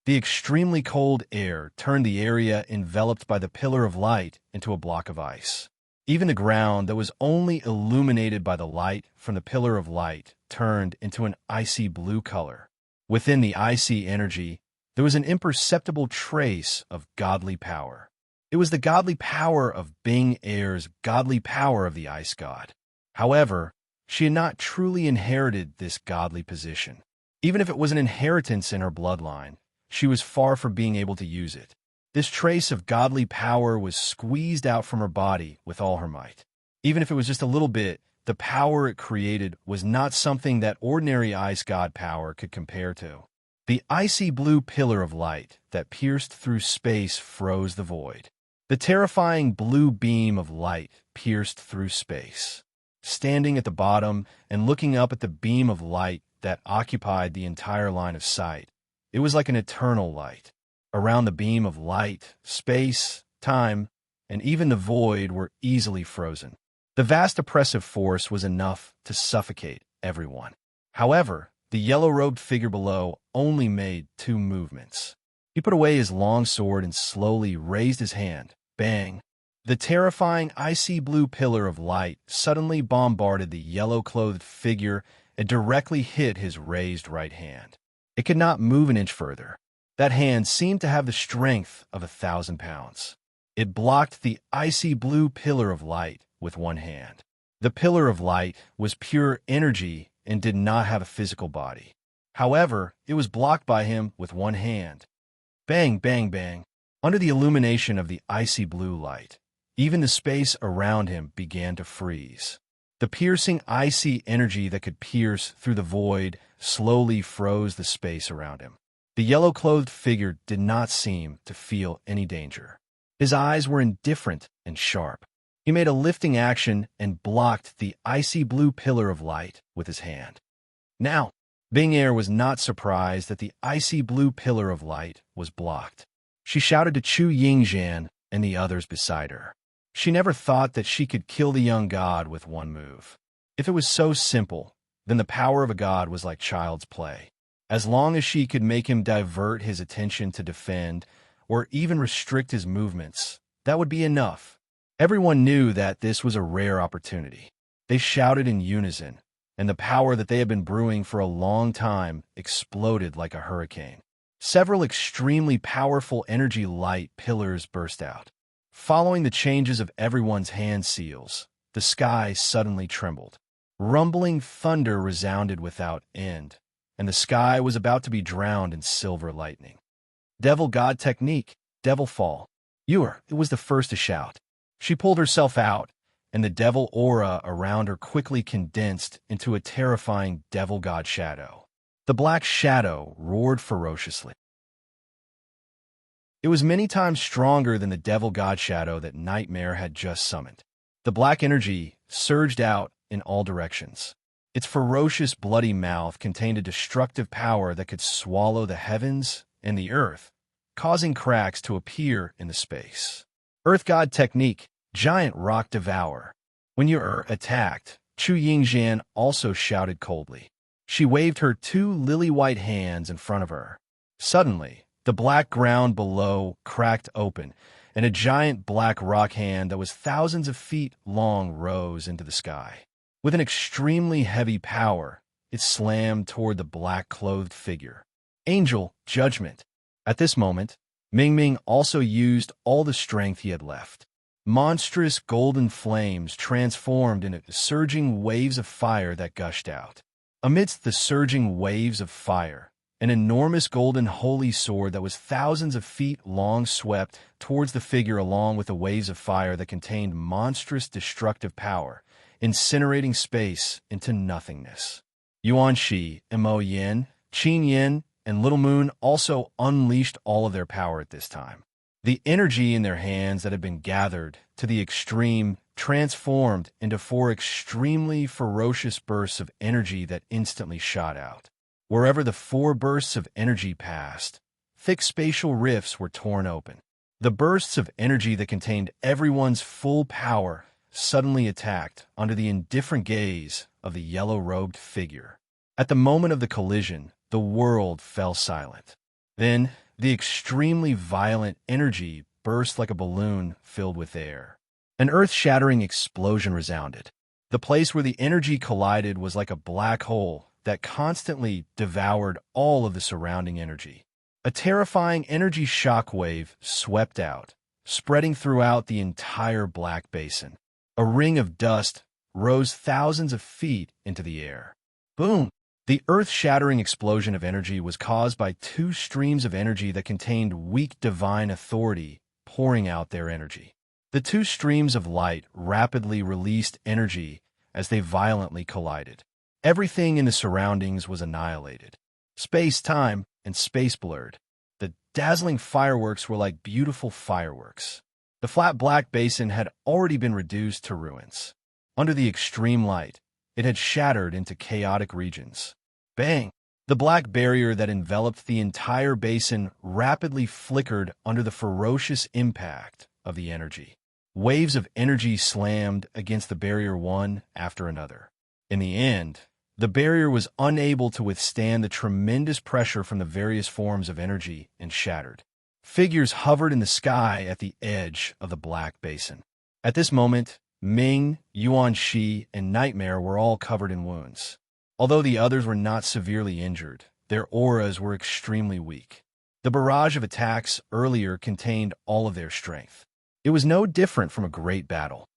The extremely cold air turned the area enveloped by the pillar of light into a block of ice. Even the ground that was only illuminated by the light from the pillar of light turned into an icy blue color. Within the icy energy, there was an imperceptible trace of godly power. It was the godly power of Bing Air's godly power of the ice god. However, she had not truly inherited this godly position. Even if it was an inheritance in her bloodline, she was far from being able to use it. This trace of godly power was squeezed out from her body with all her might. Even if it was just a little bit, the power it created was not something that ordinary ice god power could compare to. The icy blue pillar of light that pierced through space froze the void. The terrifying blue beam of light pierced through space. Standing at the bottom and looking up at the beam of light that occupied the entire line of sight, it was like an eternal light. Around the beam of light, space, time, and even the void were easily frozen. The vast oppressive force was enough to suffocate everyone. However, the yellow-robed figure below only made 2 movements. He put away his long sword and slowly raised his hand. Bang! The terrifying icy blue pillar of light suddenly bombarded the yellow-clothed figure and directly hit his raised right hand. It could not move an inch further. That hand seemed to have the strength of 1,000 pounds. It blocked the icy blue pillar of light with one hand. The pillar of light was pure energy and did not have a physical body. However, it was blocked by him with one hand. Bang, bang, bang. Under the illumination of the icy blue light, even the space around him began to freeze. The piercing icy energy that could pierce through the void slowly froze the space around him. The yellow-clothed figure did not seem to feel any danger. His eyes were indifferent and sharp. He made a lifting action and blocked the icy blue pillar of light with his hand. Now, Bing Air was not surprised that the icy blue pillar of light was blocked. She shouted to Chu Yingzhan and the others beside her. She never thought that she could kill the young god with one move. If it was so simple, then the power of a god was like child's play. As long as she could make him divert his attention to defend, or even restrict his movements, that would be enough. Everyone knew that this was a rare opportunity. They shouted in unison, and the power that they had been brewing for a long time exploded like a hurricane. Several extremely powerful energy light pillars burst out. Following the changes of everyone's hand seals, the sky suddenly trembled. Rumbling thunder resounded without end, and the sky was about to be drowned in silver lightning. Devil God technique, devil fall. It was the first to shout. She pulled herself out, and the devil aura around her quickly condensed into a terrifying devil god shadow. The black shadow roared ferociously. It was many times stronger than the devil god shadow that Nightmare had just summoned. The black energy surged out in all directions. Its ferocious, bloody mouth contained a destructive power that could swallow the heavens and the earth, causing cracks to appear in the space. Earth God technique, giant rock devour. When you are attacked, Chu Yingzhan also shouted coldly. She waved her two lily-white hands in front of her. Suddenly, the black ground below cracked open, and a giant black rock hand that was thousands of feet long rose into the sky. With an extremely heavy power, it slammed toward the black-clothed figure. Angel, judgment. At this moment, Ming Ming also used all the strength he had left. Monstrous golden flames transformed into surging waves of fire that gushed out. Amidst the surging waves of fire, an enormous golden holy sword that was thousands of feet long swept towards the figure along with the waves of fire that contained monstrous destructive power, incinerating space into nothingness. Yuan Shi, Mo Yin, Qin Yin, and Little Moon also unleashed all of their power at this time. The energy in their hands that had been gathered to the extreme transformed into four extremely ferocious bursts of energy that instantly shot out. Wherever the four bursts of energy passed, thick spatial rifts were torn open. The bursts of energy that contained everyone's full power suddenly attacked under the indifferent gaze of the yellow-robed figure. At the moment of the collision, the world fell silent. Then, the extremely violent energy burst like a balloon filled with air. An earth-shattering explosion resounded. The place where the energy collided was like a black hole that constantly devoured all of the surrounding energy. A terrifying energy shockwave swept out, spreading throughout the entire black basin. A ring of dust rose thousands of feet into the air. Boom! The earth-shattering explosion of energy was caused by two streams of energy that contained weak divine authority pouring out their energy. The two streams of light rapidly released energy as they violently collided. Everything in the surroundings was annihilated. Space, time, and space blurred. The dazzling fireworks were like beautiful fireworks. The flat black basin had already been reduced to ruins. Under the extreme light, it had shattered into chaotic regions. Bang! The black barrier that enveloped the entire basin rapidly flickered under the ferocious impact of the energy. Waves of energy slammed against the barrier one after another. In the end, the barrier was unable to withstand the tremendous pressure from the various forms of energy and shattered. Figures hovered in the sky at the edge of the black basin. At this moment, Ming, Yuan Shi, and Nightmare were all covered in wounds. Although the others were not severely injured, their auras were extremely weak. The barrage of attacks earlier contained all of their strength. It was no different from a great battle.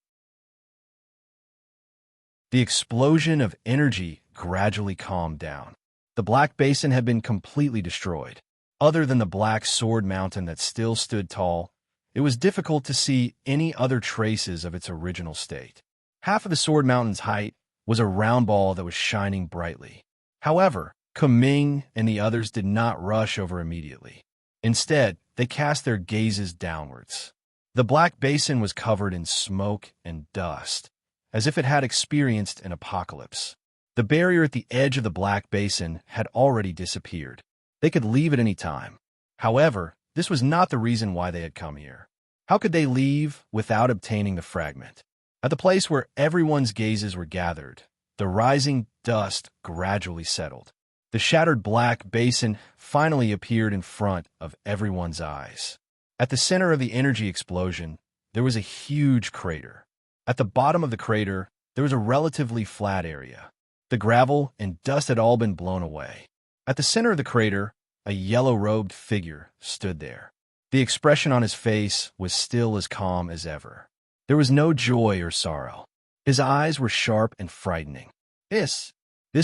The explosion of energy gradually calmed down. The black basin had been completely destroyed. Other than the black sword mountain that still stood tall, it was difficult to see any other traces of its original state. Half of the sword mountain's height was a round ball that was shining brightly. However, Kuming and the others did not rush over immediately. Instead, they cast their gazes downwards. The black basin was covered in smoke and dust, as if it had experienced an apocalypse. The The barrier at the edge of the black basin had already disappeared. They could leave at any time. However, this was not the reason why they had come here. How could they leave without obtaining the fragment? At the place where everyone's gazes were gathered, the rising dust gradually settled. The shattered black basin finally appeared in front of everyone's eyes. At the center of the energy explosion, there was a huge crater. At the bottom of the crater, there was a relatively flat area. The gravel and dust had all been blown away. At the center of the crater, a yellow-robed figure stood there. The expression on his face was still as calm as ever. There was no joy or sorrow. His eyes were sharp and frightening. This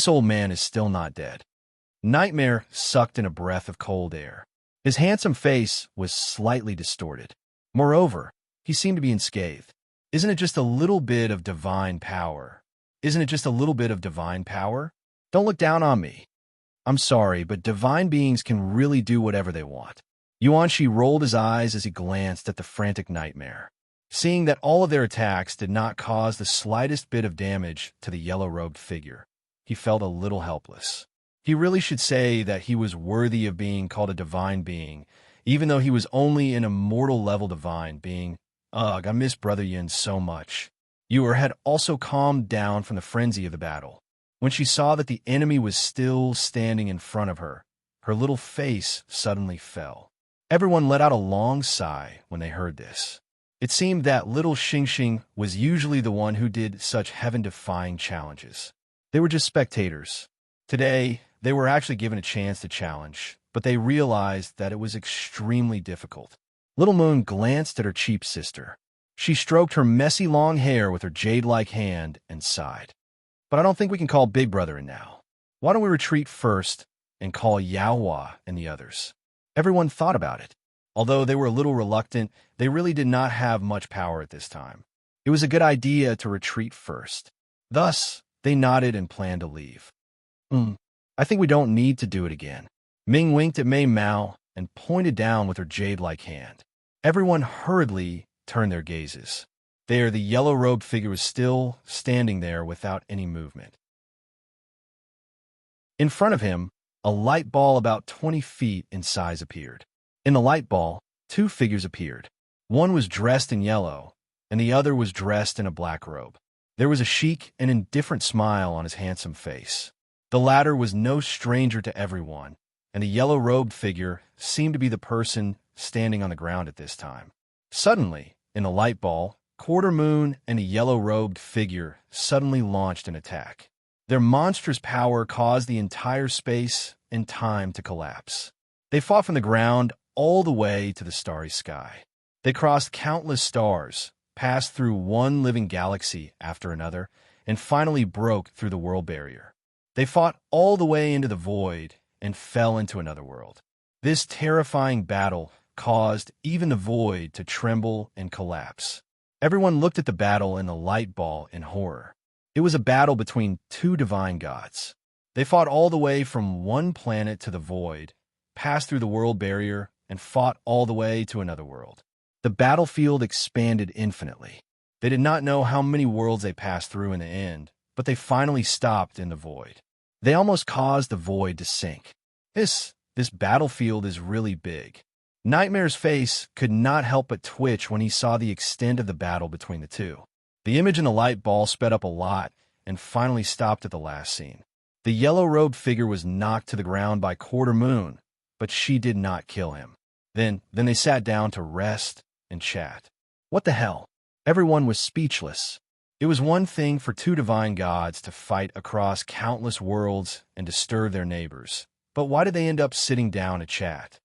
old man is still not dead. Nightmare sucked in a breath of cold air. His handsome face was slightly distorted. Moreover, he seemed to be unscathed. Isn't it just a little bit of divine power? Isn't it just a little bit of divine power? Don't look down on me. I'm sorry, but divine beings can really do whatever they want. Yuanshi rolled his eyes as he glanced at the frantic Nightmare. Seeing that all of their attacks did not cause the slightest bit of damage to the yellow-robed figure, he felt a little helpless. He really should say that he was worthy of being called a divine being, even though he was only an immortal-level divine being. Ugh, I miss Brother Yin so much. Yu had also calmed down from the frenzy of the battle. When she saw that the enemy was still standing in front of her, her little face suddenly fell. Everyone let out a long sigh when they heard this. It seemed that little Xingxing was usually the one who did such heaven-defying challenges. They were just spectators. Today, they were actually given a chance to challenge, but they realized that it was extremely difficult. Little Moon glanced at her cheap sister. She stroked her messy long hair with her jade-like hand and sighed. But I don't think we can call Big Brother in now. Why don't we retreat first and call Yaohua and the others? Everyone thought about it. Although they were a little reluctant, they really did not have much power at this time. It was a good idea to retreat first. Thus, they nodded and planned to leave. I think we don't need to do it again. Ming winked at Mei Mao and pointed down with her jade-like hand. Everyone hurriedly turned their gazes. There, the yellow-robed figure was still standing there without any movement. In front of him, a light ball about 20 feet in size appeared. In the light ball, two figures appeared. One was dressed in yellow, and the other was dressed in a black robe. There was a chic and indifferent smile on his handsome face. The latter was no stranger to everyone, and the yellow-robed figure seemed to be the person standing on the ground at this time. Suddenly, in the light ball, Quarter Moon and a yellow-robed figure suddenly launched an attack. Their monstrous power caused the entire space and time to collapse. They fought from the ground all the way to the starry sky. They crossed countless stars, passed through one living galaxy after another, and finally broke through the world barrier. They fought all the way into the void and fell into another world. This terrifying battle caused even the void to tremble and collapse. Everyone looked at the battle in the light ball in horror. It was a battle between two divine gods. They fought all the way from one planet to the void, passed through the world barrier, and fought all the way to another world. The battlefield expanded infinitely. They did not know how many worlds they passed through in the end, but they finally stopped in the void. They almost caused the void to sink. This battlefield is really big. Nightmare's face could not help but twitch when he saw the extent of the battle between the two. The image in the light ball sped up a lot and finally stopped at the last scene. The yellow-robed figure was knocked to the ground by Quarter Moon, but she did not kill him. Then they sat down to rest and chat. What the hell? Everyone was speechless. It was one thing for two divine gods to fight across countless worlds and disturb their neighbors, but why did they end up sitting down to chat?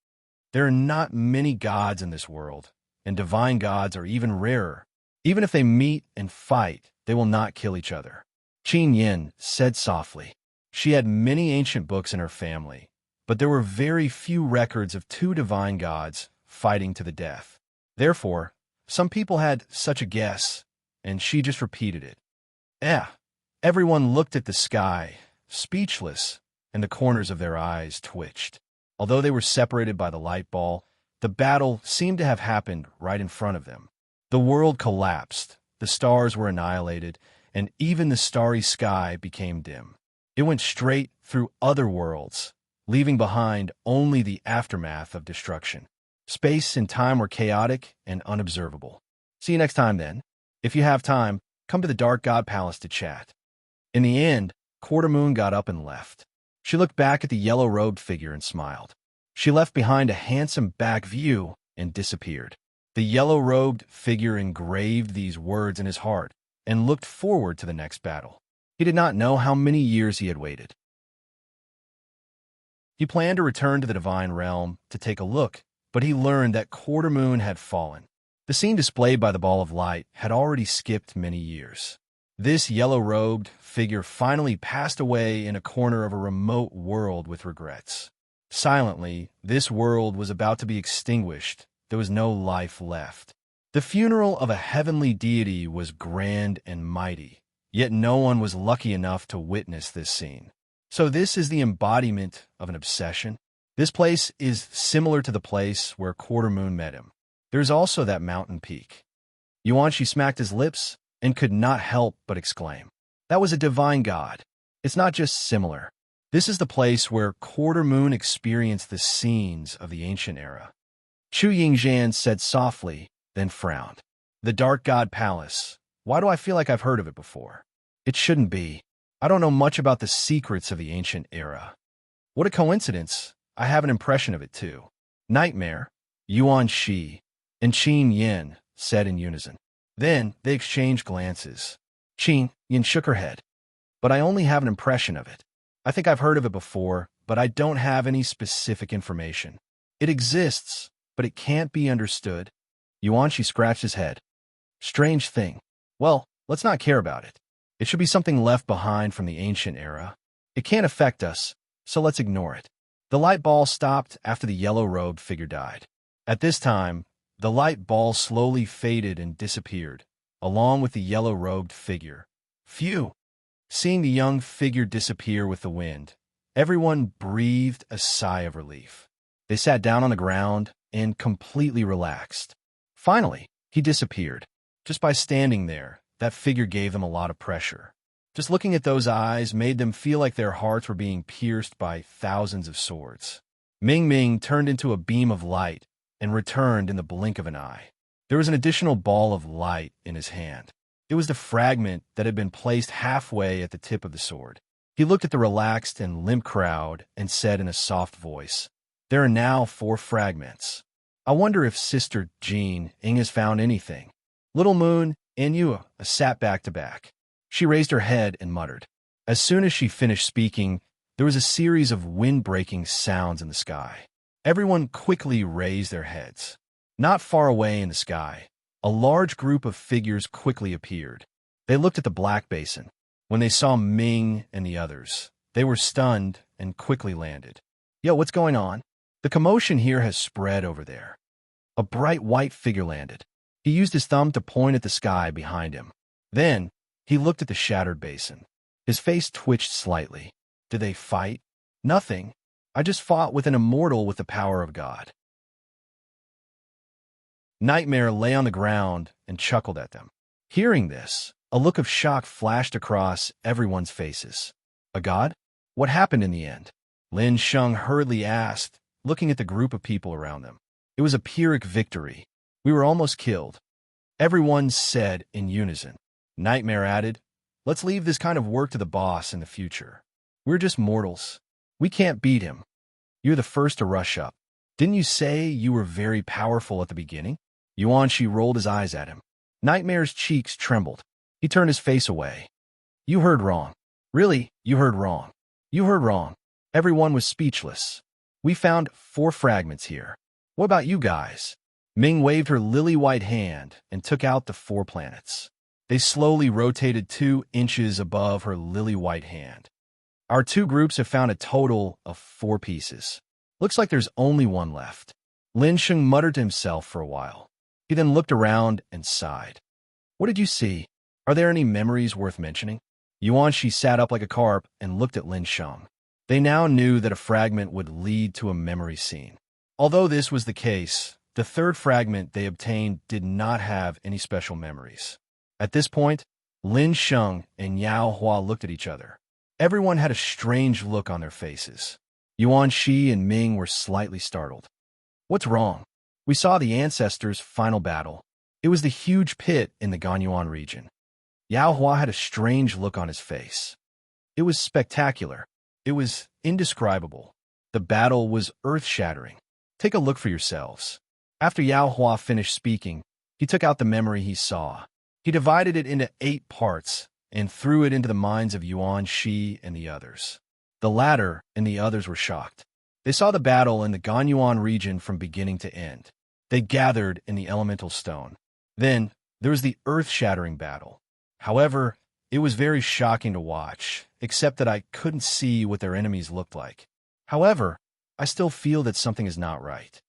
There are not many gods in this world, and divine gods are even rarer. Even if they meet and fight, they will not kill each other. Qin Yin said softly. She had many ancient books in her family, but there were very few records of two divine gods fighting to the death. Therefore, some people had such a guess, and she just repeated it. Everyone looked at the sky, speechless, and the corners of their eyes twitched. Although they were separated by the light ball, the battle seemed to have happened right in front of them. The world collapsed, the stars were annihilated, and even the starry sky became dim. It went straight through other worlds, leaving behind only the aftermath of destruction. Space and time were chaotic and unobservable. See you next time, then. If you have time, come to the Dark God Palace to chat. In the end, Quarter Moon got up and left. She looked back at the yellow-robed figure and smiled. She left behind a handsome back view and disappeared. The yellow-robed figure engraved these words in his heart and looked forward to the next battle. He did not know how many years he had waited. He planned to return to the Divine Realm to take a look, but he learned that Quarter Moon had fallen. The scene displayed by the ball of light had already skipped many years. This yellow-robed figure finally passed away in a corner of a remote world with regrets. Silently, this world was about to be extinguished. There was no life left. The funeral of a heavenly deity was grand and mighty, yet no one was lucky enough to witness this scene. So this is the embodiment of an obsession. This place is similar to the place where Quarter Moon met him. There's also that mountain peak. Yuanshi smacked his lips and could not help but exclaim, "That was a divine god." It's not just similar. This is the place where Quarter Moon experienced the scenes of the ancient era. Chu Yingzhan said softly, then frowned. The Dark God Palace. Why do I feel like I've heard of it before? It shouldn't be. I don't know much about the secrets of the ancient era. What a coincidence. I have an impression of it too. Nightmare, Yuan Shi, and Qin Yin said in unison. Then they exchanged glances. Qin Yin shook her head. But I only have an impression of it. I think I've heard of it before, but I don't have any specific information. It exists, but it can't be understood. Yuanshi scratched his head. Strange thing. Well, let's not care about it. It should be something left behind from the ancient era. It can't affect us, so let's ignore it. The light ball stopped after the yellow-robed figure died. At this time, the light ball slowly faded and disappeared, along with the yellow-robed figure. Phew! Seeing the young figure disappear with the wind, everyone breathed a sigh of relief. They sat down on the ground and completely relaxed. Finally, he disappeared. Just by standing there, that figure gave them a lot of pressure. Just looking at those eyes made them feel like their hearts were being pierced by thousands of swords. Ming Ming turned into a beam of light and returned in the blink of an eye. There was an additional ball of light in his hand. It was the fragment that had been placed halfway at the tip of the sword. He looked at the relaxed and limp crowd and said in a soft voice, "There are now 4 fragments. I wonder if Sister Jean Ing has found anything." Little Moon and Yua sat back to back. She raised her head and muttered. As soon as she finished speaking, there was a series of wind-breaking sounds in the sky. Everyone quickly raised their heads. Not far away in the sky, a large group of figures quickly appeared. They looked at the black basin. When they saw Ming and the others, they were stunned and quickly landed. Yo, what's going on? The commotion here has spread over there. A bright white figure landed. He used his thumb to point at the sky behind him. Then, he looked at the shattered basin. His face twitched slightly. Did they fight? Nothing. I just fought with an immortal with the power of God. Nightmare lay on the ground and chuckled at them. Hearing this, a look of shock flashed across everyone's faces. A god? What happened in the end? Lin Sheng hurriedly asked, looking at the group of people around them. It was a Pyrrhic victory. We were almost killed. Everyone said in unison. Nightmare added, "Let's leave this kind of work to the boss in the future. We're just mortals. We can't beat him. You're the first to rush up. Didn't you say you were very powerful at the beginning?" Yuanshi rolled his eyes at him. Nightmare's cheeks trembled. He turned his face away. You heard wrong. Really, you heard wrong. You heard wrong. Everyone was speechless. We found 4 fragments here. What about you guys? Ming waved her lily-white hand and took out the 4 planets. They slowly rotated 2 inches above her lily-white hand. Our 2 groups have found a total of 4 pieces. Looks like there's only 1 left. Lin Sheng muttered to himself for a while. He then looked around and sighed. What did you see? Are there any memories worth mentioning? Yuanshi sat up like a carp and looked at Lin Sheng. They now knew that a fragment would lead to a memory scene. Although this was the case, the 3rd fragment they obtained did not have any special memories. At this point, Lin Sheng and Yao Hua looked at each other. Everyone had a strange look on their faces. Yuan Shi and Ming were slightly startled. What's wrong? We saw the ancestors' final battle. It was the huge pit in the Ganyuan region. Yao Hua had a strange look on his face. It was spectacular. It was indescribable. The battle was earth-shattering. Take a look for yourselves. After Yao Hua finished speaking, he took out the memory he saw. He divided it into 8 parts and threw it into the minds of Yuan Shi and the others. The latter and the others were shocked. They saw the battle in the Ganyuan region from beginning to end. They gathered in the elemental stone. Then, there was the earth-shattering battle. However, it was very shocking to watch, except that I couldn't see what their enemies looked like. However, I still feel that something is not right.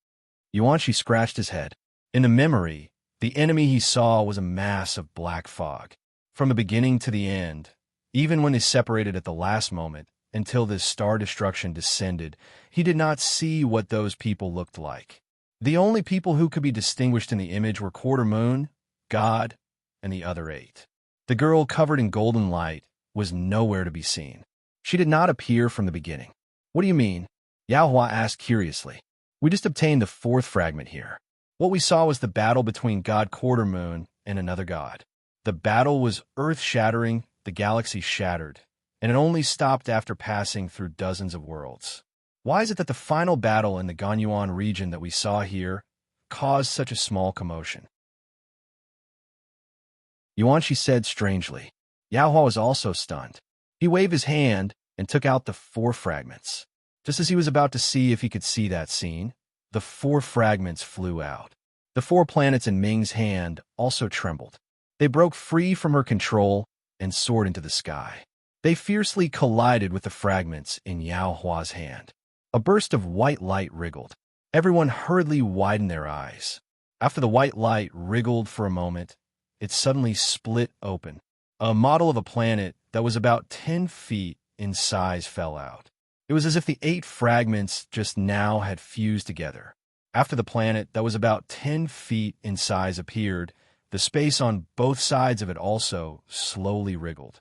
Yuan Shi scratched his head. In the memory, the enemy he saw was a mass of black fog. From the beginning to the end, even when they separated at the last moment, until this star destruction descended, he did not see what those people looked like. The only people who could be distinguished in the image were Quarter Moon, God, and the other 8. The girl covered in golden light was nowhere to be seen. She did not appear from the beginning. What do you mean? Yao Hua asked curiously. We just obtained the 4th fragment here. What we saw was the battle between God Quarter Moon and another god. The battle was earth-shattering, the galaxy shattered, and it only stopped after passing through dozens of worlds. Why is it that the final battle in the Ganyuan region that we saw here caused such a small commotion? Yuan Shi said strangely. Yao Hua was also stunned. He waved his hand and took out the 4 fragments. Just as he was about to see if he could see that scene, the 4 fragments flew out. The 4 planets in Ming's hand also trembled. They broke free from her control and soared into the sky. They fiercely collided with the fragments in Yao Hua's hand. A burst of white light wriggled. Everyone hurriedly widened their eyes. After the white light wriggled for a moment, it suddenly split open. A model of a planet that was about 10 feet in size fell out. It was as if the 8 fragments just now had fused together. After the planet that was about 10 feet in size appeared, the space on both sides of it also slowly wriggled.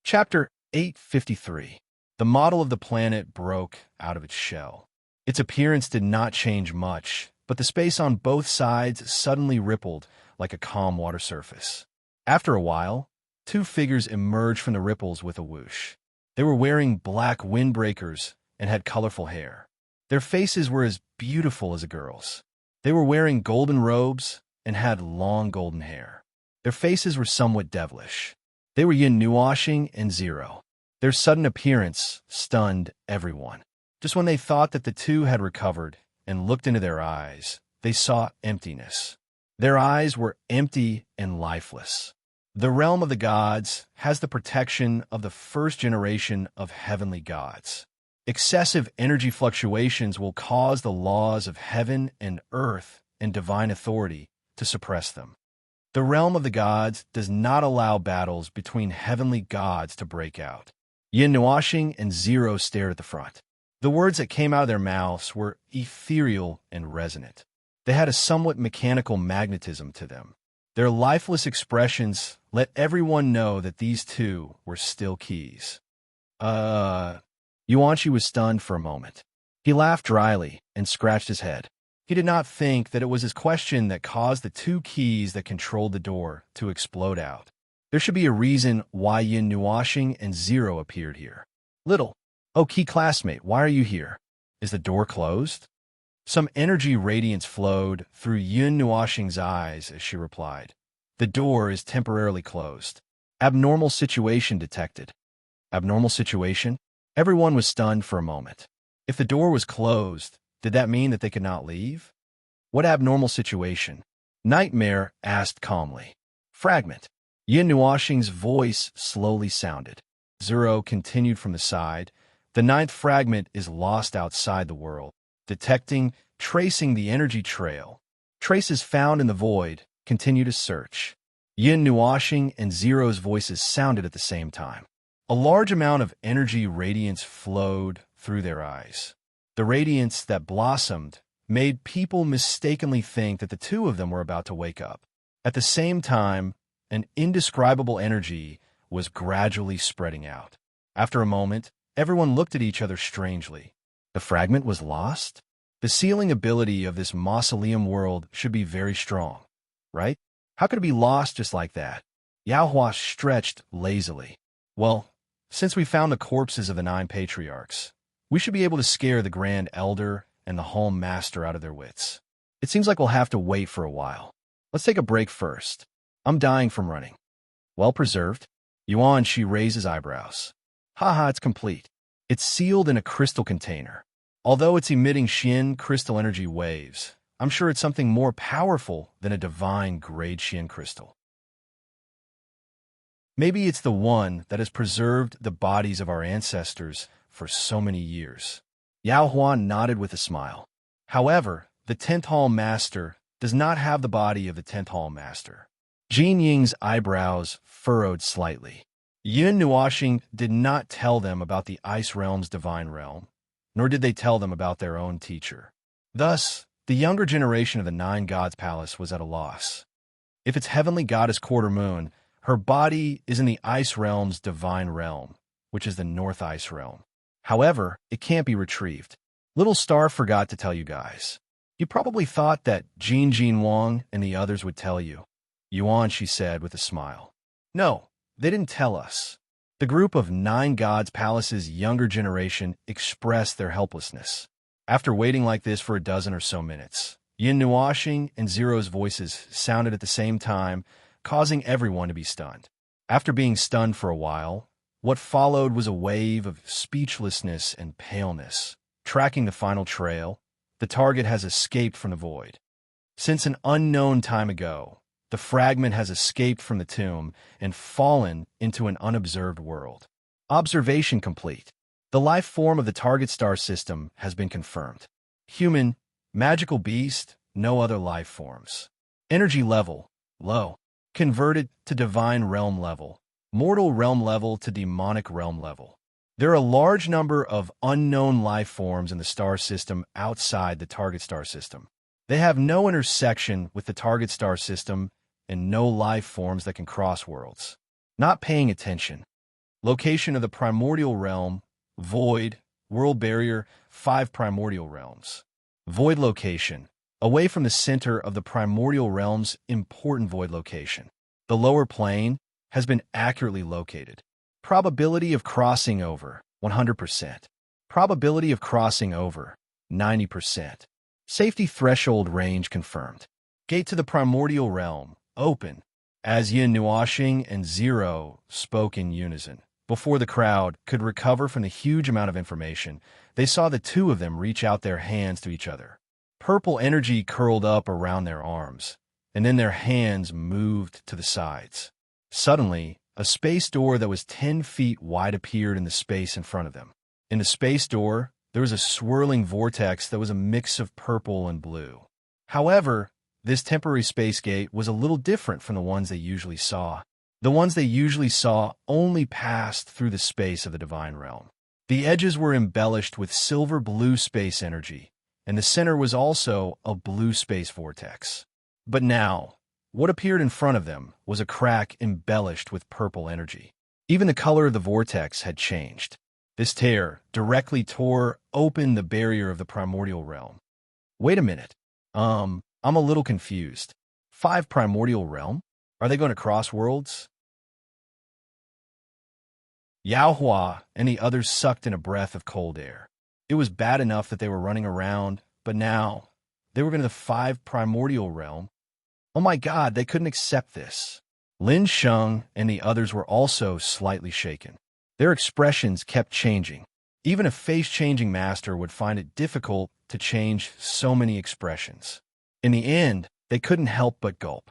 Chapter 853. The model of the planet broke out of its shell. Its appearance did not change much, but the space on both sides suddenly rippled like a calm water surface. After a while, 2 figures emerged from the ripples with a whoosh. They were wearing black windbreakers and had colorful hair. Their faces were as beautiful as a girl's. They were wearing golden robes and had long golden hair. Their faces were somewhat devilish. They were Yin Nuashing and Zero. Their sudden appearance stunned everyone. Just when they thought that the 2 had recovered and looked into their eyes, they saw emptiness. Their eyes were empty and lifeless. The realm of the gods has the protection of the first generation of heavenly gods. Excessive energy fluctuations will cause the laws of heaven and earth and divine authority to suppress them. The realm of the gods does not allow battles between heavenly gods to break out. Yin Nuashing and Zero stared at the front. The words that came out of their mouths were ethereal and resonant. They had a somewhat mechanical magnetism to them. Their lifeless expressions let everyone know that these 2 were still keys. Yuan Shi was stunned for a moment. He laughed dryly and scratched his head. He did not think that it was his question that caused the 2 keys that controlled the door to explode out. There should be a reason why Yin Nuashing and Zero appeared here. Little. Oh, key classmate, why are you here? Is the door closed? Some energy radiance flowed through Yin Nuashing's eyes as she replied. The door is temporarily closed. Abnormal situation detected. Abnormal situation? Everyone was stunned for a moment. If the door was closed, did that mean that they could not leave? What abnormal situation? Nightmare asked calmly. Fragment. Yin Nuashing's voice slowly sounded. Zero continued from the side. The 9th fragment is lost outside the world. Detecting, tracing the energy trail. Traces found in the void. Continue to search. Yin Nuashing and Zero's voices sounded at the same time. A large amount of energy radiance flowed through their eyes. The radiance that blossomed made people mistakenly think that the 2 of them were about to wake up. At the same time, an indescribable energy was gradually spreading out. After a moment, everyone looked at each other strangely. The fragment was lost? The sealing ability of this mausoleum world should be very strong, right? How could it be lost just like that? Yao Hua stretched lazily. Well, since we found the corpses of the 9 patriarchs, we should be able to scare the Grand Elder and the Home Master out of their wits. It seems like we'll have to wait for a while. Let's take a break first. I'm dying from running. Well preserved. Yuan Shi raised his eyebrows. Haha, it's complete. It's sealed in a crystal container. Although it's emitting Xian crystal energy waves, I'm sure it's something more powerful than a divine grade Xian crystal. Maybe it's the one that has preserved the bodies of our ancestors for so many years. Yao Huan nodded with a smile. However, the 10th Hall Master does not have the body of the 10th Hall Master. Jin Ying's eyebrows furrowed slightly. Yun Nuoxing did not tell them about the Ice Realm's divine realm, nor did they tell them about their own teacher. Thus, the younger generation of the 9 Gods Palace was at a loss. If its heavenly goddess Quarter Moon, her body is in the Ice Realm's divine realm, which is the North Ice Realm. However, it can't be retrieved. Little Star forgot to tell you guys. You probably thought that Jin Wang and the others would tell you. Yuan, she said with a smile. No, they didn't tell us. The group of 9 Gods Palace's younger generation expressed their helplessness. After waiting like this for a dozen or so minutes, Yin Nuoxing and Zero's voices sounded at the same time, causing everyone to be stunned. After being stunned for a while, what followed was a wave of speechlessness and paleness. Tracking the final trail, the target has escaped from the void. Since an unknown time ago, the fragment has escaped from the tomb and fallen into an unobserved world. Observation complete. The life form of the target star system has been confirmed. Human, magical beast, no other life forms. Energy level, low. Converted to divine realm level. Mortal realm level to demonic realm level. There are a large number of unknown life forms in the star system outside the target star system. They have no intersection with the target star system and no life forms that can cross worlds. Not paying attention. Location of the primordial realm, void, world barrier, 5 primordial realms. Void location, away from the center of the primordial realm's important void location. The lower plane has been accurately located. Probability of crossing over, 100%. Probability of crossing over, 90%. Safety threshold range confirmed. Gate to the primordial realm, open. As Yin Nuoxing and Zero spoke in unison. Before the crowd could recover from the huge amount of information, they saw the two of them reach out their hands to each other. Purple energy curled up around their arms, and then their hands moved to the sides. Suddenly, a space door that was 10 feet wide appeared in the space in front of them. In the space door, there was a swirling vortex that was a mix of purple and blue. However, this temporary space gate was a little different from the ones they usually saw. The ones they usually saw only passed through the space of the divine realm. The edges were embellished with silver-blue space energy, and the center was also a blue space vortex. But now, what appeared in front of them was a crack embellished with purple energy. Even the color of the vortex had changed. This tear directly tore open the barrier of the primordial realm. Wait a minute. I'm a little confused. 5 primordial realm? Are they going to cross worlds? Yao Hua and the others sucked in a breath of cold air. It was bad enough that they were running around, but now they were going to the 5 primordial realm. Oh my God, they couldn't accept this. Lin Sheng and the others were also slightly shaken. Their expressions kept changing. Even a face-changing master would find it difficult to change so many expressions. In the end, they couldn't help but gulp.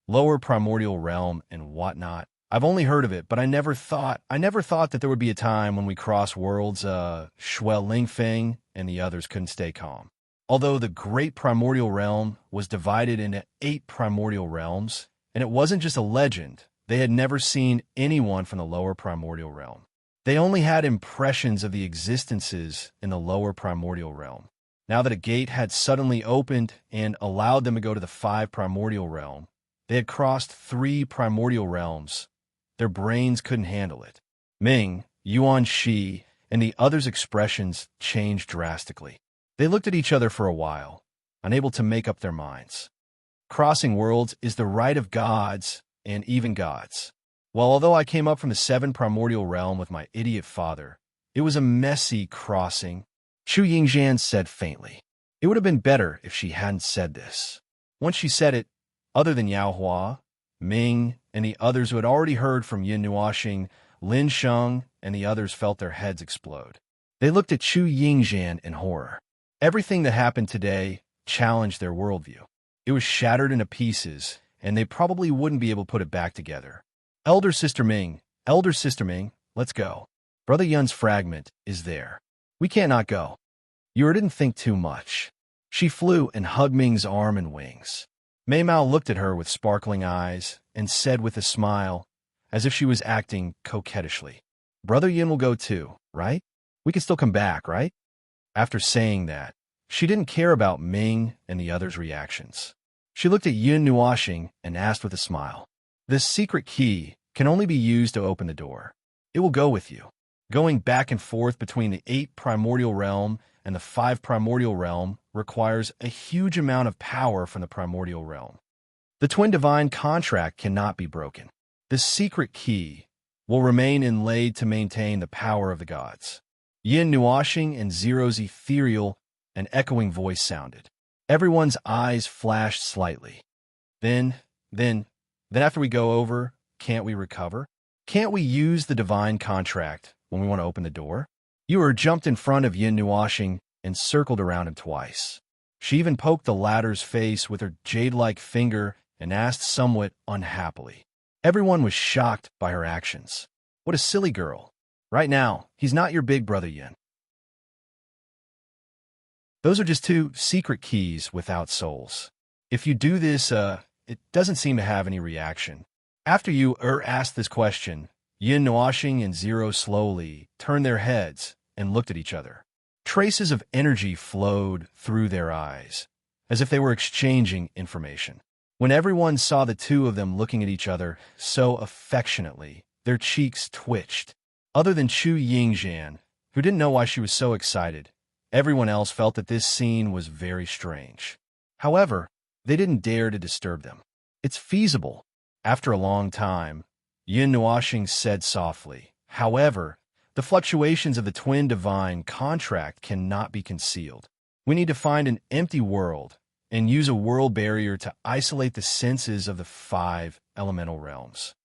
Lower primordial realm and whatnot. I've only heard of it, but I never thought that there would be a time when we cross worlds. Shuel Lingfeng and the others couldn't stay calm. Although the great primordial realm was divided into 8 primordial realms, and it wasn't just a legend, they had never seen anyone from the lower primordial realm. They only had impressions of the existences in the lower primordial realm. Now that a gate had suddenly opened and allowed them to go to the 5 primordial realm, They had crossed 3 primordial realms. Their brains couldn't handle it. Ming, Yuan Shi, and the others' expressions changed drastically. They looked at each other for a while, unable to make up their minds. Crossing worlds is the right of gods and even gods. Well, although I came up from the 7 primordial realm with my idiot father, it was a messy crossing, Chu Yingzhan said faintly. It would have been better if she hadn't said this. Once she said it, other than Yao Hua, Ming, and the others who had already heard from Yin Nuoxing, Lin Sheng, and the others felt their heads explode. They looked at Chu Yingzhan in horror. Everything that happened today challenged their worldview. It was shattered into pieces, and they probably wouldn't be able to put it back together. Elder Sister Ming, let's go. Brother Yun's fragment is there. We can't not go. Yura didn't think too much. She flew and hugged Ming's arm and wings. Mei Mao looked at her with sparkling eyes and said with a smile, as if she was acting coquettishly, Brother Yin will go too, right? We can still come back, right? After saying that, she didn't care about Ming and the others' reactions. She looked at Yin Nuoxing and asked with a smile, This secret key can only be used to open the door. It will go with you. Going back and forth between the 8 primordial realm and the 5 primordial realm requires a huge amount of power from the primordial realm. The twin divine contract cannot be broken. The secret key will remain inlaid to maintain the power of the gods. Yin Nuoxing and Zero's ethereal and echoing voice sounded. Everyone's eyes flashed slightly. Then after we go over, can't we recover? Can't we use the divine contract when we want to open the door? Yura jumped in front of Yin Nuoxing and circled around him twice. She even poked the latter's face with her jade-like finger and asked somewhat unhappily. Everyone was shocked by her actions. What a silly girl. Right now, he's not your big brother Yin. Those are just 2 secret keys without souls. If you do this, it doesn't seem to have any reaction. After you asked this question, Yin Nuoxing and Zero slowly turned their heads and looked at each other. Traces of energy flowed through their eyes, as if they were exchanging information. When everyone saw the 2 of them looking at each other so affectionately, their cheeks twitched. Other than Chu Yingzhan, who didn't know why she was so excited, everyone else felt that this scene was very strange. However, they didn't dare to disturb them. It's feasible. After a long time, Yin Nuoxing said softly, However, the fluctuations of the twin divine contract cannot be concealed. We need to find an empty world and use a world barrier to isolate the senses of the 5 elemental realms.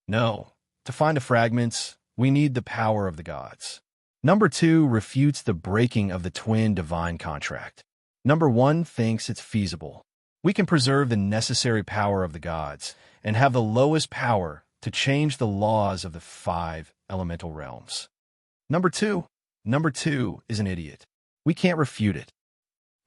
No, to find the fragments, we need the power of the gods. Number 2 refutes the breaking of the twin divine contract. Number 1 thinks it's feasible. We can preserve the necessary power of the gods and have the lowest power to change the laws of the 5 elemental realms. Number two is an idiot. We can't refute it.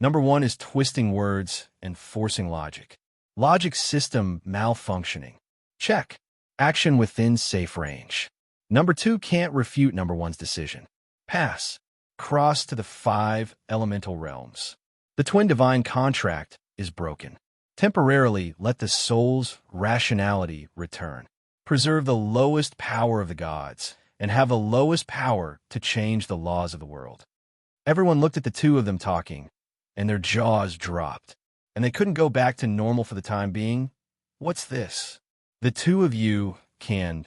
Number 1 is twisting words and forcing logic. Logic system malfunctioning. Check. Action within safe range. Number 2 can't refute number 1's decision. Pass. Cross to the 5 elemental realms. The twin divine contract is broken. Temporarily let the soul's rationality return. Preserve the lowest power of the gods and have the lowest power to change the laws of the world. Everyone looked at the 2 of them talking, and their jaws dropped, and they couldn't go back to normal for the time being. What's this? The 2 of you can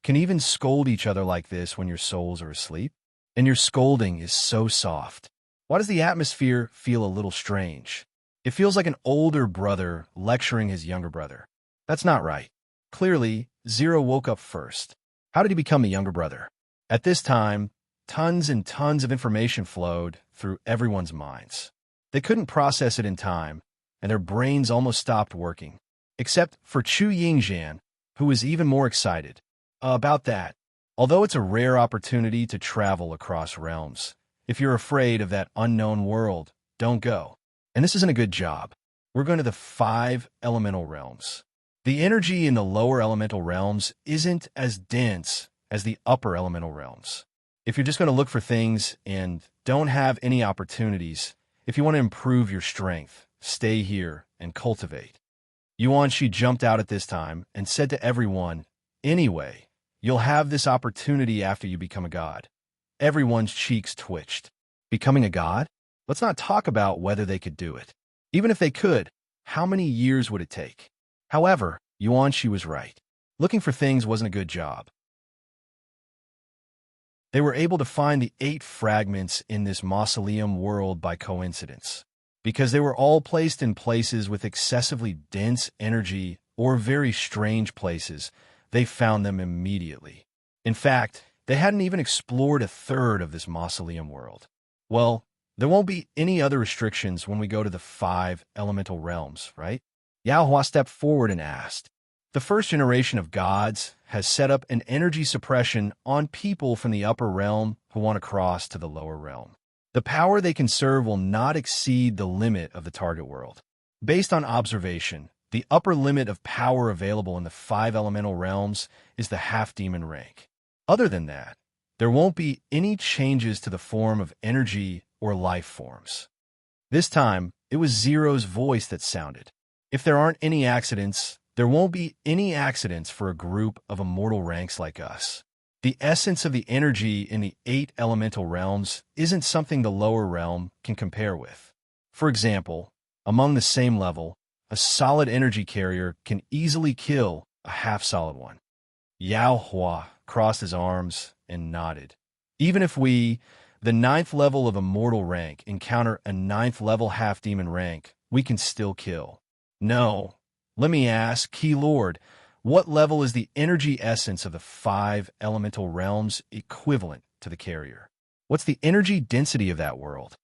even scold each other like this when your souls are asleep? And your scolding is so soft. Why does the atmosphere feel a little strange? It feels like an older brother lecturing his younger brother. That's not right. Clearly, Zero woke up first. How did he become the younger brother? At this time, tons and tons of information flowed through everyone's minds. They couldn't process it in time, and their brains almost stopped working. Except for Chu Yingzhan, who was even more excited about that. Although it's a rare opportunity to travel across realms, if you're afraid of that unknown world, don't go. And this isn't a good job. We're going to the 5 elemental realms. The energy in the lower elemental realms isn't as dense as the upper elemental realms. If you're just going to look for things and don't have any opportunities, if you want to improve your strength, stay here and cultivate. Yuan-Shi jumped out at this time and said to everyone, "Anyway, you'll have this opportunity after you become a god." Everyone's cheeks twitched. Becoming a god? Let's not talk about whether they could do it. Even if they could, how many years would it take? However, Yuan-Shi was right. Looking for things wasn't a good job. They were able to find the 8 fragments in this mausoleum world by coincidence, because they were all placed in places with excessively dense energy or very strange places. They found them immediately. In fact, they hadn't even explored a third of this mausoleum world. Well, there won't be any other restrictions when we go to the 5 elemental realms, right? Yao Hua stepped forward and asked. The first generation of gods has set up an energy suppression on people from the upper realm who want to cross to the lower realm. The power they can serve will not exceed the limit of the target world. Based on observation, the upper limit of power available in the 5 elemental realms is the half-demon rank. Other than that, there won't be any changes to the form of energy or life forms. This time, it was Zero's voice that sounded. If there aren't any accidents, there won't be any accidents for a group of immortal ranks like us. The essence of the energy in the 8 elemental realms isn't something the lower realm can compare with. For example, among the same level, a solid energy carrier can easily kill a half-solid one. Yao Hua crossed his arms and nodded. Even if we, the 9th level of immortal rank, encounter a 9th level half-demon rank, we can still kill. No. Let me ask, Key Lord, what level is the energy essence of the 5 elemental realms equivalent to the carrier? What's the energy density of that world?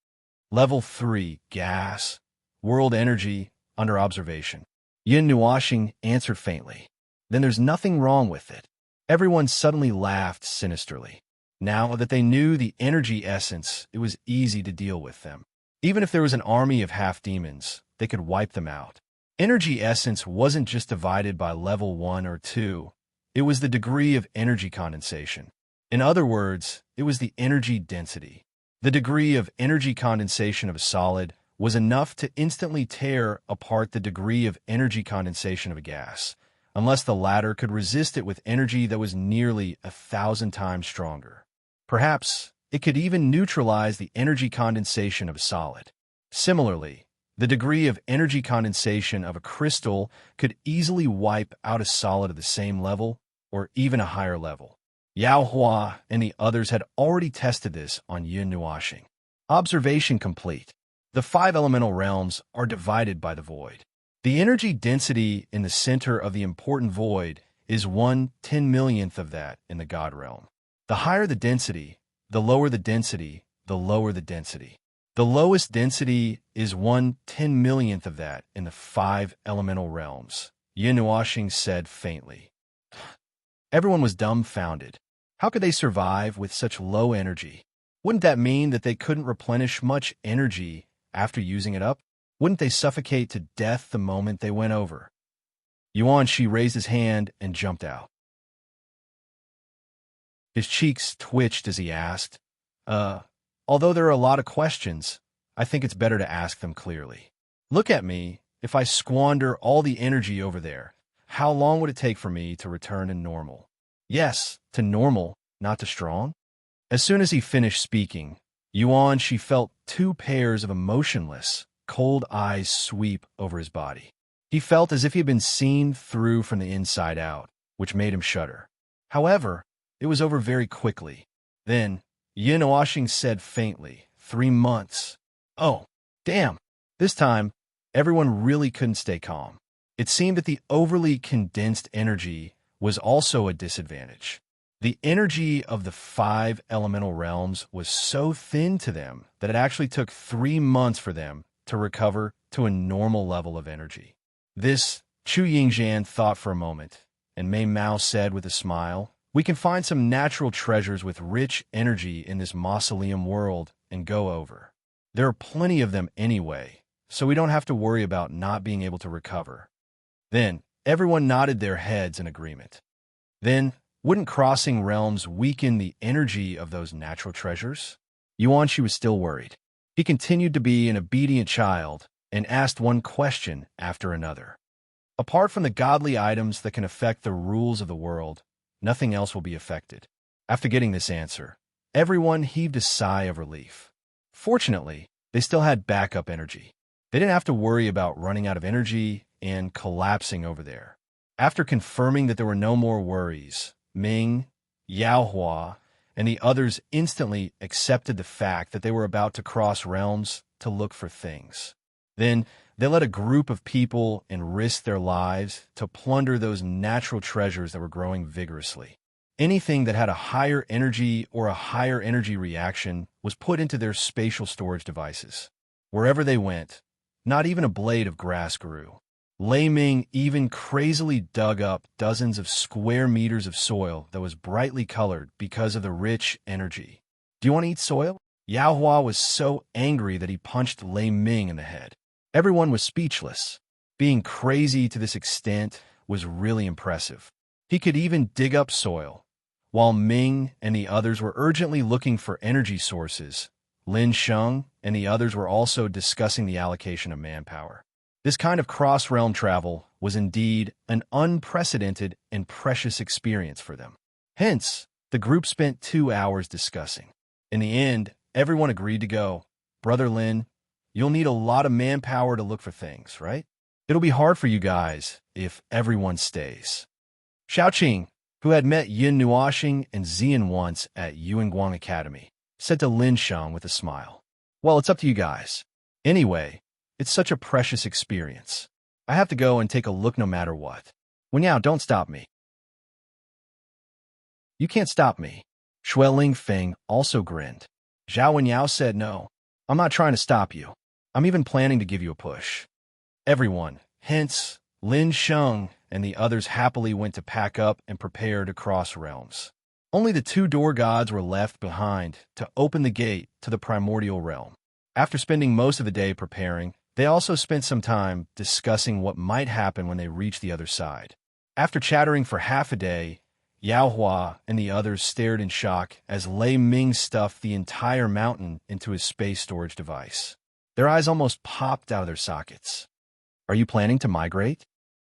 Level 3, gas. World energy, under observation. Yin Nuashing answered faintly. Then there's nothing wrong with it. Everyone suddenly laughed sinisterly. Now that they knew the energy essence, it was easy to deal with them. Even if there was an army of half-demons, they could wipe them out. Energy essence wasn't just divided by level 1 or 2. It was the degree of energy condensation. In other words, it was the energy density. The degree of energy condensation of a solid was enough to instantly tear apart the degree of energy condensation of a gas, unless the latter could resist it with energy that was nearly 1,000 times stronger. Perhaps it could even neutralize the energy condensation of a solid. Similarly, the degree of energy condensation of a crystal could easily wipe out a solid of the same level or even a higher level. Yao Hua and the others had already tested this on Yin Nuashing. Observation complete. The 5 elemental realms are divided by the void. The energy density in the center of the important void is 1/10,000,000th of that in the God realm. The higher the density, the lower the density, the lower the density. The lowest density is 1/10,000,000th of that in the 5 elemental realms, Yin Nuashing said faintly. Everyone was dumbfounded. How could they survive with such low energy? Wouldn't that mean that they couldn't replenish much energy after using it up? Wouldn't they suffocate to death the moment they went over? Yuan-Shi raised his hand and jumped out. His cheeks twitched as he asked, although there are a lot of questions, I think it's better to ask them clearly. Look at me. If I squander all the energy over there, how long would it take for me to return to normal? Yes, to normal, not to strong. As soon as he finished speaking, Yuan-Shi felt 2 pairs of emotionless, cold eyes sweep over his body. He felt as if he had been seen through from the inside out, which made him shudder. However, it was over very quickly. Then, Yin Nuashing said faintly, 3 months. Oh, damn. This time, everyone really couldn't stay calm. It seemed that the overly condensed energy was also a disadvantage. The energy of the 5 elemental realms was so thin to them that it actually took 3 months for them to recover to a normal level of energy. This, Chu Yingzhan thought for a moment, and Mei Mao said with a smile, we can find some natural treasures with rich energy in this mausoleum world and go over. There are plenty of them anyway, so we don't have to worry about not being able to recover. Then, everyone nodded their heads in agreement. Then, wouldn't crossing realms weaken the energy of those natural treasures? Yuan-Shi was still worried. He continued to be an obedient child and asked one question after another. Apart from the godly items that can affect the rules of the world, nothing else will be affected. After getting this answer, everyone heaved a sigh of relief. Fortunately, they still had backup energy. They didn't have to worry about running out of energy and collapsing over there. After confirming that there were no more worries, Ming, Yaohua, and the others instantly accepted the fact that they were about to cross realms to look for things. Then, they led a group of people and risked their lives to plunder those natural treasures that were growing vigorously. Anything that had a higher energy or a higher energy reaction was put into their spatial storage devices. Wherever they went, not even a blade of grass grew. Lei Ming even crazily dug up dozens of square meters of soil that was brightly colored because of the rich energy. Do you want to eat soil? Yaohua was so angry that he punched Lei Ming in the head. Everyone was speechless. Being crazy to this extent was really impressive. He could even dig up soil. While Ming and the others were urgently looking for energy sources, Lin Sheng and the others were also discussing the allocation of manpower. This kind of cross-realm travel was indeed an unprecedented and precious experience for them. Hence, the group spent 2 hours discussing. In the end, everyone agreed to go. Brother Lin, you'll need a lot of manpower to look for things, right? It'll be hard for you guys if everyone stays. Xiaoqing, who had met Yin Nuoxing and Xian once at Yuanguang Academy, said to Lin Sheng with a smile, "Well, it's up to you guys. Anyway, it's such a precious experience. I have to go and take a look no matter what. Wenyao, don't stop me." "You can't stop me." Shui Lingfeng also grinned. Zhao Wenyao said, "No, I'm not trying to stop you. I'm even planning to give you a push." Everyone, hence Lin Sheng and the others, happily went to pack up and prepare to cross realms. Only the 2 door gods were left behind to open the gate to the primordial realm. After spending most of the day preparing, they also spent some time discussing what might happen when they reached the other side. After chattering for half a day, Yaohua and the others stared in shock as Lei Ming stuffed the entire mountain into his space storage device. Their eyes almost popped out of their sockets. "Are you planning to migrate?"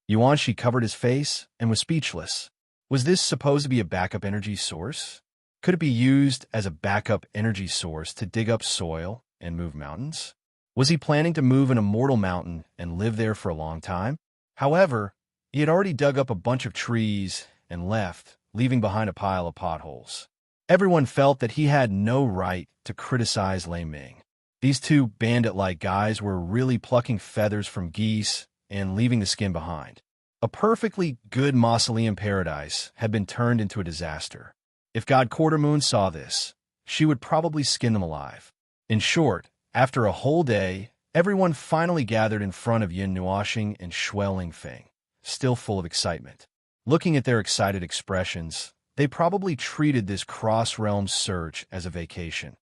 Yuanshi covered his face and was speechless. Was this supposed to be a backup energy source? Could it be used as a backup energy source to dig up soil and move mountains? Was he planning to move an immortal mountain and live there for a long time? However, he had already dug up a bunch of trees and left, leaving behind a pile of potholes. Everyone felt that he had no right to criticize Lei Ming. These 2 bandit-like guys were really plucking feathers from geese and leaving the skin behind. A perfectly good mausoleum paradise had been turned into a disaster. If God Quartermoon saw this, she would probably skin them alive. In short, after a whole day, everyone finally gathered in front of Yin Nuoxing and Shui Lingfeng, still full of excitement. Looking at their excited expressions, they probably treated this cross-realm search as a vacation.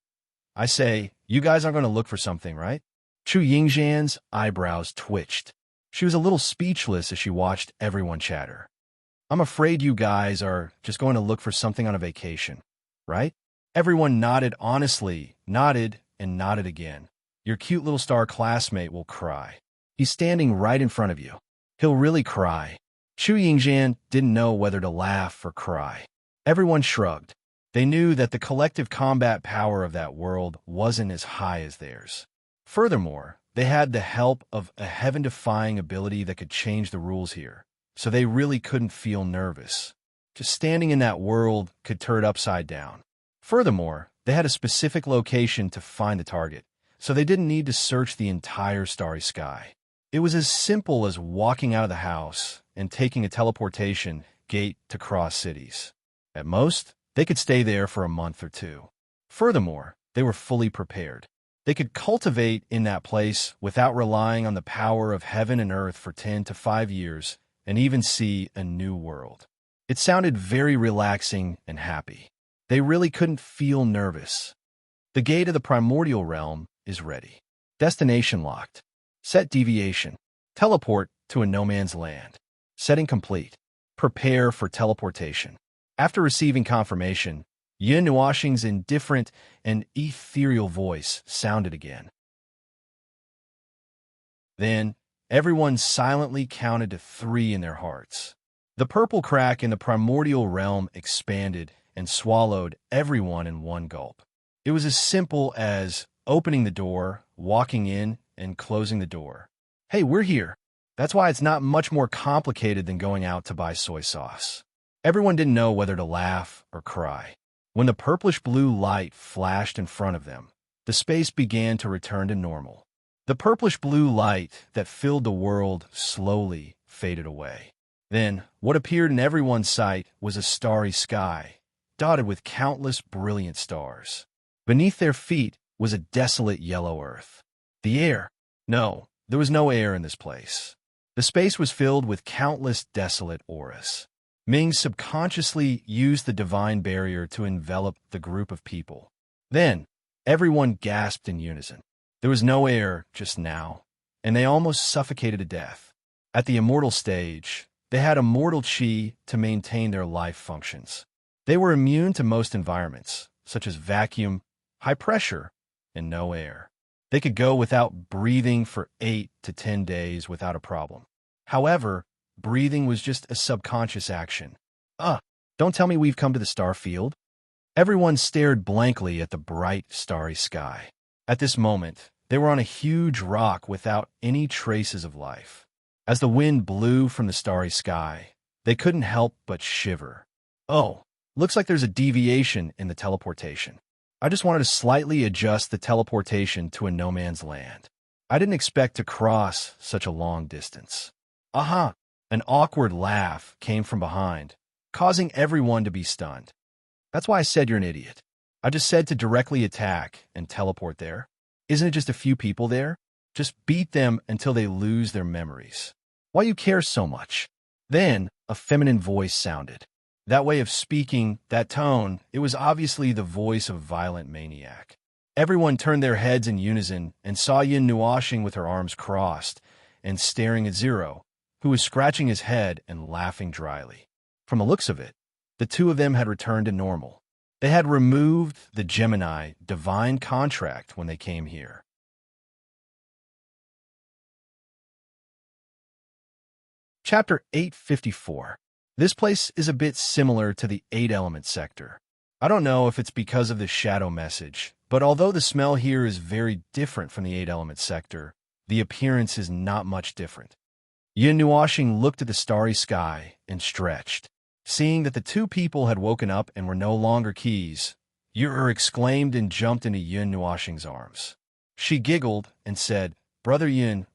"I say, you guys aren't going to look for something, right?" Chu Yingzhan's eyebrows twitched. She was a little speechless as she watched everyone chatter. "I'm afraid you guys are just going to look for something on a vacation, right?" Everyone nodded honestly, nodded and nodded again. "Your cute little star classmate will cry. He's standing right in front of you. He'll really cry." Chu Yingzhan didn't know whether to laugh or cry. Everyone shrugged. They knew that the collective combat power of that world wasn't as high as theirs. Furthermore, they had the help of a heaven-defying ability that could change the rules here, so they really couldn't feel nervous. Just standing in that world could turn it upside down. Furthermore, they had a specific location to find the target, so they didn't need to search the entire starry sky. It was as simple as walking out of the house and taking a teleportation gate to cross cities. At most, they could stay there for a month or 2. Furthermore, they were fully prepared. They could cultivate in that place without relying on the power of heaven and earth for 10 to 5 years and even see a new world. It sounded very relaxing and happy. They really couldn't feel nervous. The gate of the primordial realm is ready. Destination locked. Set deviation. Teleport to a no man's land. Setting complete. Prepare for teleportation. After receiving confirmation, Yin Nuoxing's indifferent and ethereal voice sounded again. Then, everyone silently counted to 3 in their hearts. The purple crack in the primordial realm expanded and swallowed everyone in one gulp. It was as simple as opening the door, walking in, and closing the door. Hey, we're here. That's why it's not much more complicated than going out to buy soy sauce. Everyone didn't know whether to laugh or cry. When the purplish-blue light flashed in front of them, the space began to return to normal. The purplish-blue light that filled the world slowly faded away. Then, what appeared in everyone's sight was a starry sky, dotted with countless brilliant stars. Beneath their feet was a desolate yellow earth. The air. No, there was no air in this place. The space was filled with countless desolate auras. Ming subconsciously used the divine barrier to envelop the group of people. Then, everyone gasped in unison. There was no air just now, and they almost suffocated to death. At the immortal stage, they had immortal chi to maintain their life functions. They were immune to most environments, such as vacuum, high pressure, and no air. They could go without breathing for 8 to 10 days without a problem. However, breathing was just a subconscious action. Don't tell me we've come to the star field? Everyone stared blankly at the bright, starry sky. At this moment, they were on a huge rock without any traces of life. As the wind blew from the starry sky, they couldn't help but shiver. Oh, looks like there's a deviation in the teleportation. I just wanted to slightly adjust the teleportation to a no-man's land. I didn't expect to cross such a long distance. Aha! An awkward laugh came from behind, causing everyone to be stunned. That's why I said you're an idiot. I just said to directly attack and teleport there. Isn't it just a few people there? Just beat them until they lose their memories. Why you care so much? Then a feminine voice sounded. That way of speaking, that tone, it was obviously the voice of a violent maniac. Everyone turned their heads in unison and saw Yin Nuashing with her arms crossed and staring at Zero, who was scratching his head and laughing dryly. From the looks of it, the two of them had returned to normal. They had removed the Gemini divine contract when they came here. Chapter 854. This place is a bit similar to the 8-element sector. I don't know if it's because of the shadow message, but although the smell here is very different from the 8-element sector, the appearance is not much different. Yin Nuashing looked at the starry sky and stretched. Seeing that the two people had woken up and were no longer keys, Yer exclaimed and jumped into Yin Nuashing's arms. She giggled and said, Brother Yin,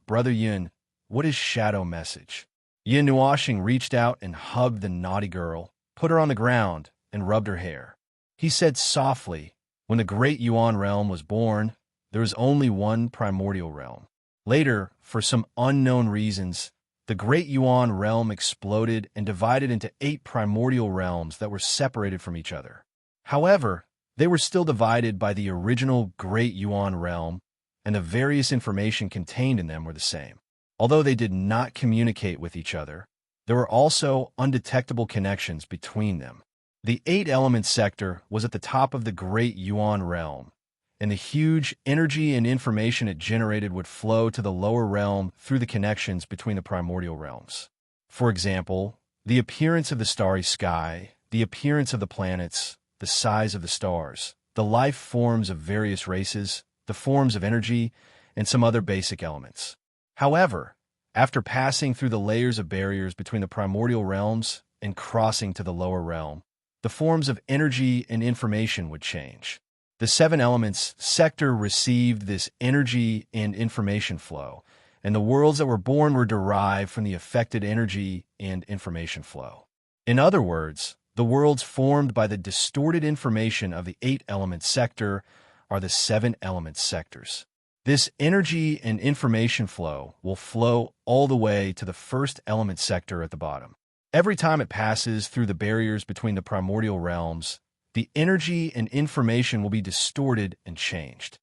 what is shadow message? Yin Nuashing reached out and hugged the naughty girl, put her on the ground, and rubbed her hair. He said softly, when the great Yuan realm was born, there was only one primordial realm. Later, for some unknown reasons, the great Yuan realm exploded and divided into 8 primordial realms that were separated from each other. However, they were still divided by the original great Yuan realm, and the various information contained in them were the same. Although they did not communicate with each other, there were also undetectable connections between them. The 8-element sector was at the top of the great Yuan realm, and the huge energy and information it generated would flow to the lower realm through the connections between the primordial realms. For example, the appearance of the starry sky, the appearance of the planets, the size of the stars, the life forms of various races, the forms of energy, and some other basic elements. However, after passing through the layers of barriers between the primordial realms and crossing to the lower realm, the forms of energy and information would change. The 7 elements sector received this energy and information flow, and the worlds that were born were derived from the affected energy and information flow. In other words, the worlds formed by the distorted information of the 8-element sector are the 7-element sectors. This energy and information flow will flow all the way to the 1st element sector at the bottom. Every time it passes through the barriers between the primordial realms, the energy and information will be distorted and changed.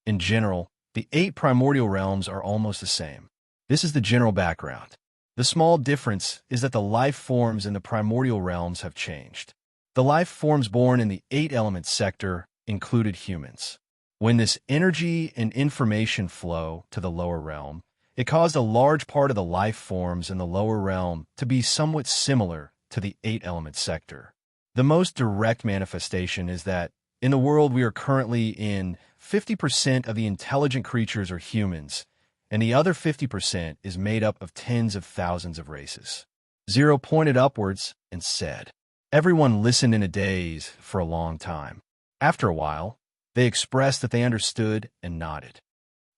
In general, the 8 primordial realms are almost the same. This is the general background. The small difference is that the life forms in the primordial realms have changed. The life forms born in the 8-element sector included humans. When this energy and information flow to the lower realm, It caused a large part of the life forms in the lower realm to be somewhat similar to the eight-element sector. The most direct manifestation is that, in the world we are currently in, 50% of the intelligent creatures are humans, and the other 50% is made up of tens of thousands of races. Zero pointed upwards and said. Everyone listened in a daze for a long time. After a while, they expressed that they understood and nodded.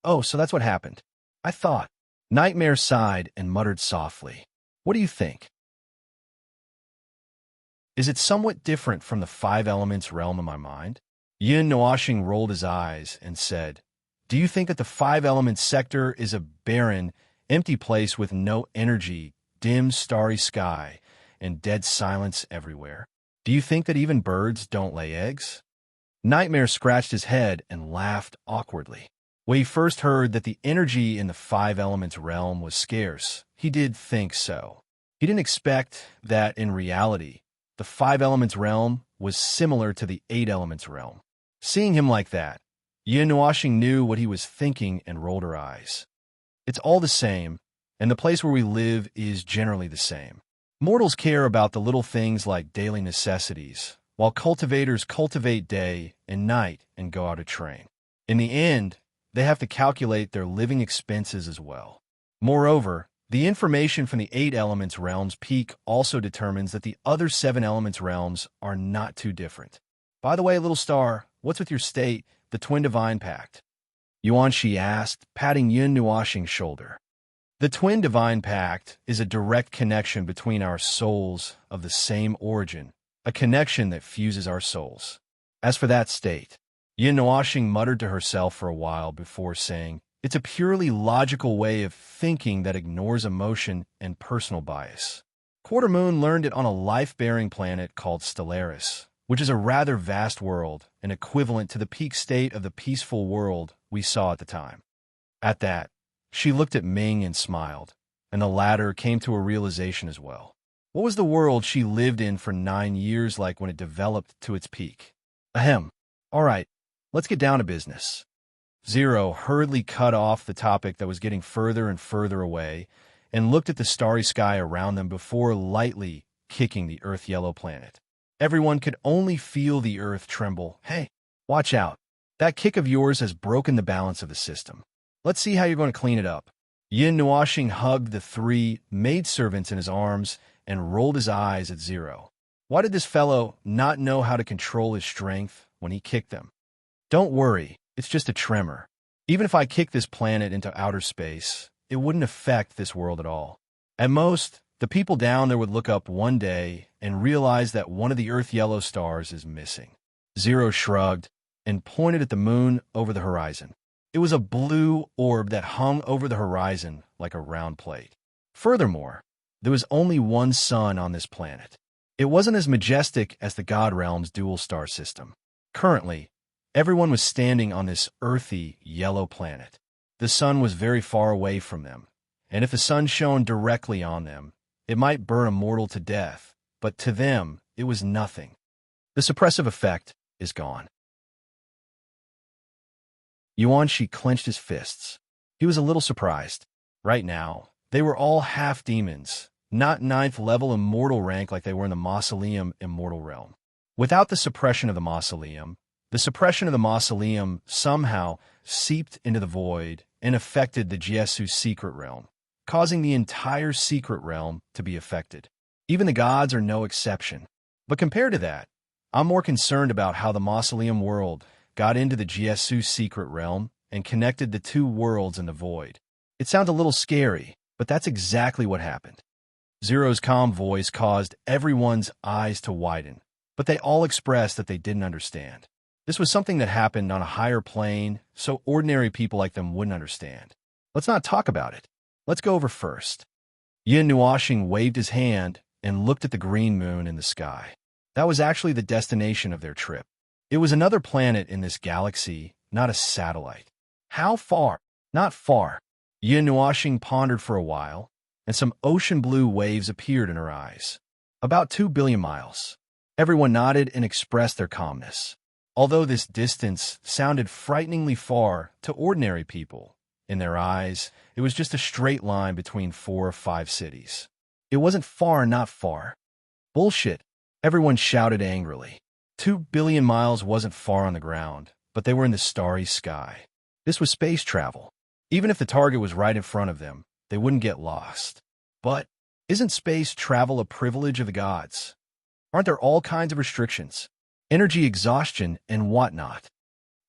Oh, so that's what happened. I thought. Nightmare sighed and muttered softly. What do you think? Is it somewhat different from the five elements realm in my mind? Yin Nuashing rolled his eyes and said, Do you think that the five elements sector is a barren, empty place with no energy, dim, starry sky, and dead silence everywhere? Do you think that even birds don't lay eggs? Nightmare scratched his head and laughed awkwardly. When he first heard that the energy in the five elements realm was scarce, he did think so. He didn't expect that in reality, the five elements realm was similar to the eight elements realm. Seeing him like that, Yin Nuashing knew what he was thinking and rolled her eyes. It's all the same, and the place where we live is generally the same. Mortals care about the little things like daily necessities, while cultivators cultivate day and night and go out to train. In the end, they have to calculate their living expenses as well. Moreover, the information from the eight elements realms peak also determines that the other seven elements realms are not too different. By the way, little star, what's with your state, the twin divine pact? Yuan Shi asked, patting Yin Nuashing's shoulder. The twin divine pact is a direct connection between our souls of the same origin, a connection that fuses our souls. As for that state, Yin Nuashing muttered to herself for a while before saying, It's a purely logical way of thinking that ignores emotion and personal bias. Quarter Moon learned it on a life-bearing planet called Stellaris, which is a rather vast world and equivalent to the peak state of the peaceful world we saw at the time. At that, she looked at Ming and smiled, and the latter came to a realization as well. What was the world she lived in for 9 years like when it developed to its peak? Ahem. All right, let's get down to business. Zero hurriedly cut off the topic that was getting further and further away and looked at the starry sky around them before lightly kicking the earth-yellow planet. Everyone could only feel the earth tremble. Hey, watch out. That kick of yours has broken the balance of the system. Let's see how you're going to clean it up. Yin Nuashing hugged the three maidservants in his arms and rolled his eyes at Zero. Why did this fellow not know how to control his strength when he kicked them? Don't worry, it's just a tremor. Even if I kick this planet into outer space, it wouldn't affect this world at all. At most, the people down there would look up one day and realize that one of the earth-yellow stars is missing. Zero shrugged and pointed at the moon over the horizon. It was a blue orb that hung over the horizon like a round plate. Furthermore, there was only one sun on this planet. It wasn't as majestic as the God Realm's dual star system. Currently, everyone was standing on this earthy, yellow planet. The sun was very far away from them, and if the sun shone directly on them, it might burn a mortal to death, but to them, it was nothing. The suppressive effect is gone. Yuan Shi clenched his fists. He was a little surprised. Right now, they were all half-demons, not 9th level immortal rank like they were in the Mausoleum immortal realm. Without the suppression of the Mausoleum somehow seeped into the void and affected the Jiesu secret realm, causing the entire secret realm to be affected. Even the gods are no exception. But compared to that, I'm more concerned about how the Mausoleum world got into the Jiesu secret realm and connected the two worlds in the void. It sounds a little scary, but that's exactly what happened. Zero's calm voice caused everyone's eyes to widen, but they all expressed that they didn't understand. This was something that happened on a higher plane, so ordinary people like them wouldn't understand. Let's not talk about it. Let's go over first. Yin Nuashing waved his hand and looked at the green moon in the sky. That was actually the destination of their trip. It was another planet in this galaxy, not a satellite. How far? Not far. Yin Nuashing pondered for a while, and some ocean blue waves appeared in her eyes. About 2 billion miles. Everyone nodded and expressed their calmness. Although this distance sounded frighteningly far to ordinary people, In their eyes, it was just a straight line between 4 or 5 cities. It wasn't far, not far. Bullshit, everyone shouted angrily. 2 billion miles wasn't far on the ground, but they were in the starry sky. This was space travel. Even if the target was right in front of them, they wouldn't get lost. But isn't space travel a privilege of the gods? Aren't there all kinds of restrictions? Energy exhaustion and whatnot.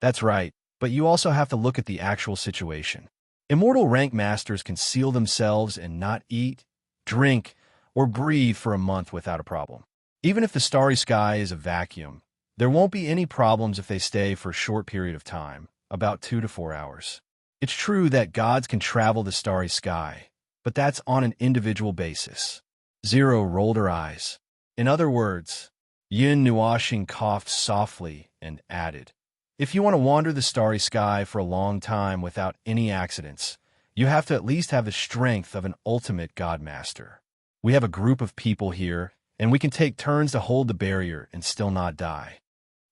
That's right, but you also have to look at the actual situation. Immortal rank masters can seal themselves and not eat, drink, or breathe for a month without a problem. Even if the starry sky is a vacuum, there won't be any problems if they stay for a short period of time, about 2 to 4 hours. It's true that gods can travel the starry sky, but that's on an individual basis. Zero rolled her eyes. In other words, Yin Nuashing coughed softly and added, if you want to wander the starry sky for a long time without any accidents, you have to at least have the strength of an ultimate god master. We have a group of people here, and we can take turns to hold the barrier and still not die.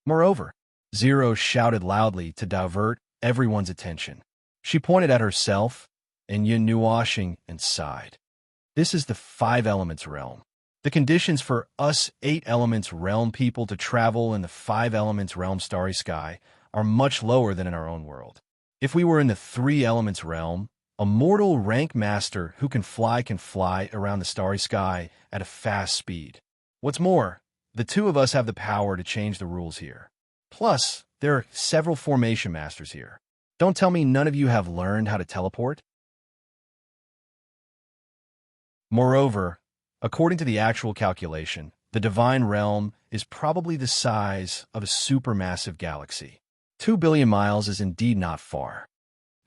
Moreover, Zero shouted loudly to divert everyone's attention. She pointed at herself, and Yin Nuashing and sighed. This is the 5 elements realm. The conditions for us 8 elements realm people to travel in the 5 elements realm starry sky are much lower than in our own world. If we were in the 3 elements realm, a mortal rank master who can fly around the starry sky at a fast speed. What's more, the 2 of us have the power to change the rules here. Plus, there are several formation masters here. Don't tell me none of you have learned how to teleport? Moreover, according to the actual calculation, the divine realm is probably the size of a supermassive galaxy. 2 billion miles is indeed not far.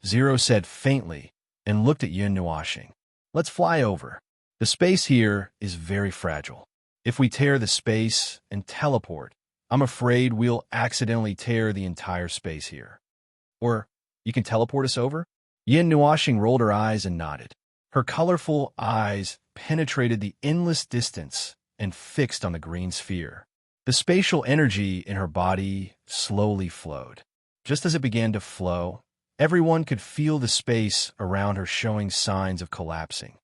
Zero said faintly and looked at Yin Nuashing. Let's fly over. The space here is very fragile. If we tear the space and teleport, I'm afraid we'll accidentally tear the entire space here. Or, you can teleport us over? Yin Nuashing rolled her eyes and nodded. Her colorful eyes penetrated the endless distance and fixed on the green sphere. The spatial energy in her body slowly flowed. Just as it began to flow, everyone could feel the space around her showing signs of collapsing.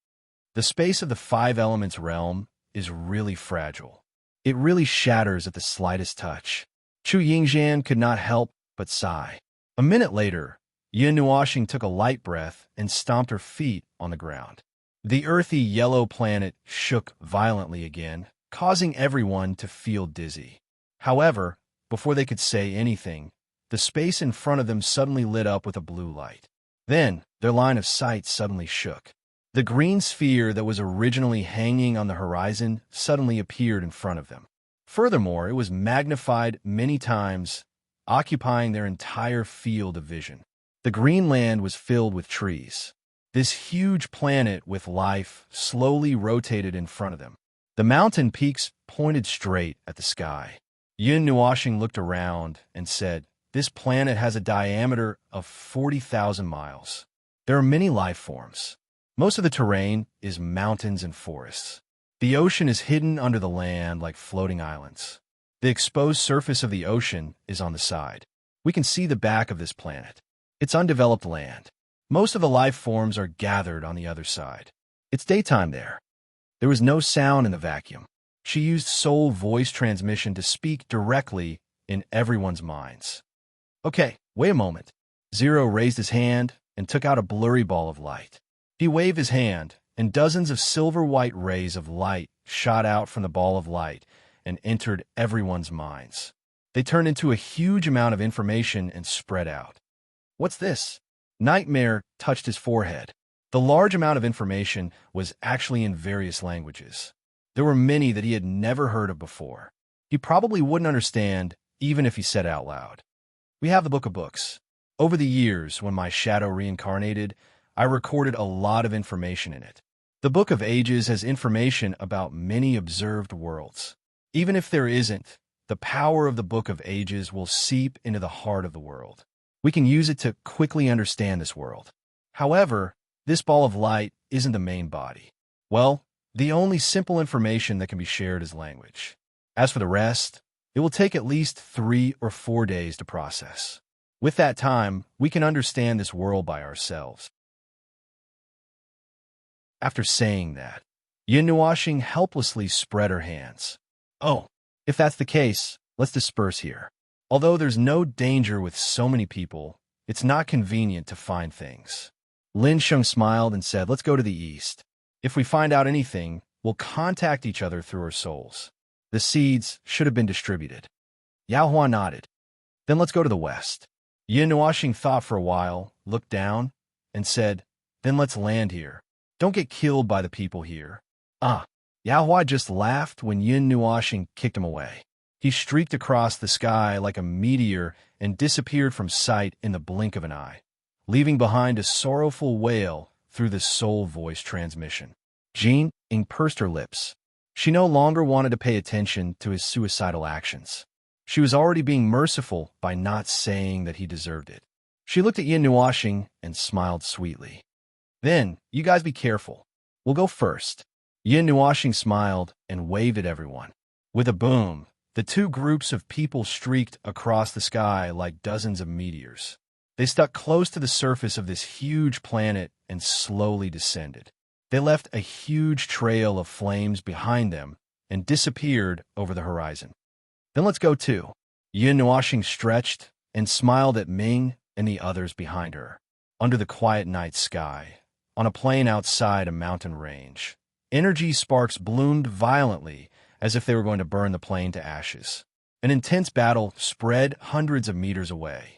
The space of the 5 elements realm is really fragile. It really shatters at the slightest touch. Chu Yingxian could not help but sigh. A minute later, Yin Nuashing took a light breath and stomped her feet on the ground. The earthy yellow planet shook violently again, causing everyone to feel dizzy. However, before they could say anything, the space in front of them suddenly lit up with a blue light. Then, their line of sight suddenly shook. The green sphere that was originally hanging on the horizon suddenly appeared in front of them. Furthermore, it was magnified many times, occupying their entire field of vision. The green land was filled with trees. This huge planet with life slowly rotated in front of them. The mountain peaks pointed straight at the sky. Yin Nuashing looked around and said, this planet has a diameter of 40,000 miles. There are many life forms. Most of the terrain is mountains and forests. The ocean is hidden under the land like floating islands. The exposed surface of the ocean is on the side. We can see the back of this planet. It's undeveloped land. Most of the life forms are gathered on the other side. It's daytime there. There was no sound in the vacuum. She used soul voice transmission to speak directly in everyone's minds. Okay, wait a moment. Zero raised his hand and took out a blurry ball of light. He waved his hand, and dozens of silver-white rays of light shot out from the ball of light and entered everyone's minds. They turned into a huge amount of information and spread out. What's this? Nightmare touched his forehead. The large amount of information was actually in various languages. There were many that he had never heard of before. He probably wouldn't understand even if he said it out loud. We have the Book of Books. Over the years, when my shadow reincarnated, I recorded a lot of information in it. The Book of Ages has information about many observed worlds. Even if there isn't, the power of the Book of Ages will seep into the heart of the world. We can use it to quickly understand this world. However, this ball of light isn't the main body. Well, the only simple information that can be shared is language. As for the rest, it will take at least 3 or 4 days to process. With that time, we can understand this world by ourselves. After saying that, Yin Nuashing helplessly spread her hands. Oh, if that's the case, let's disperse here. Although there's no danger with so many people, it's not convenient to find things. Lin Sheng smiled and said, let's go to the east. If we find out anything, we'll contact each other through our souls. The seeds should have been distributed. Yao Hua nodded. Then let's go to the west. Yin Nuashing thought for a while, looked down, and said, then let's land here. Don't get killed by the people here. Yao Hua just laughed when Yin Nuashing kicked him away. He streaked across the sky like a meteor and disappeared from sight in the blink of an eye, leaving behind a sorrowful wail through the soul voice transmission. Jean pursed her lips. She no longer wanted to pay attention to his suicidal actions. She was already being merciful by not saying that he deserved it. She looked at Yin Nuashing and smiled sweetly. Then, you guys be careful. We'll go first. Yin Nuashing smiled and waved at everyone. With a boom, the two groups of people streaked across the sky like dozens of meteors. They stuck close to the surface of this huge planet and slowly descended. They left a huge trail of flames behind them and disappeared over the horizon. Then let's go too. Yin Nuashing stretched and smiled at Ming and the others behind her. Under the quiet night sky, on a plain outside a mountain range, energy sparks bloomed violently as if they were going to burn the plain to ashes. An intense battle spread hundreds of meters away.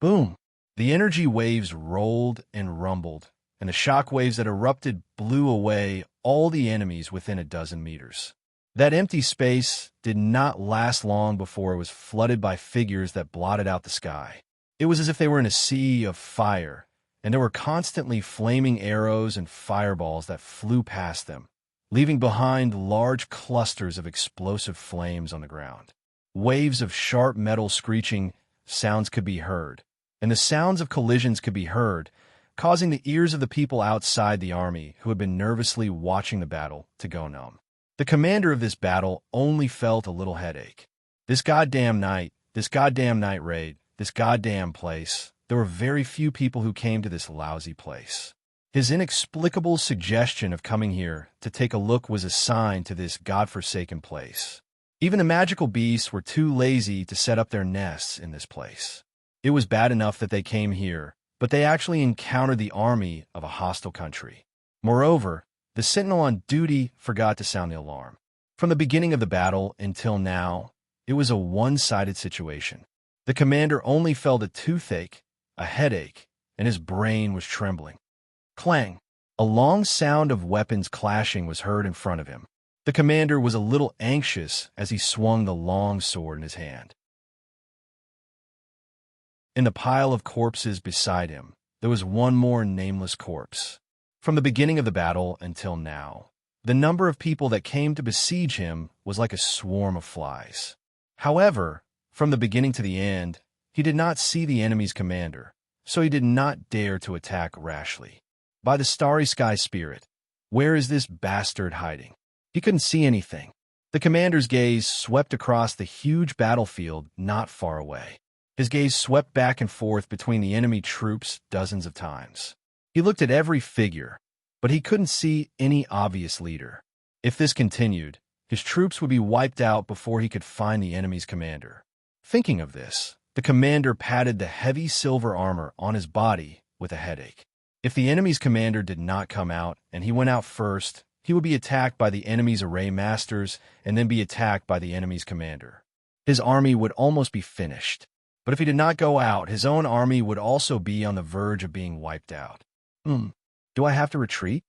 Boom! The energy waves rolled and rumbled, and the shock waves that erupted blew away all the enemies within a dozen meters. That empty space did not last long before it was flooded by figures that blotted out the sky. It was as if they were in a sea of fire, and there were constantly flaming arrows and fireballs that flew past them, leaving behind large clusters of explosive flames on the ground. Waves of sharp metal screeching sounds could be heard, and the sounds of collisions could be heard, causing the ears of the people outside the army who had been nervously watching the battle to go numb. The commander of this battle only felt a little headache. This goddamn night raid, this goddamn place, there were very few people who came to this lousy place. His inexplicable suggestion of coming here to take a look was a sign to this godforsaken place. Even the magical beasts were too lazy to set up their nests in this place. It was bad enough that they came here, but they actually encountered the army of a hostile country. Moreover, the sentinel on duty forgot to sound the alarm. From the beginning of the battle until now, it was a one-sided situation. The commander only felt a toothache, a headache, and his brain was trembling. Clang! A long sound of weapons clashing was heard in front of him. The commander was a little anxious as he swung the long sword in his hand. In the pile of corpses beside him, there was one more nameless corpse. From the beginning of the battle until now, the number of people that came to besiege him was like a swarm of flies. However, from the beginning to the end, he did not see the enemy's commander, so he did not dare to attack rashly. By the starry sky spirit, where is this bastard hiding? He couldn't see anything. The commander's gaze swept across the huge battlefield not far away. His gaze swept back and forth between the enemy troops dozens of times. He looked at every figure, but he couldn't see any obvious leader. If this continued, his troops would be wiped out before he could find the enemy's commander. Thinking of this, the commander patted the heavy silver armor on his body with a headache. If the enemy's commander did not come out and he went out first, he would be attacked by the enemy's array masters and then be attacked by the enemy's commander. His army would almost be finished. But if he did not go out, his own army would also be on the verge of being wiped out. Do I have to retreat?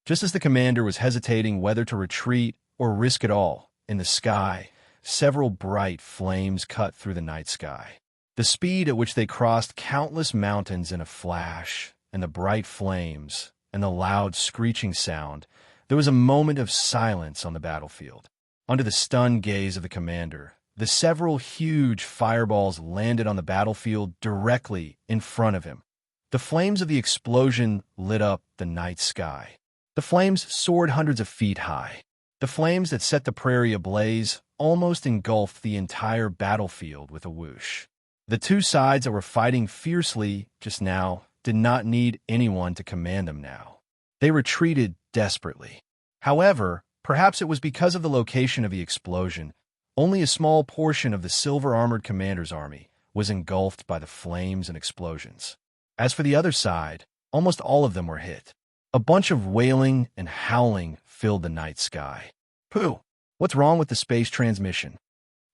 Just as the commander was hesitating whether to retreat or risk it all, in the sky, several bright flames cut through the night sky. The speed at which they crossed countless mountains in a flash, and the bright flames, and the loud screeching sound, there was a moment of silence on the battlefield. Under the stunned gaze of the commander, the several huge fireballs landed on the battlefield directly in front of him. The flames of the explosion lit up the night sky. The flames soared hundreds of feet high. The flames that set the prairie ablaze almost engulfed the entire battlefield with a whoosh. The two sides that were fighting fiercely just now did not need anyone to command them now. They retreated desperately. However, perhaps it was because of the location of the explosion, only a small portion of the silver-armored commander's army was engulfed by the flames and explosions. As for the other side, almost all of them were hit. A bunch of wailing and howling filled the night sky. Pooh! What's wrong with the space transmission?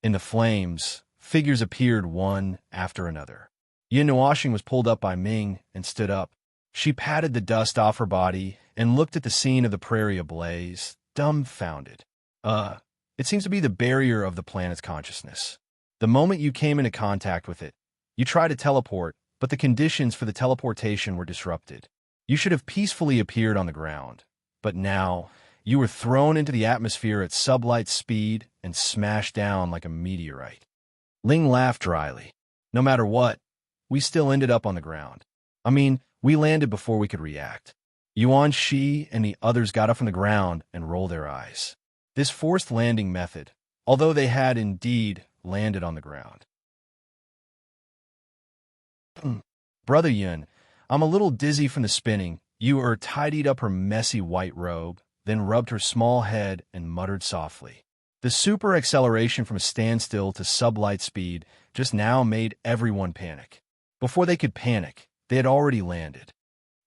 In the flames, figures appeared one after another. Yin Nuoxing was pulled up by Ming and stood up. She patted the dust off her body and looked at the scene of the prairie ablaze, dumbfounded. It seems to be the barrier of the planet's consciousness. The moment you came into contact with it, you tried to teleport, but the conditions for the teleportation were disrupted. You should have peacefully appeared on the ground, but now you were thrown into the atmosphere at sublight speed and smashed down like a meteorite. Ling laughed dryly. No matter what, we still ended up on the ground. I mean, we landed before we could react. Yuan Shi and the others got up from the ground and rolled their eyes. This forced landing method, although they had indeed landed on the ground. Brother Yun, I'm a little dizzy from the spinning. Yu tidied up her messy white robe, then rubbed her small head and muttered softly. The super acceleration from standstill to sublight speed just now made everyone panic. Before they could panic, they had already landed.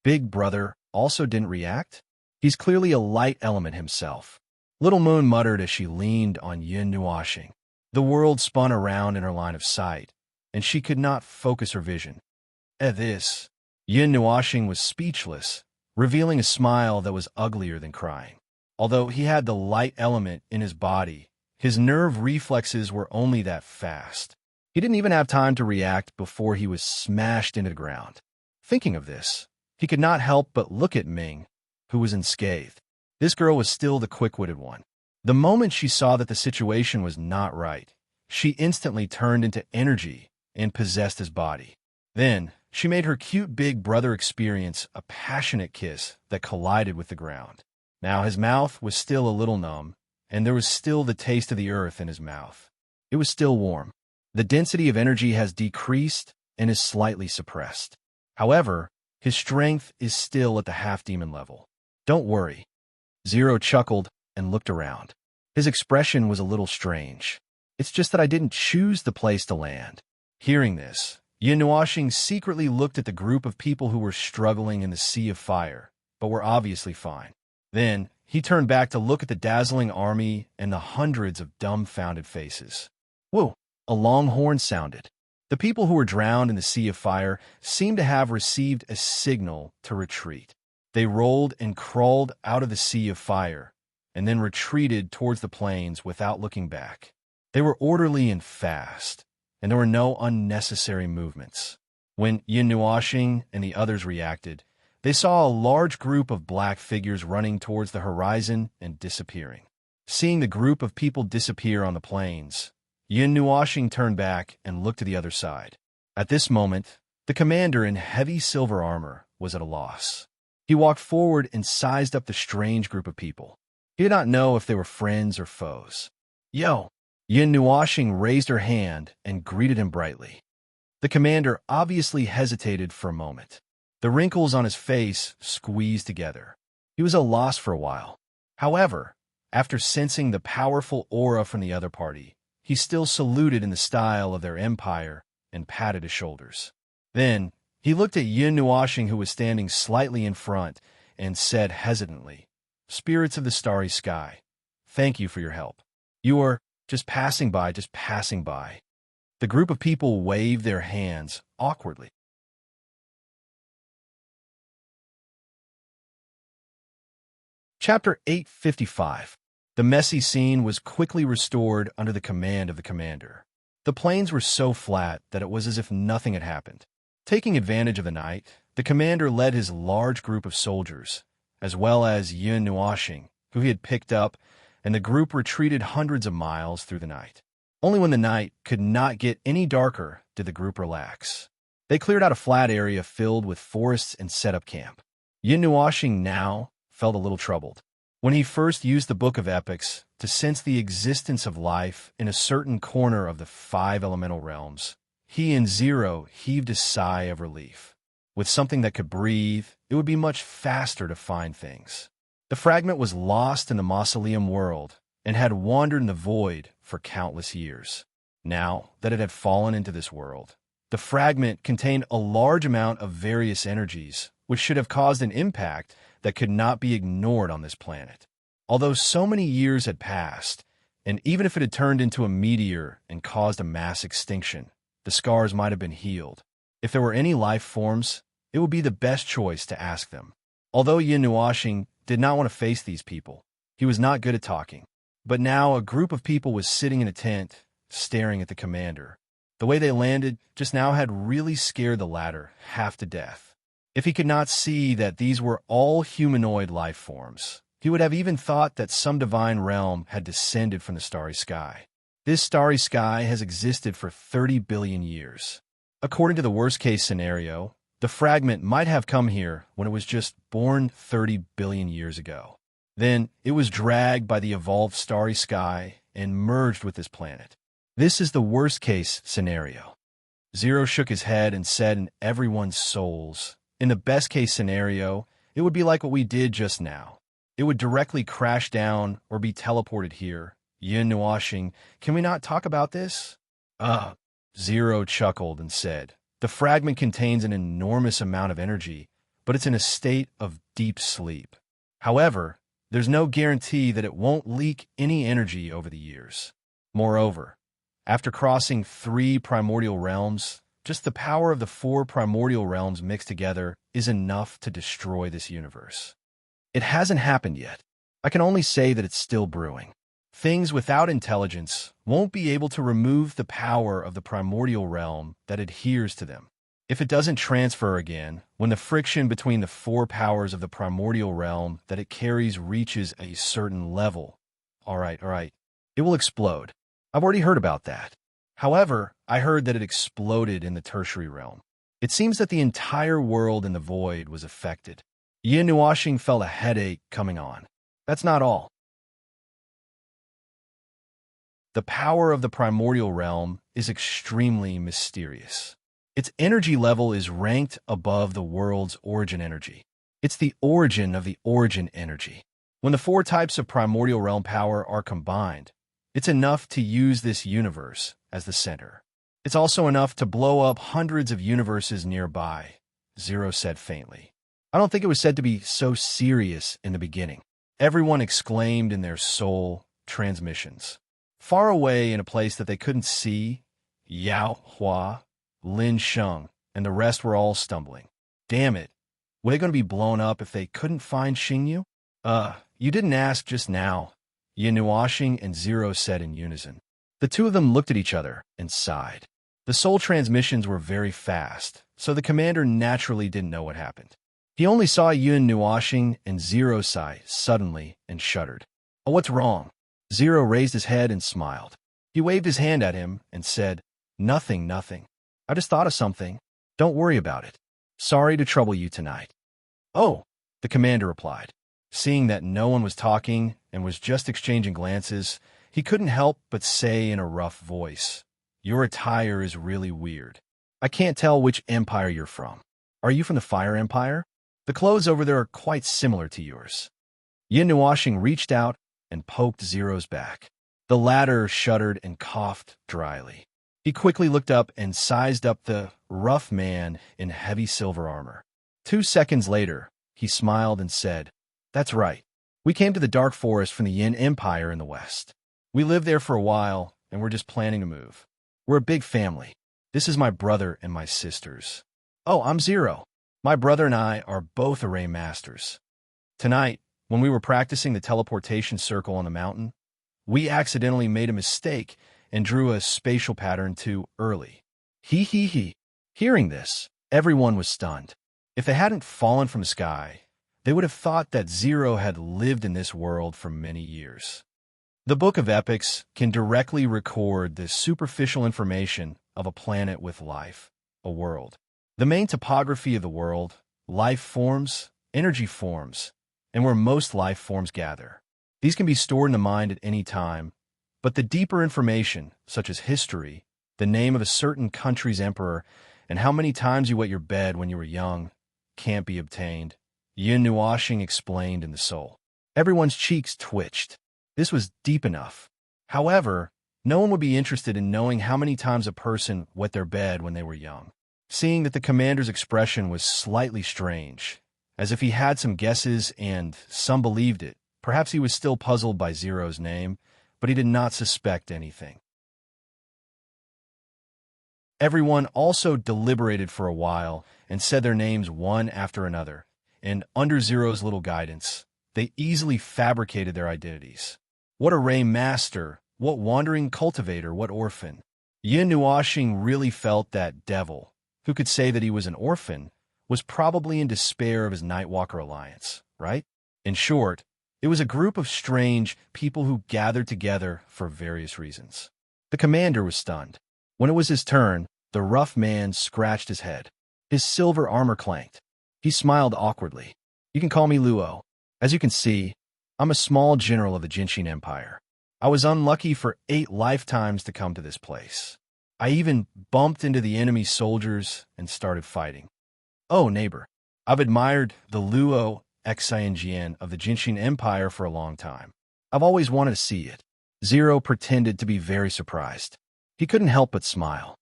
Big Brother also didn't react? He's clearly a light element himself. Little Moon muttered as she leaned on Yin Nuoxing. The world spun around in her line of sight, and she could not focus her vision. At this, Yin Nuoxing was speechless, revealing a smile that was uglier than crying. Although he had the light element in his body, his nerve reflexes were only that fast. He didn't even have time to react before he was smashed into the ground. Thinking of this, he could not help but look at Ming, who was unscathed. This girl was still the quick-witted one. The moment she saw that the situation was not right, she instantly turned into energy and possessed his body. Then, she made her cute big brother experience a passionate kiss that collided with the ground. Now his mouth was still a little numb, and there was still the taste of the earth in his mouth. It was still warm. The density of energy has decreased and is slightly suppressed. However, his strength is still at the half-demon level. Don't worry. Zero chuckled and looked around. His expression was a little strange. It's just that I didn't choose the place to land. Hearing this, Yin Nuoxing secretly looked at the group of people who were struggling in the sea of fire, but were obviously fine. Then, he turned back to look at the dazzling army and the hundreds of dumbfounded faces. Whoa! A long horn sounded. The people who were drowned in the sea of fire seemed to have received a signal to retreat. They rolled and crawled out of the sea of fire, and then retreated towards the plains without looking back. They were orderly and fast, and there were no unnecessary movements. When Yin Nuoxing and the others reacted, they saw a large group of black figures running towards the horizon and disappearing. Seeing the group of people disappear on the plains, Yin Nuoxing turned back and looked to the other side. At this moment, the commander in heavy silver armor was at a loss. He walked forward and sized up the strange group of people. He did not know if they were friends or foes. Yo! Yin Nuoxing raised her hand and greeted him brightly. The commander obviously hesitated for a moment. The wrinkles on his face squeezed together. He was at a loss for a while. However, after sensing the powerful aura from the other party, he still saluted in the style of their empire and patted his shoulders. Then, he looked at Yin Nuoxing, who was standing slightly in front, and said hesitantly, "Spirits of the starry sky, thank you for your help. You are just passing by, just passing by." The group of people waved their hands awkwardly. Chapter 855. The messy scene was quickly restored under the command of the commander. The plains were so flat that it was as if nothing had happened. Taking advantage of the night, the commander led his large group of soldiers, as well as Yin Nuoxing, who he had picked up, and the group retreated hundreds of miles through the night. Only when the night could not get any darker did the group relax. They cleared out a flat area filled with forests and set up camp. Yin Nuoxing now felt a little troubled. When he first used the Book of Epics to sense the existence of life in a certain corner of the 5 elemental realms, He and Zero heaved a sigh of relief. With something that could breathe, it would be much faster to find things. The fragment was lost in the mausoleum world and had wandered in the void for countless years. Now that it had fallen into this world, the fragment contained a large amount of various energies, which should have caused an impact that could not be ignored on this planet. Although so many years had passed, and even if it had turned into a meteor and caused a mass extinction, the scars might have been healed. If there were any life forms, it would be the best choice to ask them. Although Yin Nuashing did not want to face these people, he was not good at talking. But now a group of people was sitting in a tent, staring at the commander. The way they landed just now had really scared the latter half to death. If he could not see that these were all humanoid life forms, he would have even thought that some divine realm had descended from the starry sky. This starry sky has existed for 30 billion years. According to the worst-case scenario, the fragment might have come here when it was just born 30 billion years ago. Then it was dragged by the evolved starry sky and merged with this planet. This is the worst-case scenario. Zero shook his head and said in everyone's souls, in the best-case scenario, it would be like what we did just now. It would directly crash down or be teleported here. Yin Nuashing, can we not talk about this? Zero chuckled and said, the fragment contains an enormous amount of energy, but it's in a state of deep sleep. However, there's no guarantee that it won't leak any energy over the years. Moreover, after crossing 3 primordial realms, just the power of the 4 primordial realms mixed together is enough to destroy this universe. It hasn't happened yet. I can only say that it's still brewing. Things without intelligence won't be able to remove the power of the primordial realm that adheres to them. If it doesn't transfer again, when the friction between the 4 powers of the primordial realm that it carries reaches a certain level, all right, it will explode. I've already heard about that. However, I heard that it exploded in the tertiary realm. It seems that the entire world in the void was affected. Yin Nuashing felt a headache coming on. That's not all. The power of the primordial realm is extremely mysterious. Its energy level is ranked above the world's origin energy. It's the origin of the origin energy. When the 4 types of primordial realm power are combined, it's enough to use this universe as the center. It's also enough to blow up hundreds of universes nearby, Zero said faintly. I don't think it was said to be so serious in the beginning. Everyone exclaimed in their soul transmissions. Far away in a place that they couldn't see, Yao Hua, Lin Sheng, and the rest were all stumbling. Damn it. Were they going to be blown up if they couldn't find Xingyu? You didn't ask just now, Yin Nuashing and Zero said in unison. The two of them looked at each other and sighed. The soul transmissions were very fast, so the commander naturally didn't know what happened. He only saw Yin Nuashing and Zero sigh suddenly and shuddered. Oh, what's wrong? Zero raised his head and smiled. He waved his hand at him and said, Nothing. I just thought of something. Don't worry about it. Sorry to trouble you tonight. Oh, the commander replied. Seeing that no one was talking and was just exchanging glances, he couldn't help but say in a rough voice, Your attire is really weird. I can't tell which empire you're from. Are you from the Fire Empire? The clothes over there are quite similar to yours. Yin Nuashing reached out and poked Zero's back. The latter shuddered and coughed dryly. He quickly looked up and sized up the rough man in heavy silver armor. 2 seconds later, he smiled and said, That's right. We came to the Dark Forest from the Yin Empire in the west. We lived there for a while, and we're just planning to move. We're a big family. This is my brother and my sisters. Oh, I'm Zero. My brother and I are both array masters. Tonight, when we were practicing the teleportation circle on the mountain, we accidentally made a mistake and drew a spatial pattern too early. He. Hearing this, everyone was stunned. If they hadn't fallen from the sky, they would have thought that Zero had lived in this world for many years. The Book of Epics can directly record the superficial information of a planet with life, a world. The main topography of the world, life forms, energy forms, and where most life forms gather. These can be stored in the mind at any time, but the deeper information, such as history, the name of a certain country's emperor, and how many times you wet your bed when you were young can't be obtained. Yin Nuashing explained in the soul. Everyone's cheeks twitched. This was deep enough. However, no one would be interested in knowing how many times a person wet their bed when they were young. Seeing that the commander's expression was slightly strange, as if he had some guesses and some believed it, perhaps he was still puzzled by Zero's name, but he did not suspect anything. Everyone also deliberated for a while and said their names one after another, and under Zero's little guidance, they easily fabricated their identities. What array master, what wandering cultivator, what orphan. Yin Nuashing really felt that devil, who could say that he was an orphan, was probably in despair of his Nightwalker alliance, right? In short, it was a group of strange people who gathered together for various reasons. The commander was stunned. When it was his turn, the rough man scratched his head. His silver armor clanked. He smiled awkwardly. You can call me Luo. As you can see, I'm a small general of the Jinshin Empire. I was unlucky for 8 lifetimes to come to this place. I even bumped into the enemy soldiers and started fighting. Oh, neighbor, I've admired the Luo Xianjian of the Jinshin Empire for a long time. I've always wanted to see it. Zero pretended to be very surprised. He couldn't help but smile.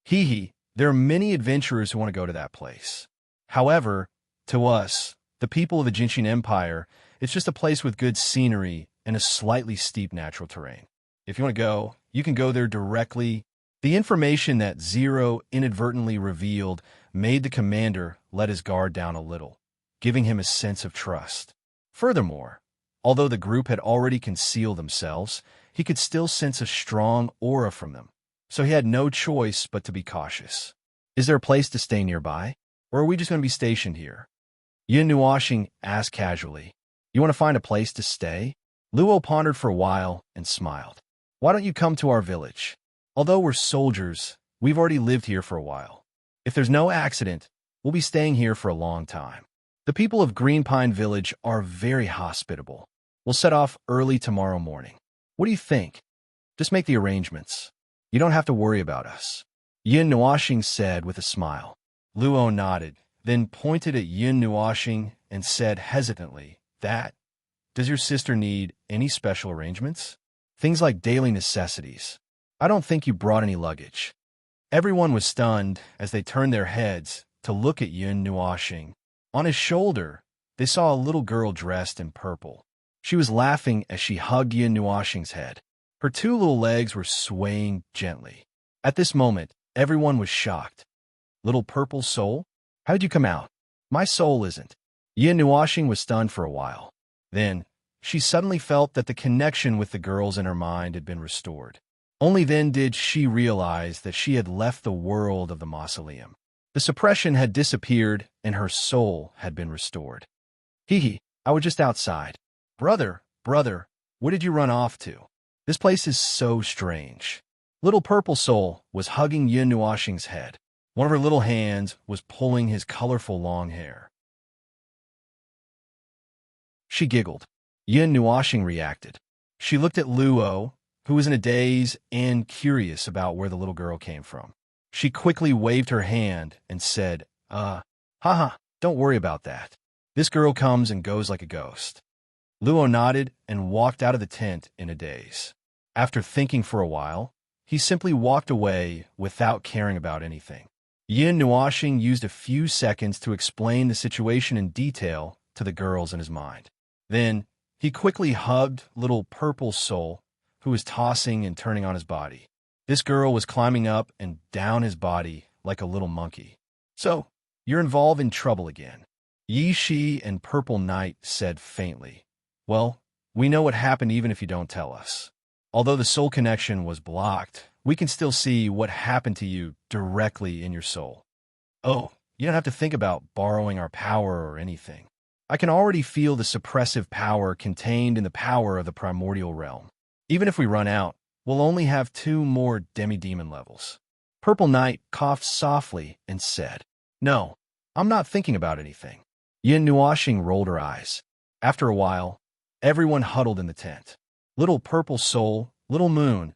Hee hee, there are many adventurers who want to go to that place. However, to us, the people of the Jinshin Empire, it's just a place with good scenery and a slightly steep natural terrain. If you want to go, you can go there directly. The information that Zero inadvertently revealed made the commander let his guard down a little, giving him a sense of trust. Furthermore, although the group had already concealed themselves, he could still sense a strong aura from them, so he had no choice but to be cautious. Is there a place to stay nearby, or are we just going to be stationed here? Yin Nuashing asked casually. You want to find a place to stay? Luo pondered for a while and smiled. Why don't you come to our village? Although we're soldiers, we've already lived here for a while. If there's no accident, we'll be staying here for a long time. The people of Green Pine Village are very hospitable. We'll set off early tomorrow morning. What do you think? Just make the arrangements. You don't have to worry about us. Yin Nuashing said with a smile. Luo nodded, then pointed at Yin Nuashing and said hesitantly, Does your sister need any special arrangements? Things like daily necessities. I don't think you brought any luggage. Everyone was stunned as they turned their heads to look at Yin Nuashing. On his shoulder, they saw a little girl dressed in purple. She was laughing as she hugged Yin Nuashing's head. Her 2 little legs were swaying gently. At this moment, everyone was shocked. Little purple soul? How'd you come out? My soul isn't. Yin Nuashing was stunned for a while. Then, she suddenly felt that the connection with the girls in her mind had been restored. Only then did she realize that she had left the world of the mausoleum. The suppression had disappeared and her soul had been restored. Hee hee, I was just outside. Brother, where did you run off to? This place is so strange. Little purple soul was hugging Yin Nuashing's head. One of her little hands was pulling his colorful long hair. She giggled. Yin Nuashing reacted. She looked at Luo, who was in a daze and curious about where the little girl came from. She quickly waved her hand and said, haha, don't worry about that. This girl comes and goes like a ghost. Luo nodded and walked out of the tent in a daze. After thinking for a while, he simply walked away without caring about anything. Yin Nuashing used a few seconds to explain the situation in detail to the girls in his mind. Then, he quickly hugged little purple soul, who was tossing and turning on his body. This girl was climbing up and down his body like a little monkey. So, you're involved in trouble again. Yi Shi and Purple Knight said faintly. Well, we know what happened even if you don't tell us. Although the soul connection was blocked, we can still see what happened to you directly in your soul. Oh, you don't have to think about borrowing our power or anything. I can already feel the suppressive power contained in the power of the primordial realm. Even if we run out, we'll only have 2 more demi-demon levels. Purple Knight coughed softly and said, No, I'm not thinking about anything. Yin Nuashing rolled her eyes. After a while, everyone huddled in the tent. Little purple soul, little moon,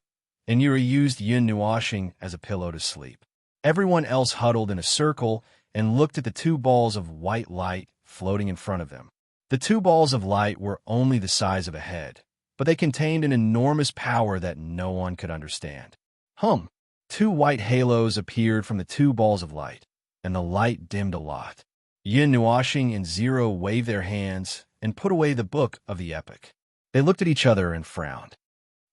and Yuri used yin nuashing as a pillow to sleep. Everyone else huddled in a circle and looked at the two balls of white light floating in front of them. The two balls of light were only the size of a head, but they contained an enormous power that no one could understand. Two white halos appeared from the two balls of light, and the light dimmed a lot. Yin Nuashing and Zero waved their hands and put away the book of the epic. They looked at each other and frowned.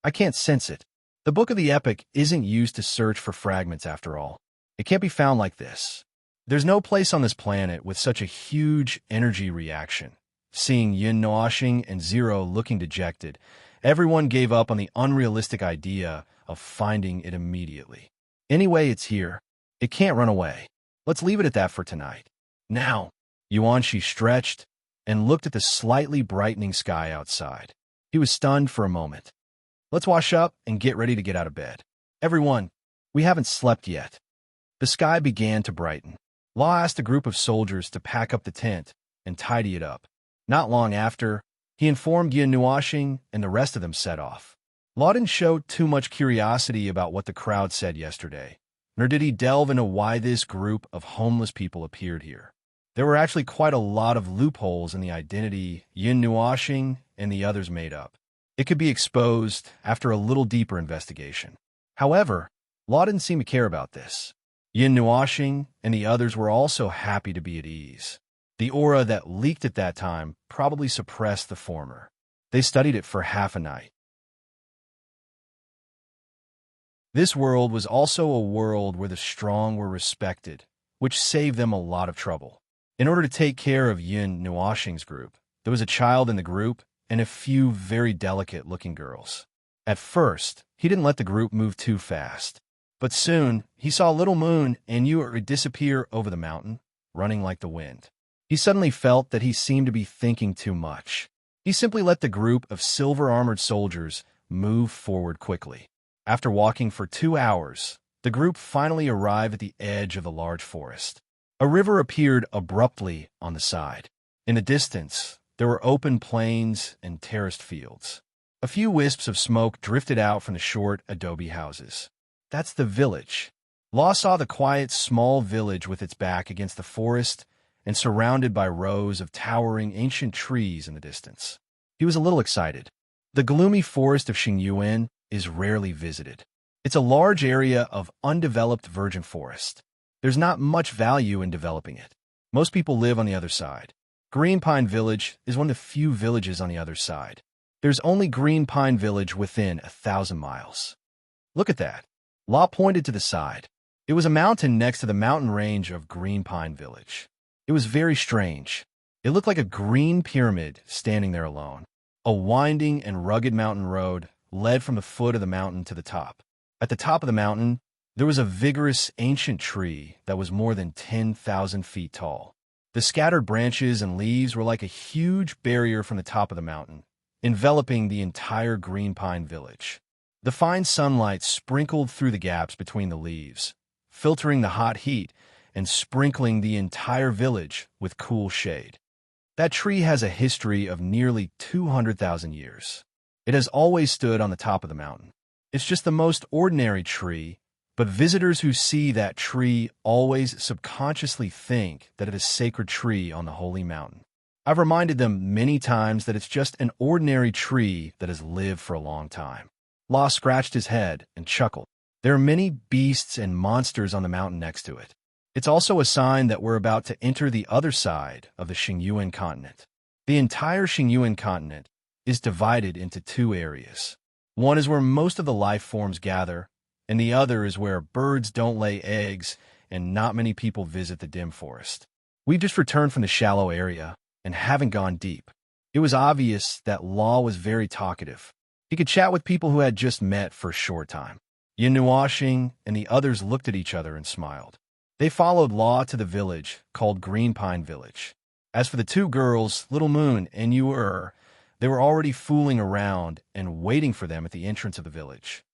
I can't sense it. The book of the epic isn't used to search for fragments after all. It can't be found like this. There's no place on this planet with such a huge energy reaction. Seeing Yin Nuashing and Zero looking dejected, everyone gave up on the unrealistic idea of finding it immediately. Anyway, it's here. It can't run away. Let's leave it at that for tonight. Now, Yuanshi stretched and looked at the slightly brightening sky outside. He was stunned for a moment. Let's wash up and get ready to get out of bed. Everyone, we haven't slept yet. The sky began to brighten. Law asked a group of soldiers to pack up the tent and tidy it up. Not long after, he informed Yin Nuashing, and the rest of them set off. Law didn't show too much curiosity about what the crowd said yesterday, nor did he delve into why this group of homeless people appeared here. There were actually quite a lot of loopholes in the identity Yin Nuashing and the others made up. It could be exposed after a little deeper investigation. However, Law didn't seem to care about this. Yin Nuashing and the others were also happy to be at ease. The aura that leaked at that time probably suppressed the former. They studied it for half a night. This world was also a world where the strong were respected, which saved them a lot of trouble. In order to take care of Yin Nuashing's group, there was a child in the group and a few very delicate-looking girls. At first, he didn't let the group move too fast, but soon he saw Little Moon and Yuri disappear over the mountain, running like the wind. He suddenly felt that he seemed to be thinking too much. He simply let the group of silver-armored soldiers move forward quickly. After walking for 2 hours, the group finally arrived at the edge of the large forest. A river appeared abruptly on the side. In the distance, there were open plains and terraced fields. A few wisps of smoke drifted out from the short adobe houses. That's the village. Law saw the quiet, small village with its back against the forest and surrounded by rows of towering ancient trees in the distance. He was a little excited. The gloomy forest of Xingyuan is rarely visited. It's a large area of undeveloped virgin forest. There's not much value in developing it. Most people live on the other side. Green Pine Village is one of the few villages on the other side. There's only Green Pine Village within 1,000 miles. Look at that. Law pointed to the side. It was a mountain next to the mountain range of Green Pine Village. It was very strange. It looked like a green pyramid standing there alone. A winding and rugged mountain road led from the foot of the mountain to the top. At the top of the mountain, there was a vigorous ancient tree that was more than 10,000 feet tall. The scattered branches and leaves were like a huge barrier from the top of the mountain, enveloping the entire Green Pine Village. The fine sunlight sprinkled through the gaps between the leaves, filtering the hot heat and sprinkling the entire village with cool shade. That tree has a history of nearly 200,000 years. It has always stood on the top of the mountain. It's just the most ordinary tree, but visitors who see that tree always subconsciously think that it is a sacred tree on the holy mountain. I've reminded them many times that it's just an ordinary tree that has lived for a long time. Law scratched his head and chuckled. There are many beasts and monsters on the mountain next to it. It's also a sign that we're about to enter the other side of the Xingyuan continent. The entire Xingyuan continent is divided into 2 areas. One is where most of the life forms gather, and the other is where birds don't lay eggs and not many people visit the dim forest. We've just returned from the shallow area and haven't gone deep. It was obvious that Law was very talkative. He could chat with people who had just met for a short time. Yin Nuashing and the others looked at each other and smiled. They followed Law to the village called Green Pine Village. As for the 2 girls, Little Moon and Yuri, they were already fooling around and waiting for them at the entrance of the village.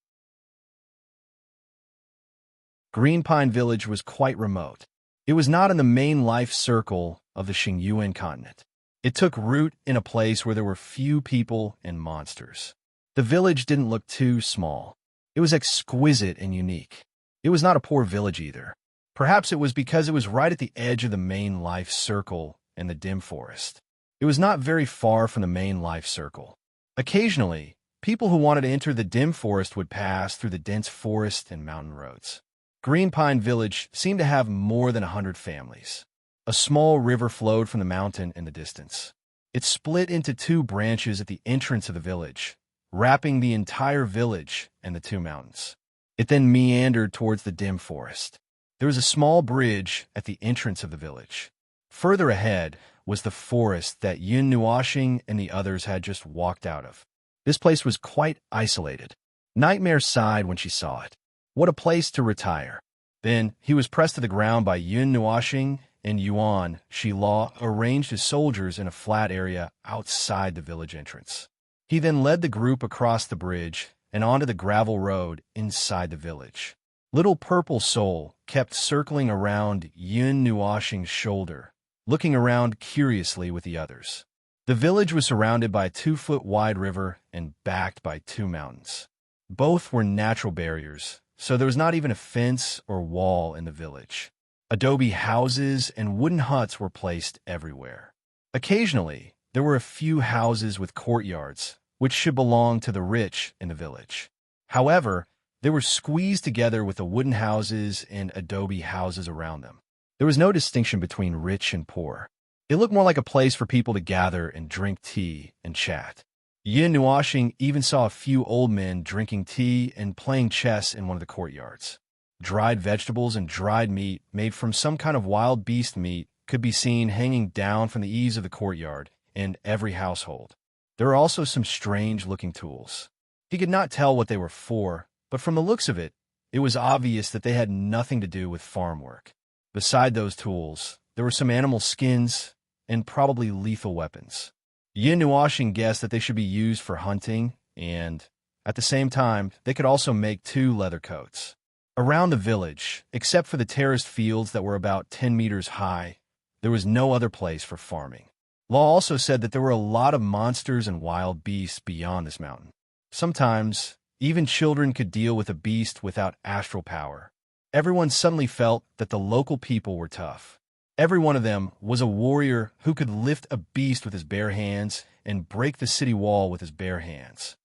Green Pine Village was quite remote. It was not in the main life circle of the Xingyuan continent. It took root in a place where there were few people and monsters. The village didn't look too small. It was exquisite and unique. It was not a poor village either. Perhaps it was because it was right at the edge of the main life circle and the dim forest. It was not very far from the main life circle. Occasionally, people who wanted to enter the dim forest would pass through the dense forest and mountain roads. Green Pine Village seemed to have more than 100 families. A small river flowed from the mountain in the distance. It split into two branches at the entrance of the village, wrapping the entire village and the two mountains. It then meandered towards the dim forest. There was a small bridge at the entrance of the village. Further ahead was the forest that Yun Nuashing and the others had just walked out of. This place was quite isolated. Nightmare sighed when she saw it. What a place to retire. Then he was pressed to the ground by Yun Nuashing, and Yuan Shila arranged his soldiers in a flat area outside the village entrance. He then led the group across the bridge and onto the gravel road inside the village. Little Purple Soul kept circling around Yun Nuashing's shoulder, looking around curiously with the others. The village was surrounded by a 2-foot-wide river and backed by two mountains. Both were natural barriers, so there was not even a fence or wall in the village. Adobe houses and wooden huts were placed everywhere. Occasionally, there were a few houses with courtyards, which should belong to the rich in the village. However, they were squeezed together with the wooden houses and adobe houses around them. There was no distinction between rich and poor. It looked more like a place for people to gather and drink tea and chat. Yin Nuashing even saw a few old men drinking tea and playing chess in one of the courtyards. Dried vegetables and dried meat made from some kind of wild beast meat could be seen hanging down from the eaves of the courtyard in every household. There were also some strange-looking tools. He could not tell what they were for, but from the looks of it, it was obvious that they had nothing to do with farm work. Beside those tools, there were some animal skins and probably lethal weapons. Yin Nuashing guessed that they should be used for hunting, and, at the same time, they could also make 2 leather coats. Around the village, except for the terraced fields that were about 10 meters high, there was no other place for farming. Law also said that there were a lot of monsters and wild beasts beyond this mountain. Sometimes, even children could deal with a beast without astral power. Everyone suddenly felt that the local people were tough. Every one of them was a warrior who could lift a beast with his bare hands and break the city wall with his bare hands.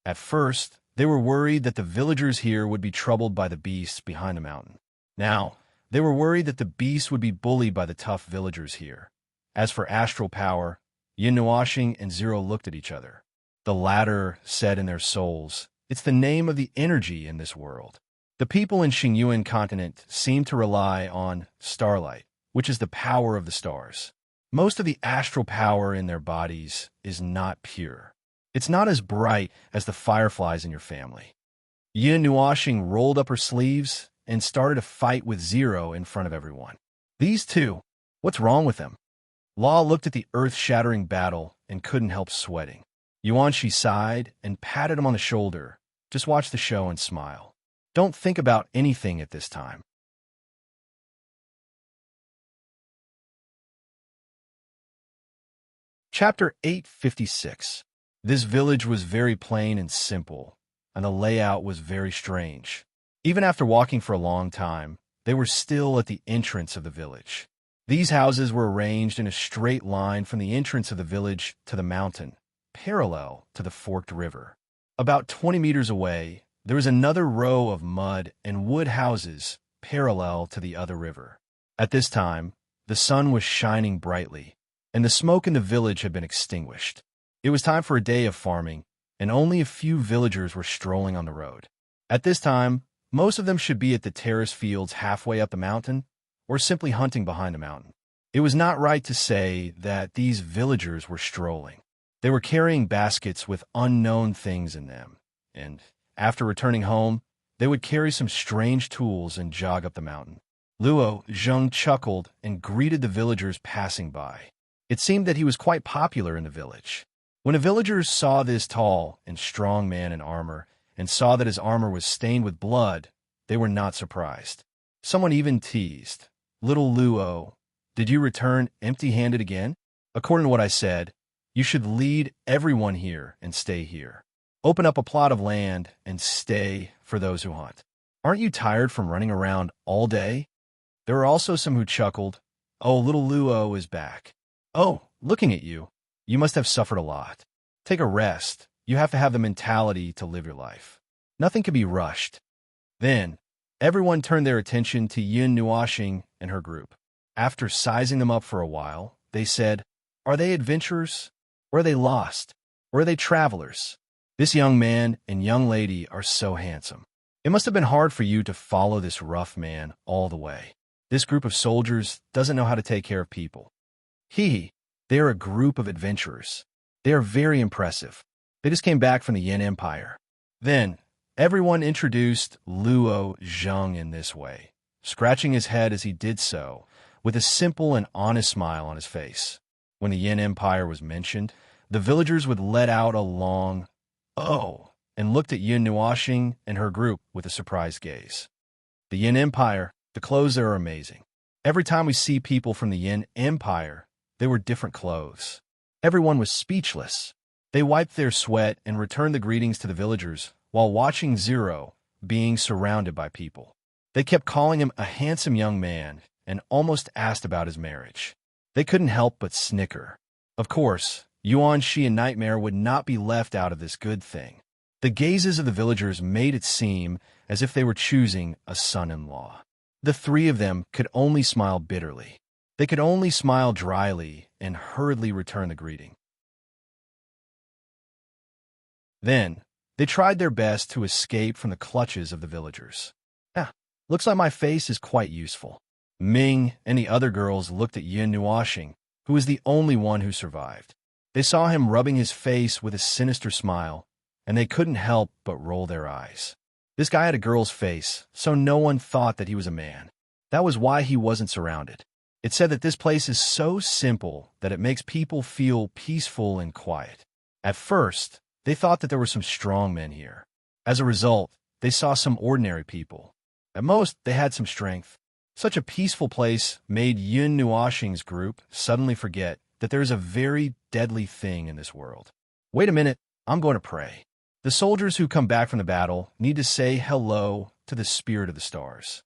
At first, they were worried that the villagers here would be troubled by the beasts behind the mountain. Now, they were worried that the beasts would be bullied by the tough villagers here. As for astral power, Yin Nuashing and Zero looked at each other. The latter said in their souls, "It's the name of the energy in this world." The people in Xingyuan continent seem to rely on starlight, which is the power of the stars. Most of the astral power in their bodies is not pure. It's not as bright as the fireflies in your family. Yin Nuashing rolled up her sleeves and started a fight with Zero in front of everyone. These two, what's wrong with them? Law looked at the earth-shattering battle and couldn't help sweating. Yuanshi sighed and patted him on the shoulder. Just watch the show and smile. Don't think about anything at this time. Chapter 856. This village was very plain and simple, and the layout was very strange. Even after walking for a long time, they were still at the entrance of the village. These houses were arranged in a straight line from the entrance of the village to the mountain, parallel to the forked river. About 20 meters away, there was another row of mud and wood houses parallel to the other river. At this time, the sun was shining brightly, and the smoke in the village had been extinguished. It was time for a day of farming, and only a few villagers were strolling on the road. At this time, most of them should be at the terrace fields halfway up the mountain, or simply hunting behind the mountain. It was not right to say that these villagers were strolling. They were carrying baskets with unknown things in them, and after returning home, they would carry some strange tools and jog up the mountain. Luo Zheng chuckled and greeted the villagers passing by. It seemed that he was quite popular in the village. When the villagers saw this tall and strong man in armor and saw that his armor was stained with blood, they were not surprised. Someone even teased, "Little Luo, did you return empty-handed again? According to what I said, you should lead everyone here and stay here." Open up a plot of land and stay for those who hunt. Aren't you tired from running around all day? There were also some who chuckled. Oh, little Luo is back. Oh, looking at you. You must have suffered a lot. Take a rest. You have to have the mentality to live your life. Nothing can be rushed. Then, everyone turned their attention to Yun Nuoxing and her group. After sizing them up for a while, they said, "Are they adventurers? Or are they lost? Or are they travelers? This young man and young lady are so handsome. It must have been hard for you to follow this rough man all the way. This group of soldiers doesn't know how to take care of people. They are a group of adventurers. They are very impressive. They just came back from the Yin Empire." Then, everyone introduced Luo Zheng in this way, scratching his head as he did so, with a simple and honest smile on his face. When the Yin Empire was mentioned, the villagers would let out a long, "Oh," and looked at Yun Nuoxing and her group with a surprised gaze. The Yin Empire, the clothes there are amazing. Every time we see people from the Yin Empire, they were different clothes. Everyone was speechless. They wiped their sweat and returned the greetings to the villagers while watching Zero being surrounded by people. They kept calling him a handsome young man and almost asked about his marriage. They couldn't help but snicker. Of course, Yuan Shi and Nightmare would not be left out of this good thing. The gazes of the villagers made it seem as if they were choosing a son-in-law. The three of them could only smile bitterly. They could only smile dryly and hurriedly return the greeting. Then, they tried their best to escape from the clutches of the villagers. Looks like my face is quite useful. Ming and the other girls looked at Yun Nuoxing, who was the only one who survived. They saw him rubbing his face with a sinister smile, and they couldn't help but roll their eyes. This guy had a girl's face, so no one thought that he was a man. That was why he wasn't surrounded. It said that this place is so simple that it makes people feel peaceful and quiet. At first, they thought that there were some strong men here. As a result, they saw some ordinary people. At most, they had some strength. Such a peaceful place made Yun Nuoxing's group suddenly forget that there is a very deadly thing in this world. Wait a minute, I'm going to pray. The soldiers who come back from the battle need to say hello to the spirit of the stars.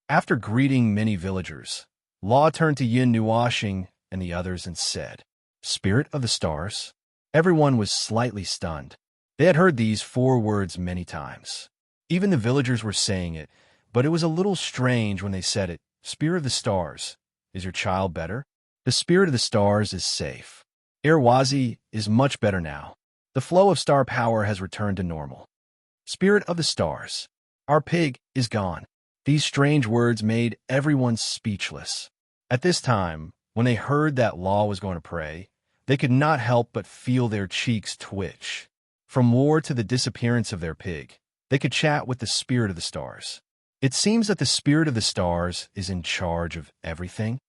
After greeting many villagers, Law turned to Yun Nuoxing and the others and said, "Spirit of the stars?" Everyone was slightly stunned. They had heard these 4 words many times. Even the villagers were saying it, but it was a little strange when they said it. "Spirit of the stars, is your child better?" The spirit of the stars is safe. Irwazi is much better now. The flow of star power has returned to normal. Spirit of the stars, our pig is gone. These strange words made everyone speechless. At this time, when they heard that Law was going to pray, they could not help but feel their cheeks twitch. From war to the disappearance of their pig, they could chat with the spirit of the stars. It seems that the spirit of the stars is in charge of everything.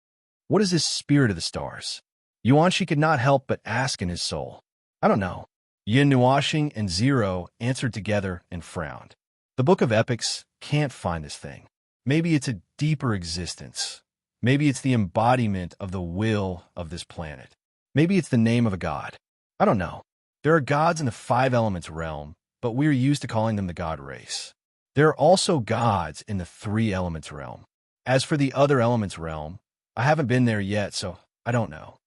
What is this spirit of the stars? Yuanshi could not help but ask in his soul. I don't know. Yin Nuoxing and Zero answered together and frowned. The Book of Epics can't find this thing. Maybe it's a deeper existence. Maybe it's the embodiment of the will of this planet. Maybe it's the name of a god. I don't know. There are gods in the 5 elements realm, but we're used to calling them the god race. There are also gods in the 3 elements realm. As for the other elements realm, I haven't been there yet, so I don't know.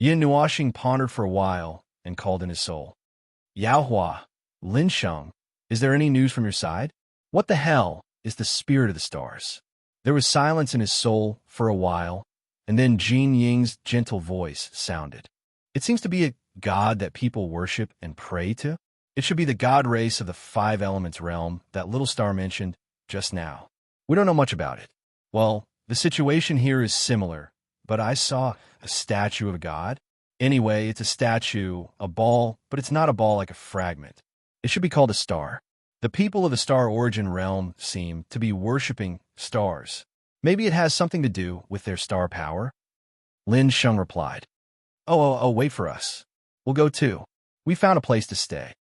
Yin Nuoxing pondered for a while and called in his soul. Yaohua, Lin Sheng, is there any news from your side? What the hell is the spirit of the stars? There was silence in his soul for a while, and then Jin Ying's gentle voice sounded. It seems to be a god that people worship and pray to. It should be the god race of the 5 elements realm that Little Star mentioned just now. We don't know much about it. Well, the situation here is similar, but I saw a statue of a god. Anyway, it's a statue, a ball, but it's not a ball like a fragment. It should be called a star. The people of the star origin realm seem to be worshipping stars. Maybe it has something to do with their star power. Lin Sheng replied. Oh, wait for us. We'll go too. We found a place to stay.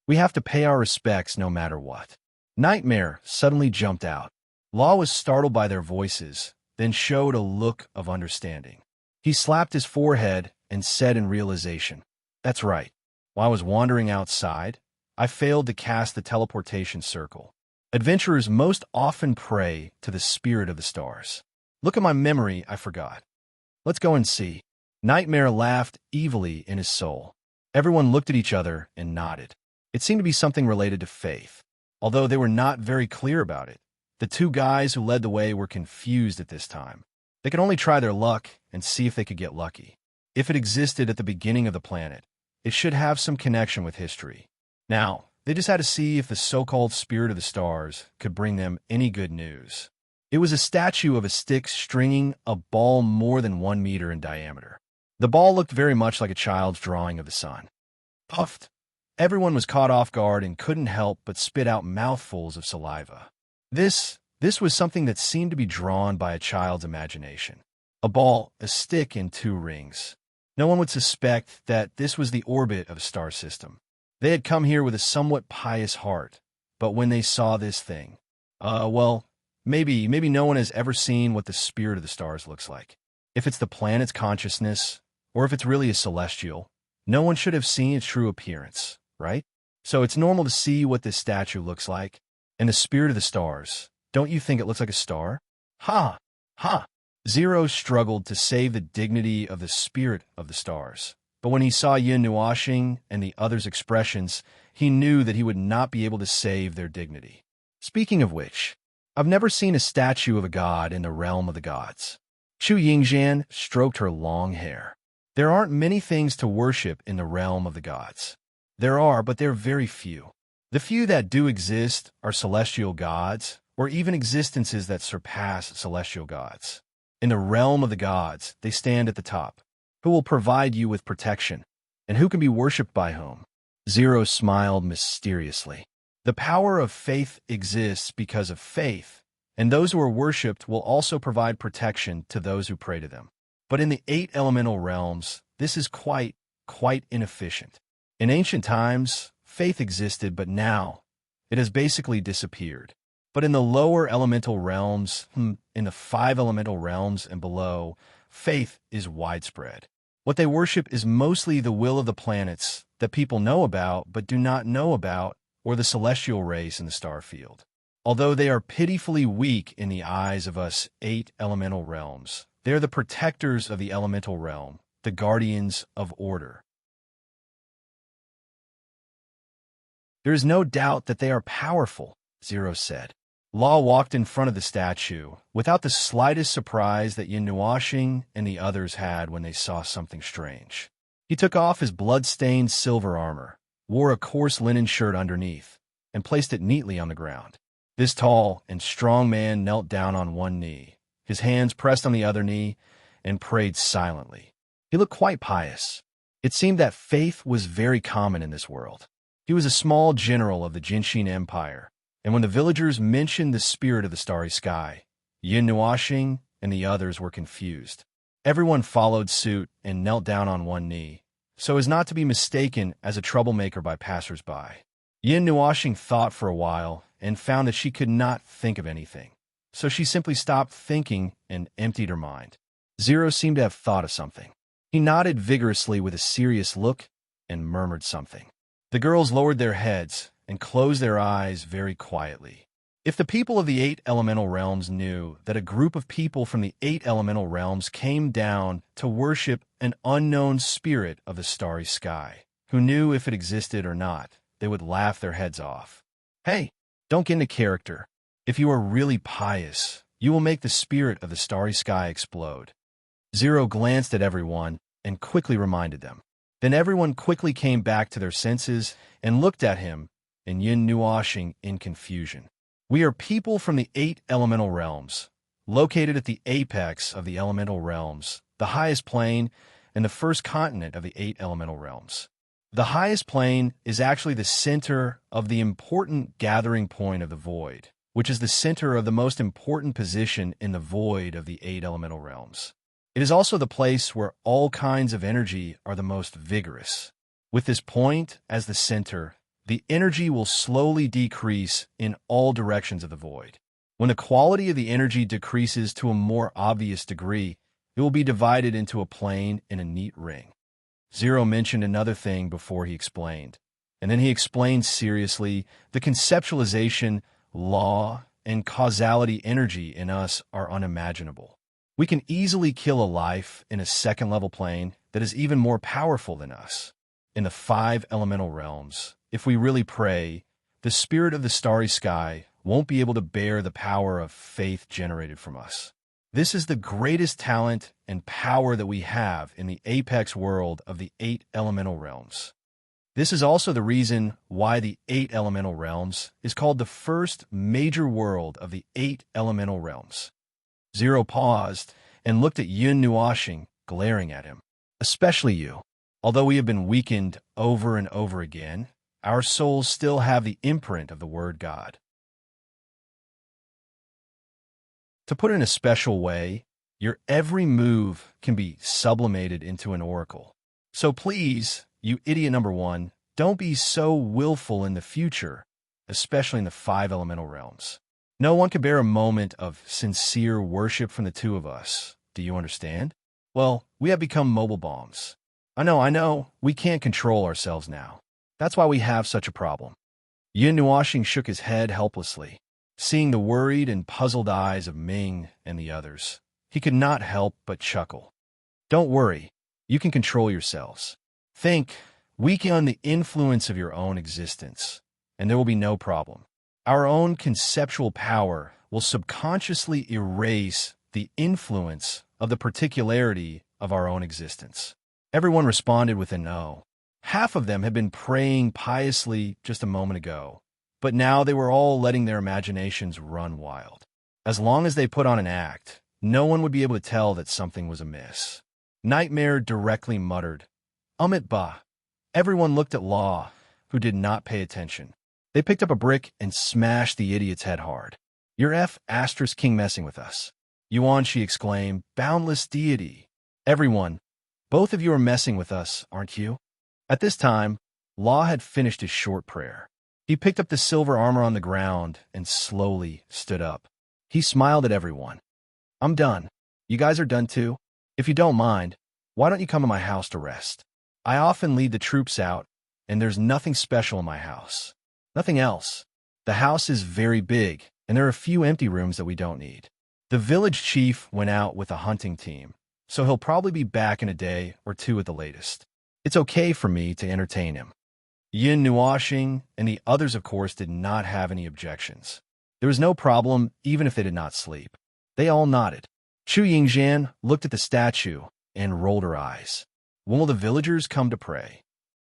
We have to pay our respects no matter what. Nightmare suddenly jumped out. Law was startled by their voices, then showed a look of understanding. He slapped his forehead and said in realization, "That's right. While I was wandering outside, I failed to cast the teleportation circle. Adventurers most often pray to the spirit of the stars. Look at my memory, I forgot. Let's go and see. Nightmare laughed evilly in his soul. Everyone looked at each other and nodded. It seemed to be something related to faith. Although they were not very clear about it, the two guys who led the way were confused at this time. They could only try their luck and see if they could get lucky. If it existed at the beginning of the planet, it should have some connection with history. Now, they just had to see if the so-called spirit of the stars could bring them any good news. It was a statue of a stick stringing a ball more than 1 meter in diameter. The ball looked very much like a child's drawing of the sun. Puffed. Everyone was caught off guard and couldn't help but spit out mouthfuls of saliva. This was something that seemed to be drawn by a child's imagination. A ball, a stick, and 2 rings. No one would suspect that this was the orbit of a star system. They had come here with a somewhat pious heart, but when they saw this thing, maybe no one has ever seen what the spirit of the stars looks like. If it's the planet's consciousness, or if it's really a celestial, no one should have seen its true appearance, right? So it's normal to see what this statue looks like. And the spirit of the stars, don't you think it looks like a star? Ha! Ha! Zero struggled to save the dignity of the spirit of the stars. But when he saw Yin Nuashing and the others' expressions, he knew that he would not be able to save their dignity. Speaking of which, I've never seen a statue of a god in the realm of the gods. Chu Yingzhan stroked her long hair. There aren't many things to worship in the realm of the gods. There are, but they're very few. The few that do exist are celestial gods, or even existences that surpass celestial gods. In the realm of the gods, they stand at the top. Who will provide you with protection? And who can be worshipped by whom? Zero smiled mysteriously. The power of faith exists because of faith, and those who are worshipped will also provide protection to those who pray to them. But in the 8 elemental realms, this is quite inefficient. In ancient times, faith existed, but now it has basically disappeared. But in the lower elemental realms, in the 5 elemental realms and below, faith is widespread. What they worship is mostly the will of the planets that people know about but do not know about, or the celestial race in the star field. Although they are pitifully weak in the eyes of us 8 elemental realms, they are the protectors of the elemental realm, the guardians of order. There is no doubt that they are powerful, Zero said. Law walked in front of the statue, without the slightest surprise that Yin Nuashing and the others had when they saw something strange. He took off his blood-stained silver armor, wore a coarse linen shirt underneath, and placed it neatly on the ground. This tall and strong man knelt down on one knee, his hands pressed on the other knee, and prayed silently. He looked quite pious. It seemed that faith was very common in this world. He was a small general of the Jinshin Empire, and when the villagers mentioned the spirit of the starry sky, Yin Nuashing and the others were confused. Everyone followed suit and knelt down on one knee, so as not to be mistaken as a troublemaker by passers-by. Yin Nuashing thought for a while and found that she could not think of anything, so she simply stopped thinking and emptied her mind. Zero seemed to have thought of something. He nodded vigorously with a serious look and murmured something. The girls lowered their heads and closed their eyes very quietly. If the people of the 8 elemental realms knew that a group of people from the 8 elemental realms came down to worship an unknown spirit of the starry sky, who knew if it existed or not, they would laugh their heads off. Hey, don't get into character. If you are really pious, you will make the spirit of the starry sky explode. Zero glanced at everyone and quickly reminded them. Then everyone quickly came back to their senses and looked at him and Yin Nuashing in confusion. We are people from the 8 elemental realms, located at the apex of the elemental realms, the highest plane, and the first continent of the 8 elemental realms. The highest plane is actually the center of the important gathering point of the void, which is the center of the most important position in the void of the 8 elemental realms. It is also the place where all kinds of energy are the most vigorous. With this point as the center, the energy will slowly decrease in all directions of the void. When the quality of the energy decreases to a more obvious degree, it will be divided into a plane in a neat ring. Zero mentioned another thing before he explained. And then he explained seriously, the conceptualization, law, and causality energy in us are unimaginable. We can easily kill a life in a second-level plane that is even more powerful than us. In the 5 elemental realms, if we really pray, the spirit of the starry sky won't be able to bear the power of faith generated from us. This is the greatest talent and power that we have in the apex world of the 8 elemental realms. This is also the reason why the 8 elemental realms is called the first major world of the 8 elemental realms. Zero paused and looked at Yun Nuashing, glaring at him. Especially you. Although we have been weakened over and over again, our souls still have the imprint of the word God. To put it in a special way, your every move can be sublimated into an oracle. So please, you idiot number 1, don't be so willful in the future, especially in the 5 elemental realms. No one can bear a moment of sincere worship from the two of us. Do you understand? Well, we have become mobile bombs. I know, we can't control ourselves now. That's why we have such a problem. Yin Nuashing shook his head helplessly. Seeing the worried and puzzled eyes of Ming and the others, he could not help but chuckle. Don't worry, you can control yourselves. Think, weaken the influence of your own existence, and there will be no problem. Our own conceptual power will subconsciously erase the influence of the particularity of our own existence. Everyone responded with a no. Half of them had been praying piously just a moment ago, but now they were all letting their imaginations run wild. As long as they put on an act, no one would be able to tell that something was amiss. Nightmare directly muttered, Amit Ba. Everyone looked at Law, who did not pay attention. They picked up a brick and smashed the idiot's head hard. You're F** king messing with us. Yuan, she exclaimed, boundless deity. Everyone, both of you are messing with us, aren't you? At this time, Law had finished his short prayer. He picked up the silver armor on the ground and slowly stood up. He smiled at everyone. I'm done. You guys are done too? If you don't mind, why don't you come to my house to rest? I often lead the troops out, and there's nothing special in my house. Nothing else. The house is very big, and there are a few empty rooms that we don't need. The village chief went out with a hunting team, so he'll probably be back in a day or 2 at the latest. It's okay for me to entertain him. Yin Nuashing and the others, of course, did not have any objections. There was no problem, even if they did not sleep. They all nodded. Chu Yingzhan looked at the statue and rolled her eyes. When will the villagers come to pray?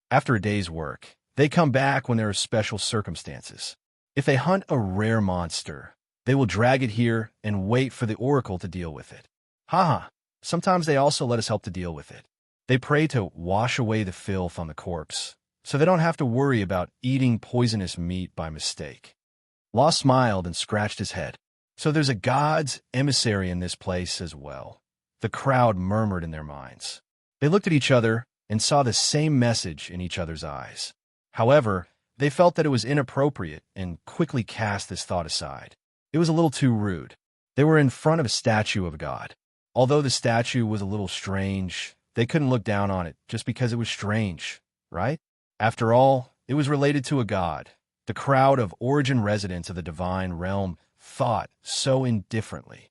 After a day's work, they come back when there are special circumstances. If they hunt a rare monster, they will drag it here and wait for the oracle to deal with it. Haha, sometimes they also let us help to deal with it. They pray to wash away the filth on the corpse, so they don't have to worry about eating poisonous meat by mistake. Law smiled and scratched his head. So there's a god's emissary in this place as well. The crowd murmured in their minds. They looked at each other and saw the same message in each other's eyes. However, they felt that it was inappropriate and quickly cast this thought aside. It was a little too rude. They were in front of a statue of a god. Although the statue was a little strange, they couldn't look down on it just because it was strange, right? After all, it was related to a god. The crowd of origin residents of the divine realm thought so indifferently.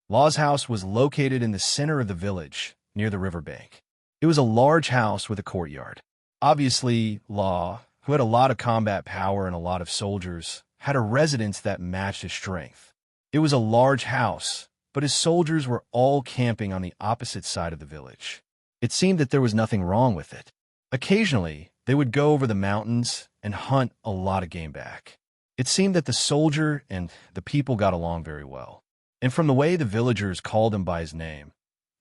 Law's house was located in the center of the village, near the riverbank. It was a large house with a courtyard. Obviously, Law, who had a lot of combat power and a lot of soldiers, had a residence that matched his strength. It was a large house, but his soldiers were all camping on the opposite side of the village. It seemed that there was nothing wrong with it. Occasionally, they would go over the mountains and hunt a lot of game back. It seemed that the soldier and the people got along very well. And from the way the villagers called him by his name,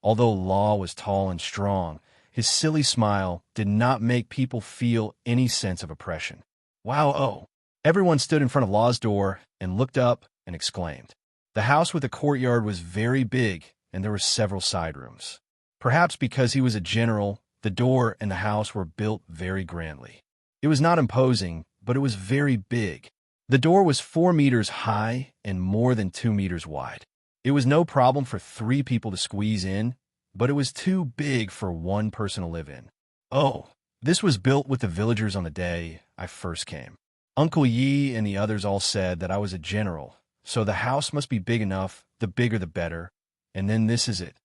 although Law was tall and strong, his silly smile did not make people feel any sense of oppression. Wow, oh! Everyone stood in front of Law's door and looked up and exclaimed. The house with the courtyard was very big, and there were several side rooms. Perhaps because he was a general, the door and the house were built very grandly. It was not imposing, but it was very big. The door was 4 meters high and more than 2 meters wide. It was no problem for 3 people to squeeze in, but it was too big for one person to live in. Oh, this was built with the villagers on the day I first came. Uncle Yi and the others all said that I was a general, so the house must be big enough, the bigger the better, and then this is it.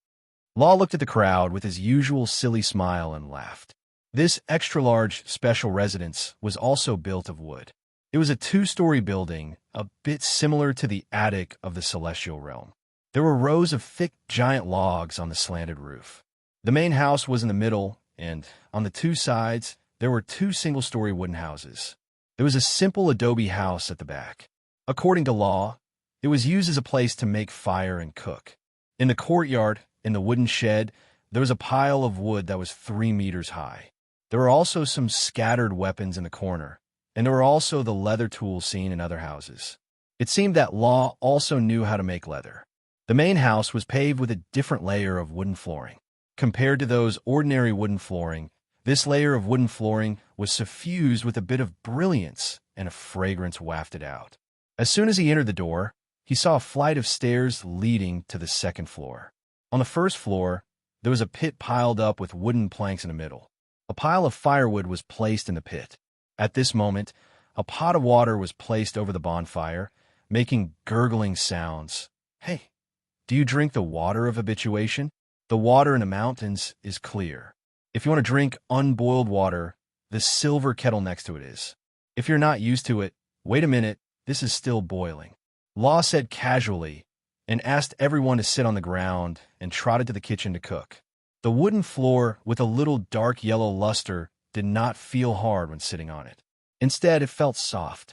Law looked at the crowd with his usual silly smile and laughed. This extra-large special residence was also built of wood. It was a two-story building, a bit similar to the attic of the celestial realm. There were rows of thick, giant logs on the slanted roof. The main house was in the middle, and on the two sides, there were two single-story wooden houses. There was a simple adobe house at the back. According to Law, it was used as a place to make fire and cook. In the courtyard, in the wooden shed, there was a pile of wood that was 3 meters high. There were also some scattered weapons in the corner, and there were also the leather tools seen in other houses. It seemed that Law also knew how to make leather. The main house was paved with a different layer of wooden flooring. Compared to those ordinary wooden flooring, this layer of wooden flooring was suffused with a bit of brilliance, and a fragrance wafted out. As soon as he entered the door, he saw a flight of stairs leading to the second floor. On the first floor, there was a pit piled up with wooden planks in the middle. A pile of firewood was placed in the pit. At this moment, a pot of water was placed over the bonfire, making gurgling sounds. Hey, do you drink the water of habituation? The water in the mountains is clear. If you want to drink unboiled water, the silver kettle next to it is. If you're not used to it, wait a minute, this is still boiling. Law said casually, and asked everyone to sit on the ground and trotted to the kitchen to cook. The wooden floor with a little dark yellow luster did not feel hard when sitting on it. Instead, it felt soft.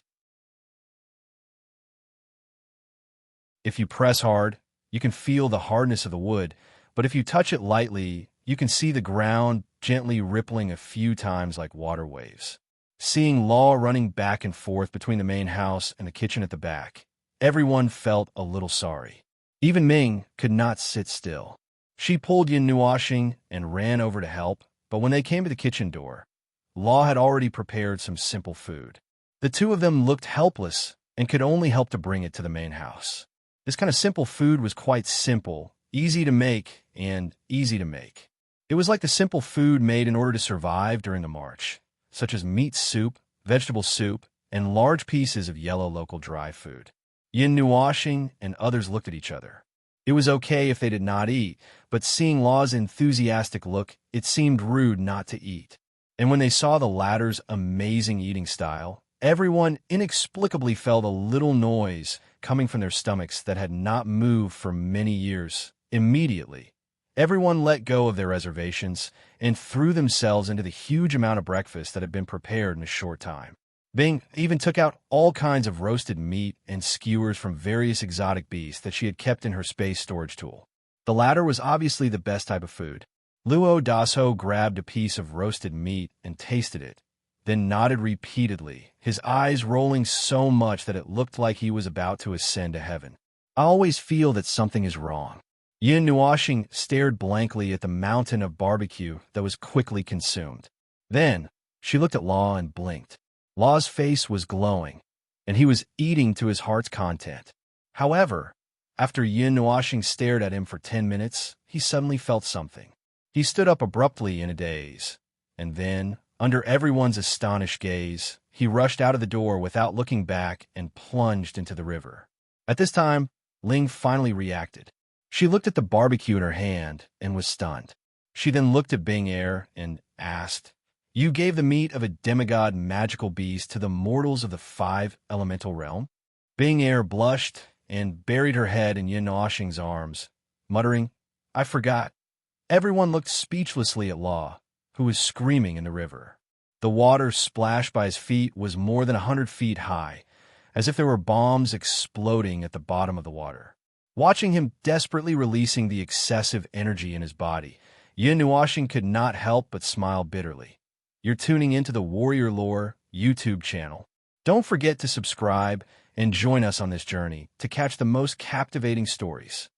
If you press hard, you can feel the hardness of the wood, but if you touch it lightly, you can see the ground gently rippling a few times like water waves. Seeing Law running back and forth between the main house and the kitchen at the back, everyone felt a little sorry. Even Ming could not sit still. She pulled Yin Nuoxing and ran over to help, but when they came to the kitchen door, Law had already prepared some simple food. The two of them looked helpless and could only help to bring it to the main house. This kind of simple food was quite simple, easy to make, and easy to make. It was like the simple food made in order to survive during the march, such as meat soup, vegetable soup, and large pieces of yellow local dry food. Yin Nuoxing and others looked at each other. It was okay if they did not eat, but seeing Law's enthusiastic look, it seemed rude not to eat. And when they saw the latter's amazing eating style, everyone inexplicably felt a little noise coming from their stomachs that had not moved for many years. Immediately, everyone let go of their reservations and threw themselves into the huge amount of breakfast that had been prepared in a short time. Bing even took out all kinds of roasted meat and skewers from various exotic beasts that she had kept in her space storage tool. The latter was obviously the best type of food. Luo Daso grabbed a piece of roasted meat and tasted it, then nodded repeatedly, his eyes rolling so much that it looked like he was about to ascend to heaven. I always feel that something is wrong. Yin Nuoxing stared blankly at the mountain of barbecue that was quickly consumed. Then, she looked at Law and blinked. Law's face was glowing, and he was eating to his heart's content. However, after Yin Nuoxing stared at him for 10 minutes, he suddenly felt something. He stood up abruptly in a daze, and then, under everyone's astonished gaze, he rushed out of the door without looking back and plunged into the river. At this time, Ling finally reacted. She looked at the barbecue in her hand and was stunned. She then looked at Bing Er and asked, "You gave the meat of a demigod magical beast to the mortals of the 5 elemental realm?" Bing Er blushed and buried her head in Yin Nuoxing's arms, muttering, "I forgot." Everyone looked speechlessly at Law, who was screaming in the river. The water splashed by his feet was more than 100 feet high, as if there were bombs exploding at the bottom of the water. Watching him desperately releasing the excessive energy in his body, Yin Nuoxing could not help but smile bitterly. You're tuning into the Warrior Lore YouTube channel. Don't forget to subscribe and join us on this journey to catch the most captivating stories.